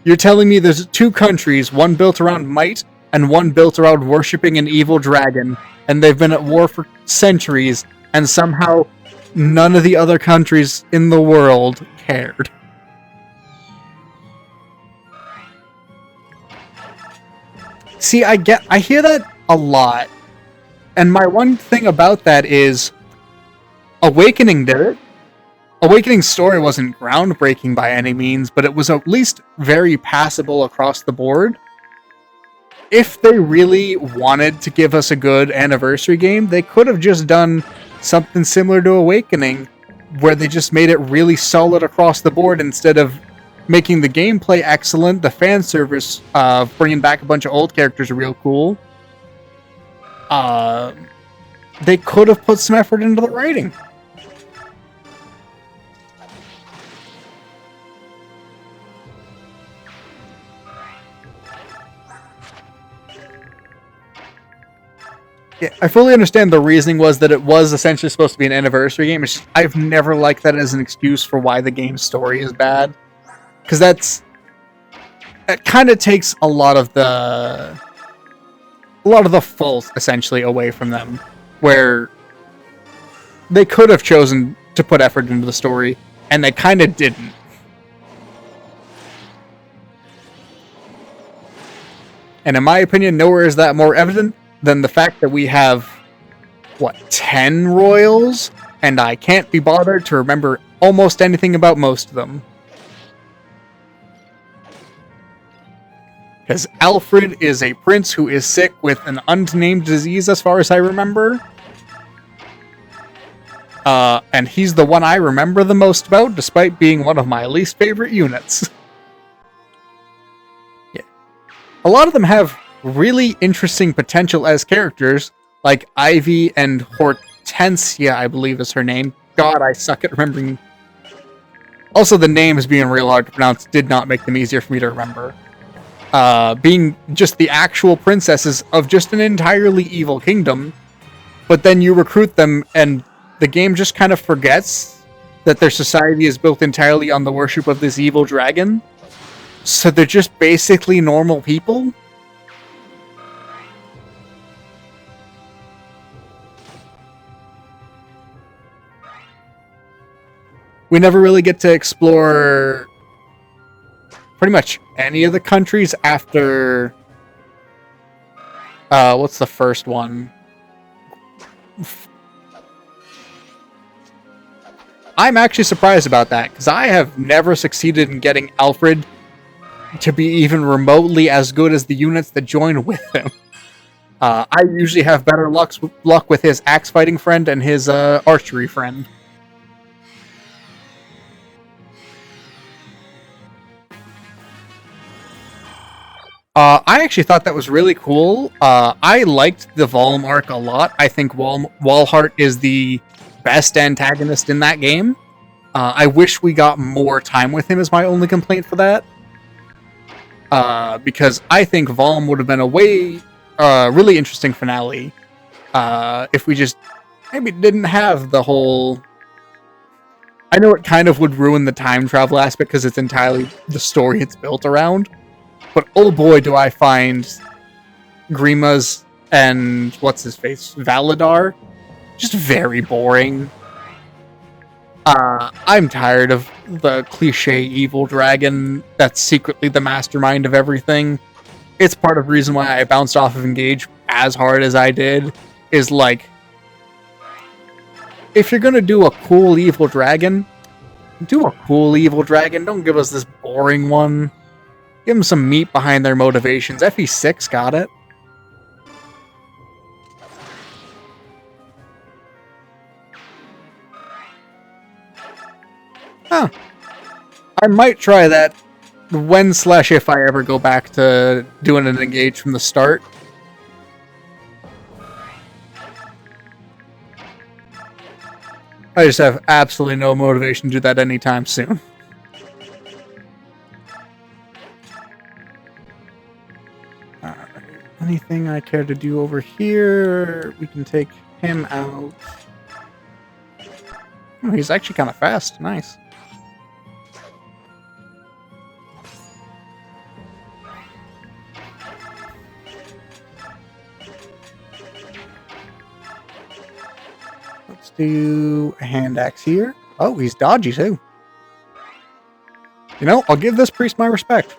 Speaker 1: You're telling me there's two countries, one built around might and one built around worshipping an evil dragon, and they've been at war for centuries, and somehow none of the other countries in the world cared. See, I hear that a lot. And my one thing about that is Awakening did it. Awakening's story wasn't groundbreaking by any means, but it was at least very passable across the board. If they really wanted to give us a good anniversary game, they could have just done something similar to Awakening, where they just made it really solid across the board instead of making the gameplay excellent. The fan service, bringing back a bunch of old characters, are real cool. They could have put some effort into the writing. Yeah, I fully understand the reasoning was that it was essentially supposed to be an anniversary game. It's just, I've never liked that as an excuse for why the game's story is bad, because it kind of takes a lot of the fault essentially away from them, where they could have chosen to put effort into the story, and they kind of didn't. And in my opinion, nowhere is that more evident than the fact that we have, 10 royals? And I can't be bothered to remember almost anything about most of them. Because Alfred is a prince who is sick with an unnamed disease as far as I remember. And he's the one I remember the most about, despite being one of my least favorite units. Yeah. A lot of them have really interesting potential as characters, like Ivy and Hortensia, I believe is her name. God, I suck at remembering. Also, the names being real hard to pronounce did not make them easier for me to remember. Being just the actual princesses of just an entirely evil kingdom, but then you recruit them and the game just kind of forgets that their society is built entirely on the worship of this evil dragon. So they're just basically normal people. We never really get to explore pretty much any of the countries after... what's the first one? I'm actually surprised about that, because I have never succeeded in getting Alfred to be even remotely as good as the units that join with him. I usually have better luck with his axe fighting friend and his archery friend. I actually thought that was really cool. I liked the Volm arc a lot. I think Walhart is the best antagonist in that game. I wish we got more time with him is my only complaint for that. Because I think Volm would have been a really interesting finale if we just maybe didn't have the whole... I know it kind of would ruin the time travel aspect because it's entirely the story it's built around. But oh boy, do I find Grima's and what's-his-face, Valadar, just very boring. I'm tired of the cliche evil dragon that's secretly the mastermind of everything. It's part of the reason why I bounced off of Engage as hard as I did, is like, if you're gonna do a cool evil dragon, do a cool evil dragon, don't give us this boring one. Give them some meat behind their motivations. FE6 got it. Huh. I might try that when/if I ever go back to doing an Engage from the start. I just have absolutely no motivation to do that anytime soon. Anything I care to do over here? We can take him out. Oh, he's actually kind of fast. Nice. Let's do a hand axe here. Oh, he's dodgy too. You know, I'll give this priest my respect.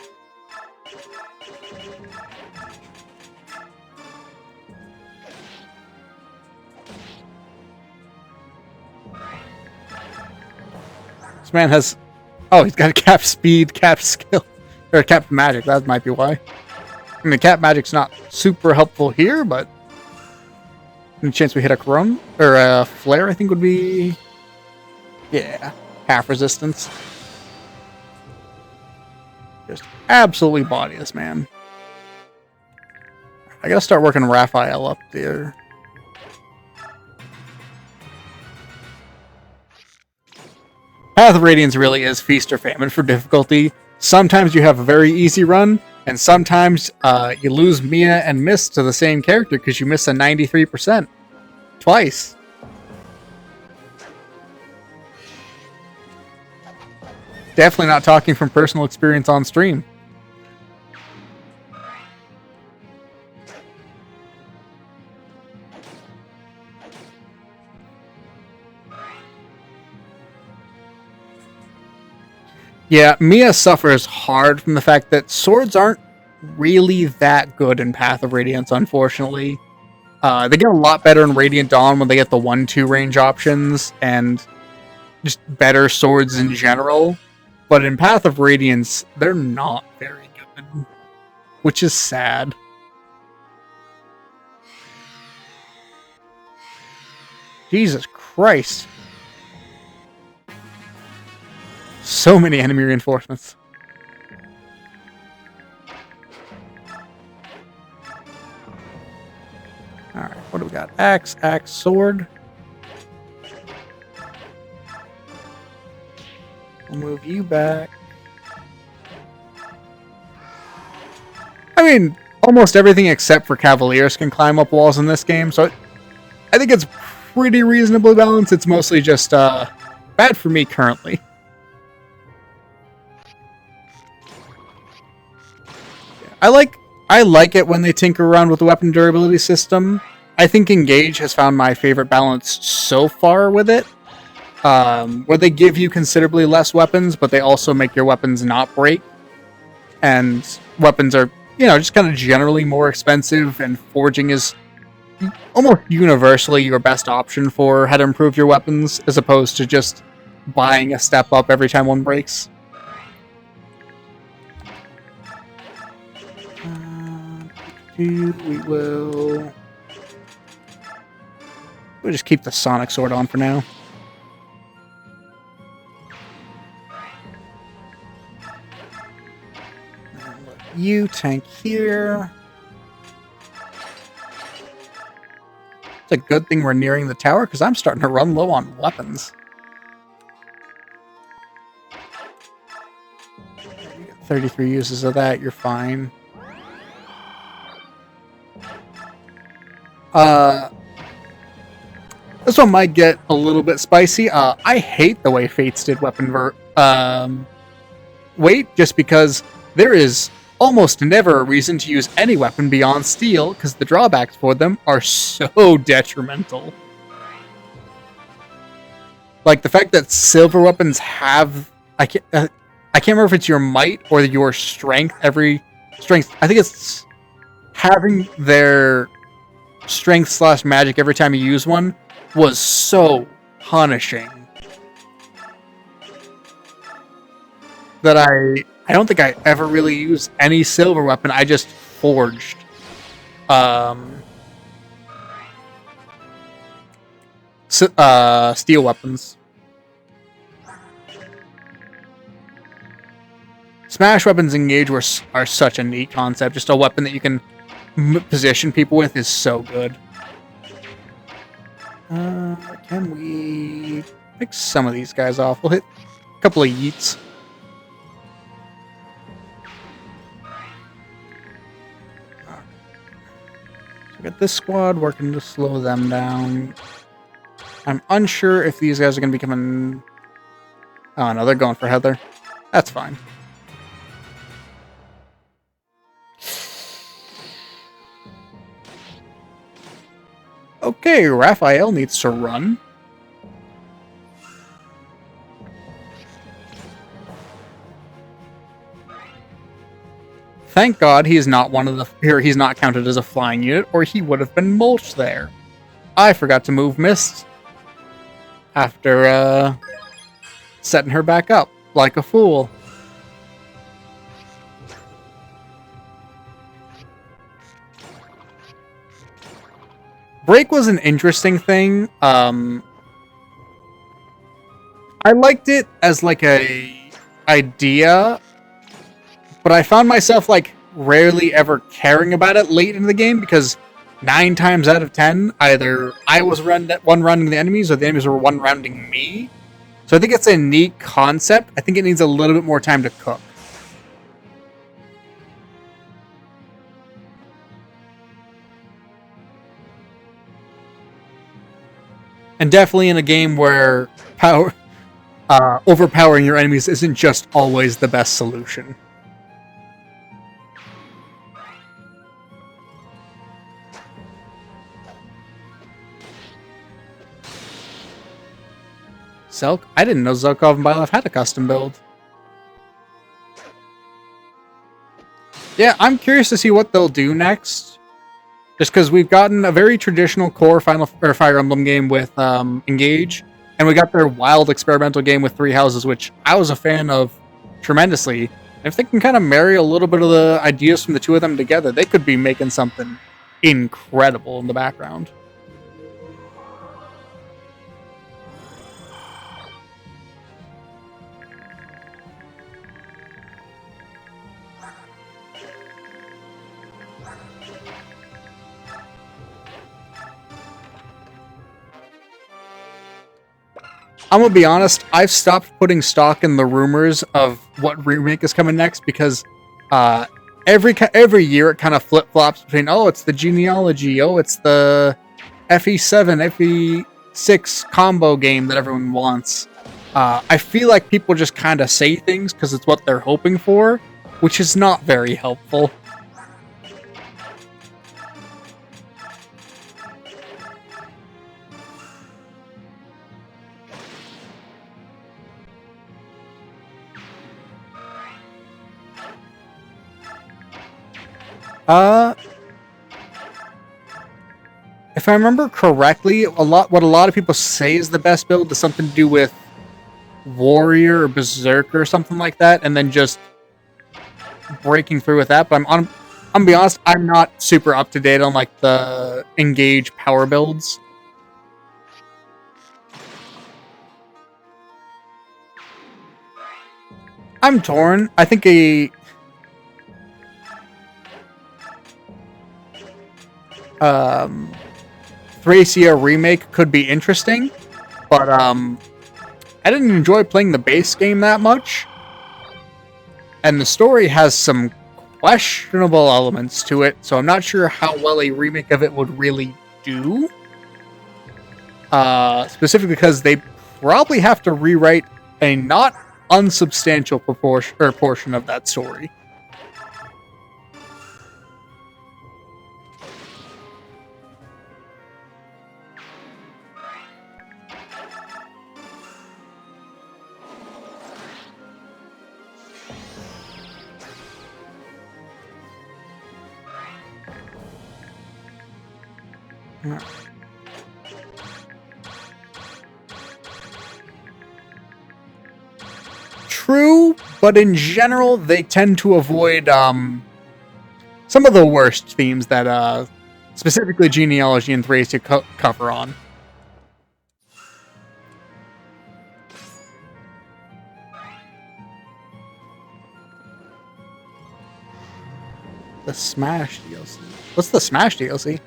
Speaker 1: This man has... Oh, he's got a cap speed, cap skill. Or cap magic, that might be why. I mean, cap magic's not super helpful here, but... Any chance we hit a Corona? Or a Flare, I think would be... Yeah, half resistance. Just absolutely body this man. I gotta start working Raphael up there. Path of Radiance really is feast or famine for difficulty. Sometimes you have a very easy run, and sometimes you lose Mia and Mist to the same character because you miss a 93%. Twice. Definitely not talking from personal experience on stream. Yeah, Mia suffers hard from the fact that swords aren't really that good in Path of Radiance, unfortunately. They get a lot better in Radiant Dawn when they get the 1-2 range options and just better swords in general. But in Path of Radiance, they're not very good, which is sad. Jesus Christ. So many enemy reinforcements. Alright, what do we got? Axe, sword. We'll move you back. I mean, almost everything except for Cavaliers can climb up walls in this game, so I think it's pretty reasonably balanced. It's mostly just bad for me currently. I like it when they tinker around with the weapon durability system. I think Engage has found my favorite balance so far with it. Where they give you considerably less weapons, but they also make your weapons not break. And weapons are, just kind of generally more expensive, and forging is almost universally your best option for how to improve your weapons, as opposed to just buying a step up every time one breaks. We'll just keep the Sonic Sword on for now. You tank here. It's a good thing we're nearing the tower, because I'm starting to run low on weapons. You get 33 uses of that, you're fine. This one might get a little bit spicy. I hate the way Fates did weapon weight, just because there is almost never a reason to use any weapon beyond steel, because the drawbacks for them are so detrimental. Like the fact that silver weapons have, I can't remember if it's your might or your strength. Every strength, I think it's having their strength / magic every time you use one was so punishing that I don't think I ever really used any silver weapon. I just forged steel weapons. Smash weapons Engage are such a neat concept. Just a weapon that you can position people with is so good. Can we pick some of these guys off? We'll hit a couple of yeets. So we got this squad working to slow them down. I'm unsure if these guys are going to be coming... Oh no, they're going for Heather. That's fine. Okay, Raphael needs to run. Thank God he's not he's not counted as a flying unit, or he would have been mulched there. I forgot to move Mist after setting her back up like a fool. Break was an interesting thing. I liked it as like a idea, but I found myself like rarely ever caring about it late in the game, because 9 times out of 10, either I was one rounding the enemies, or the enemies were one rounding me. So I think it's a neat concept. I think it needs a little bit more time to cook. And definitely in a game where overpowering your enemies isn't just always the best solution. Zelk? I didn't know Zelkov and BIIIIG had a custom build. Yeah, I'm curious to see what they'll do next. Just because we've gotten a very traditional core Fire Emblem game with Engage, and we got their wild experimental game with Three Houses, which I was a fan of tremendously. And if they can kind of marry a little bit of the ideas from the two of them together, they could be making something incredible in the background. I'm gonna be honest, I've stopped putting stock in the rumors of what remake is coming next because every year it kind of flip flops between it's the genealogy, it's the FE7, FE6 combo game that everyone wants. I feel like people just kind of say things because it's what they're hoping for, which is not very helpful. If I remember correctly, what a lot of people say is the best build is something to do with Warrior or Berserker or something like that, and then just breaking through with that. But I'm gonna be honest, I'm not super up to date on like the Engage power builds. I'm torn. I think Thracia remake could be interesting, but I didn't enjoy playing the base game that much, and the story has some questionable elements to it, so I'm not sure how well a remake of it would really do. Specifically because they probably have to rewrite a not unsubstantial portion of that story. True, but in general, they tend to avoid some of the worst themes that specifically genealogy and Thracia cover on. The Smash DLC. What's the Smash DLC?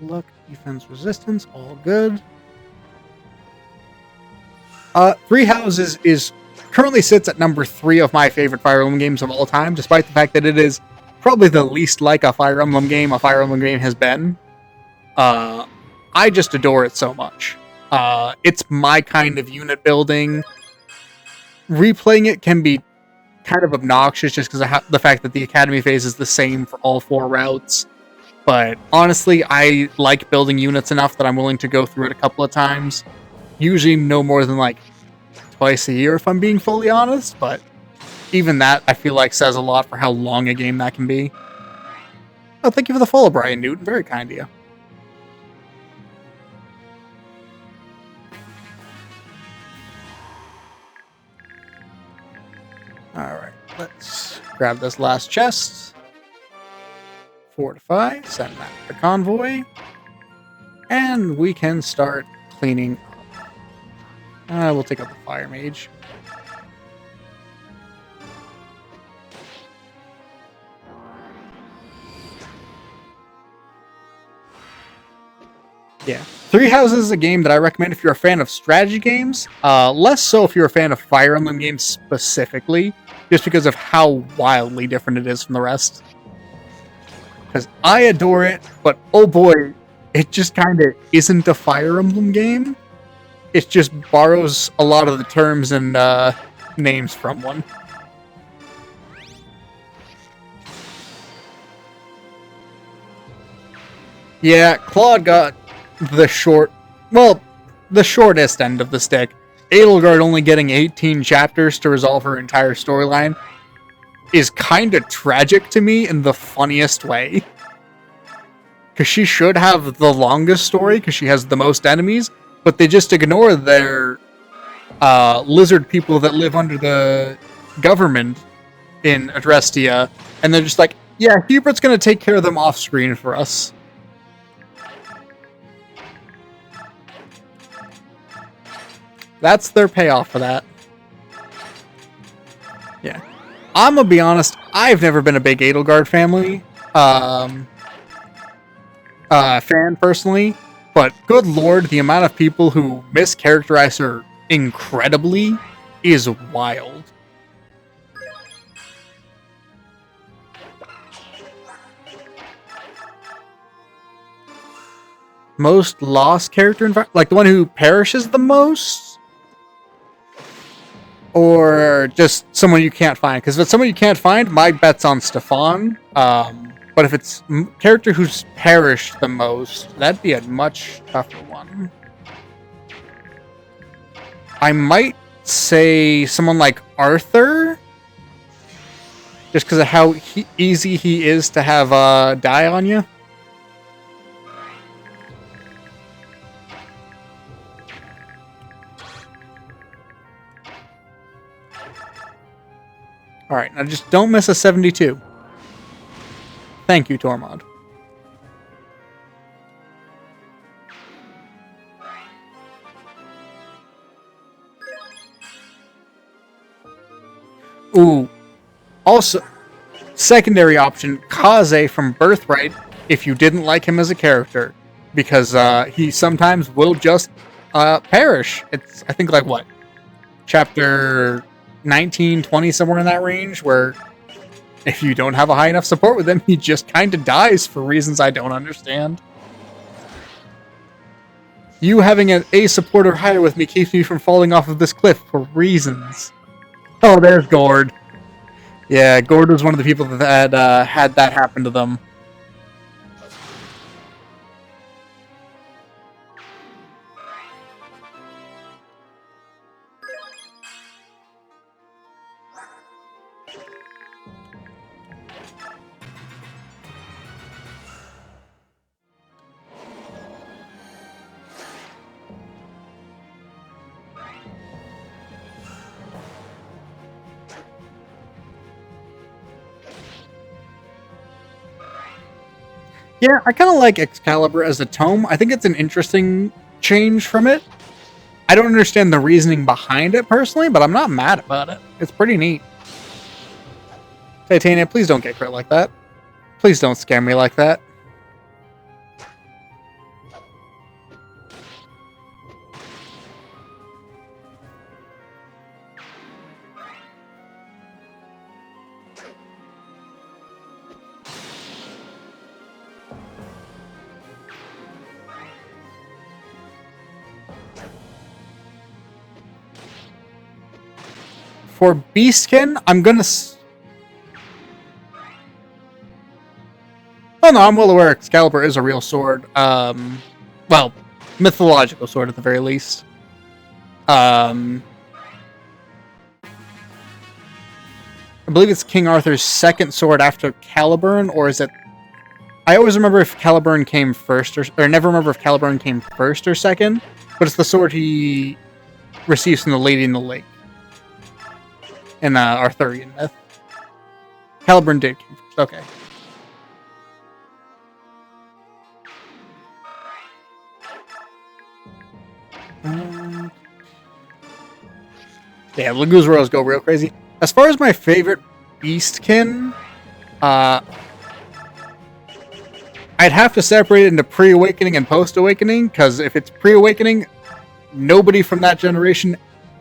Speaker 1: Luck, defense, resistance, all good. Three Houses is currently sits at number 3 of my favorite Fire Emblem games of all time, despite the fact that it is probably the least like a Fire Emblem game has been. I just adore it so much. It's my kind of unit building. Replaying it can be kind of obnoxious just because of the fact that the Academy phase is the same for all 4 routes. But honestly, I like building units enough that I'm willing to go through it a couple of times. Usually no more than like twice a year if I'm being fully honest, but even that I feel like says a lot for how long a game that can be. Oh, thank you for the follow, Brian Newton. Very kind of you. Grab this last chest. Fortify. Send that to the convoy. And we can start cleaning up. We'll take out the fire mage. Yeah. Three Houses is a game that I recommend if you're a fan of strategy games. Less so if you're a fan of Fire Emblem games specifically, just because of how wildly different it is from the rest. Because I adore it, but oh boy, it just kind of isn't a Fire Emblem game. It just borrows a lot of the terms and names from one. Yeah, Claude got the shortest end of the stick. Edelgard only getting 18 chapters to resolve her entire storyline is kind of tragic to me in the funniest way. Because she should have the longest story, because she has the most enemies, but they just ignore their lizard people that live under the government in Adrestia, and they're just like, yeah, Hubert's going to take care of them off screen for us. That's their payoff for that. Yeah. I'm gonna be honest, I've never been a big Edelgard fan personally, but good lord, the amount of people who mischaracterize her incredibly is wild. Most lost character, like the one who perishes the most? Or just someone you can't find? Because if it's someone you can't find, my bet's on Stefan. But if it's character who's perished the most, that'd be a much tougher one. I might say someone like Arthur, just because of how easy he is to have die on you. Alright, now just don't miss a 72. Thank you, Tormod. Ooh. Also, secondary option, Kaze from Birthright, if you didn't like him as a character. Because he sometimes will just perish. It's, I think, like, what? Chapter 19, 20, somewhere in that range, where if you don't have a high enough support with him, he just kind of dies for reasons I don't understand. You having an A supporter higher with me keeps me from falling off of this cliff for reasons. Oh, there's Gord. Yeah, Gord was one of the people that had that happen to them. Yeah, I kind of like Excalibur as a tome. I think it's an interesting change from it. I don't understand the reasoning behind it personally, but I'm not mad about it. It's pretty neat. Titania, please don't get crit like that. Please don't scare me like that. For Beastkin, I'm gonna... Oh no, I'm well aware Excalibur is a real sword. Well, mythological sword at the very least. I believe it's King Arthur's second sword after Caliburn, or is it... I always remember if Caliburn came first, or never remember if Caliburn came first or second, but it's the sword he receives from the Lady in the Lake in Arthurian myth. Caliburn did come first. Okay. Yeah, Laguzarros go real crazy. As far as my favorite beastkin, I'd have to separate it into pre-awakening and post-awakening, because if it's pre-awakening, nobody from that generation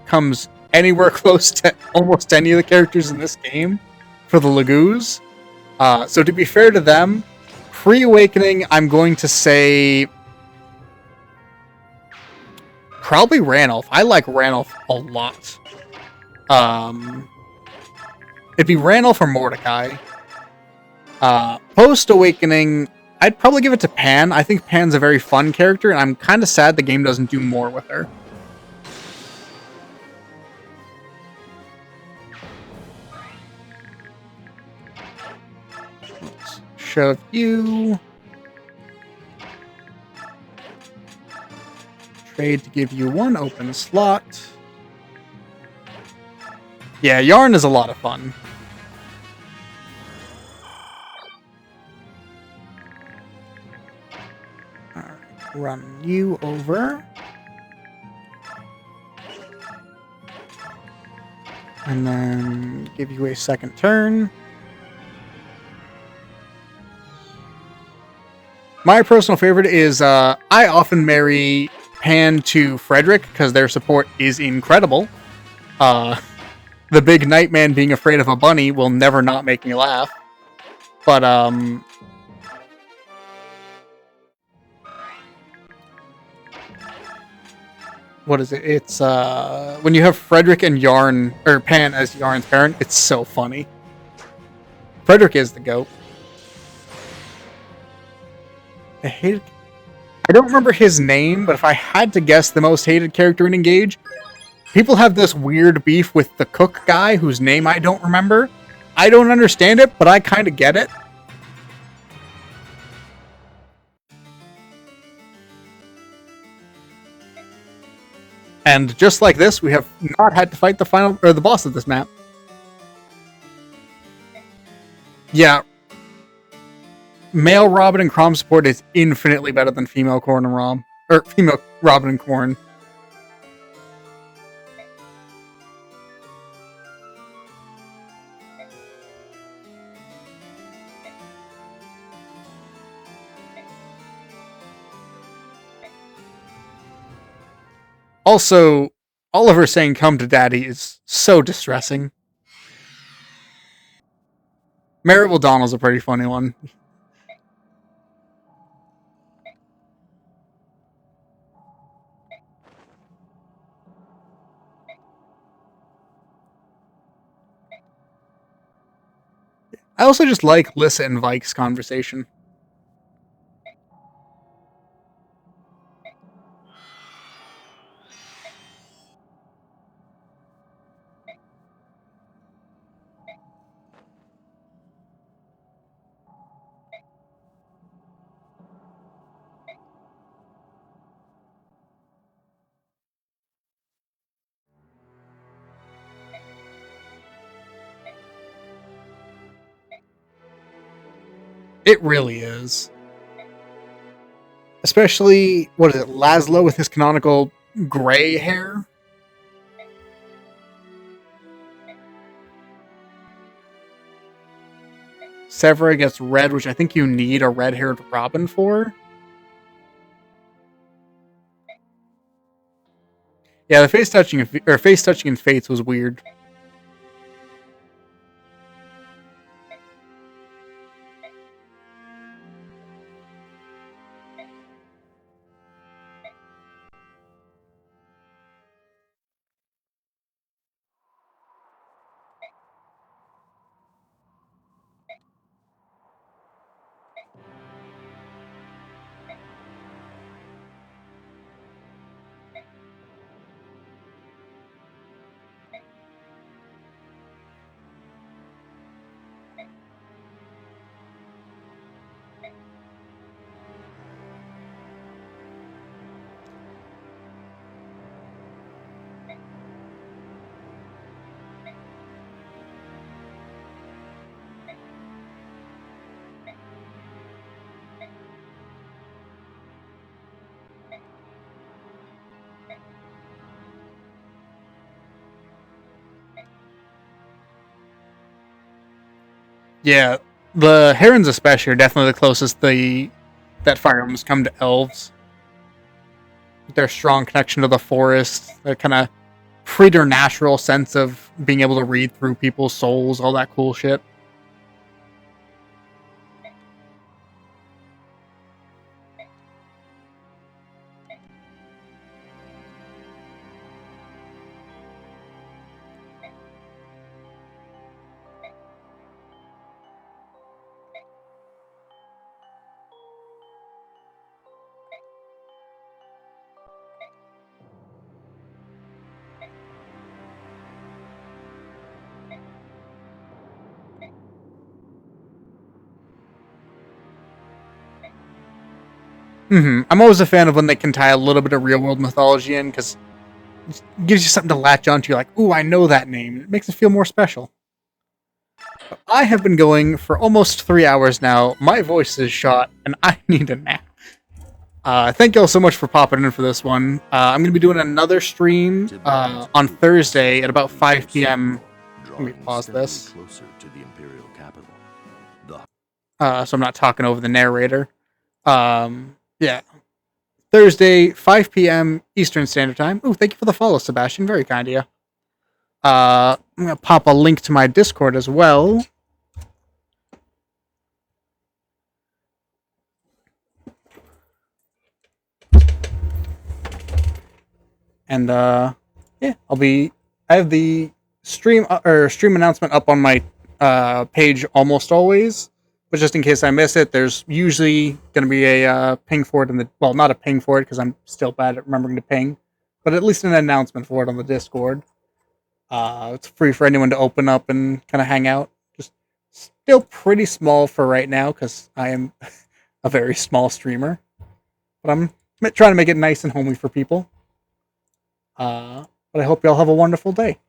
Speaker 1: comes anywhere close to almost any of the characters in this game for the Laguz. So to be fair to them, pre-awakening, I'm going to say probably Ranulph. I like Ranulph a lot. It'd be Ranulph or Mordecai. Post Awakening, I'd probably give it to Pan. I think Pan's a very fun character, and I'm kind of sad the game doesn't do more with her. Let's shove you. Trade to give you one open slot. Yeah, Yarn is a lot of fun. Alright, run you over. And then give you a second turn. My personal favorite is I often marry Pan to Frederick because their support is incredible. The big Nightman being afraid of a bunny will never not make me laugh. But what is it? It's when you have Frederick and Yarn or Pan as Yarn's parent, it's so funny. Frederick is the goat. I don't remember his name, but if I had to guess the most hated character in Engage, people have this weird beef with the cook guy whose name I don't remember. I don't understand it, but I kind of get it. And just like this, we have not had to fight the final or the boss of this map. Yeah, male Robin and Crom support is infinitely better than female Corn and Rom or female Robin and Corn. Also, Oliver saying "come to daddy" is so distressing. Merritt O'Donnell's a pretty funny one. I also just like Lissa and Vike's conversation. It really is. Especially, what is it, Laszlo with his canonical gray hair? Severa gets red, which I think you need a red-haired Robin for. Yeah, the face touching in Fates was weird. Yeah, the herons especially are definitely the closest that Fire Emblems come to elves. Their strong connection to the forest, their kind of preternatural sense of being able to read through people's souls, all that cool shit. I'm always a fan of when they can tie a little bit of real world mythology in because it gives you something to latch onto. You're like, ooh, I know that name. It makes it feel more special. I have been going for almost 3 hours now. My voice is shot, and I need a nap. Thank you all so much for popping in for this one. I'm going to be doing another stream on Thursday at about 5 p.m. Let me pause this.
Speaker 2: Closer to the imperial capital.
Speaker 1: So I'm not talking over the narrator. Yeah. Thursday, 5 p.m. Eastern Standard Time. Oh, thank you for the follow, Sebastian. Very kind of you. I'm going to pop a link to my Discord as well. And yeah, I have the stream announcement up on my page almost always, but just in case I miss it, there's usually going to be a ping for it not a ping for it because I'm still bad at remembering to ping, but at least an announcement for it on the Discord. It's free for anyone to open up and kind of hang out. Just still pretty small for right now because I am a very small streamer, but I'm trying to make it nice and homey for people. But I hope y'all have a wonderful day.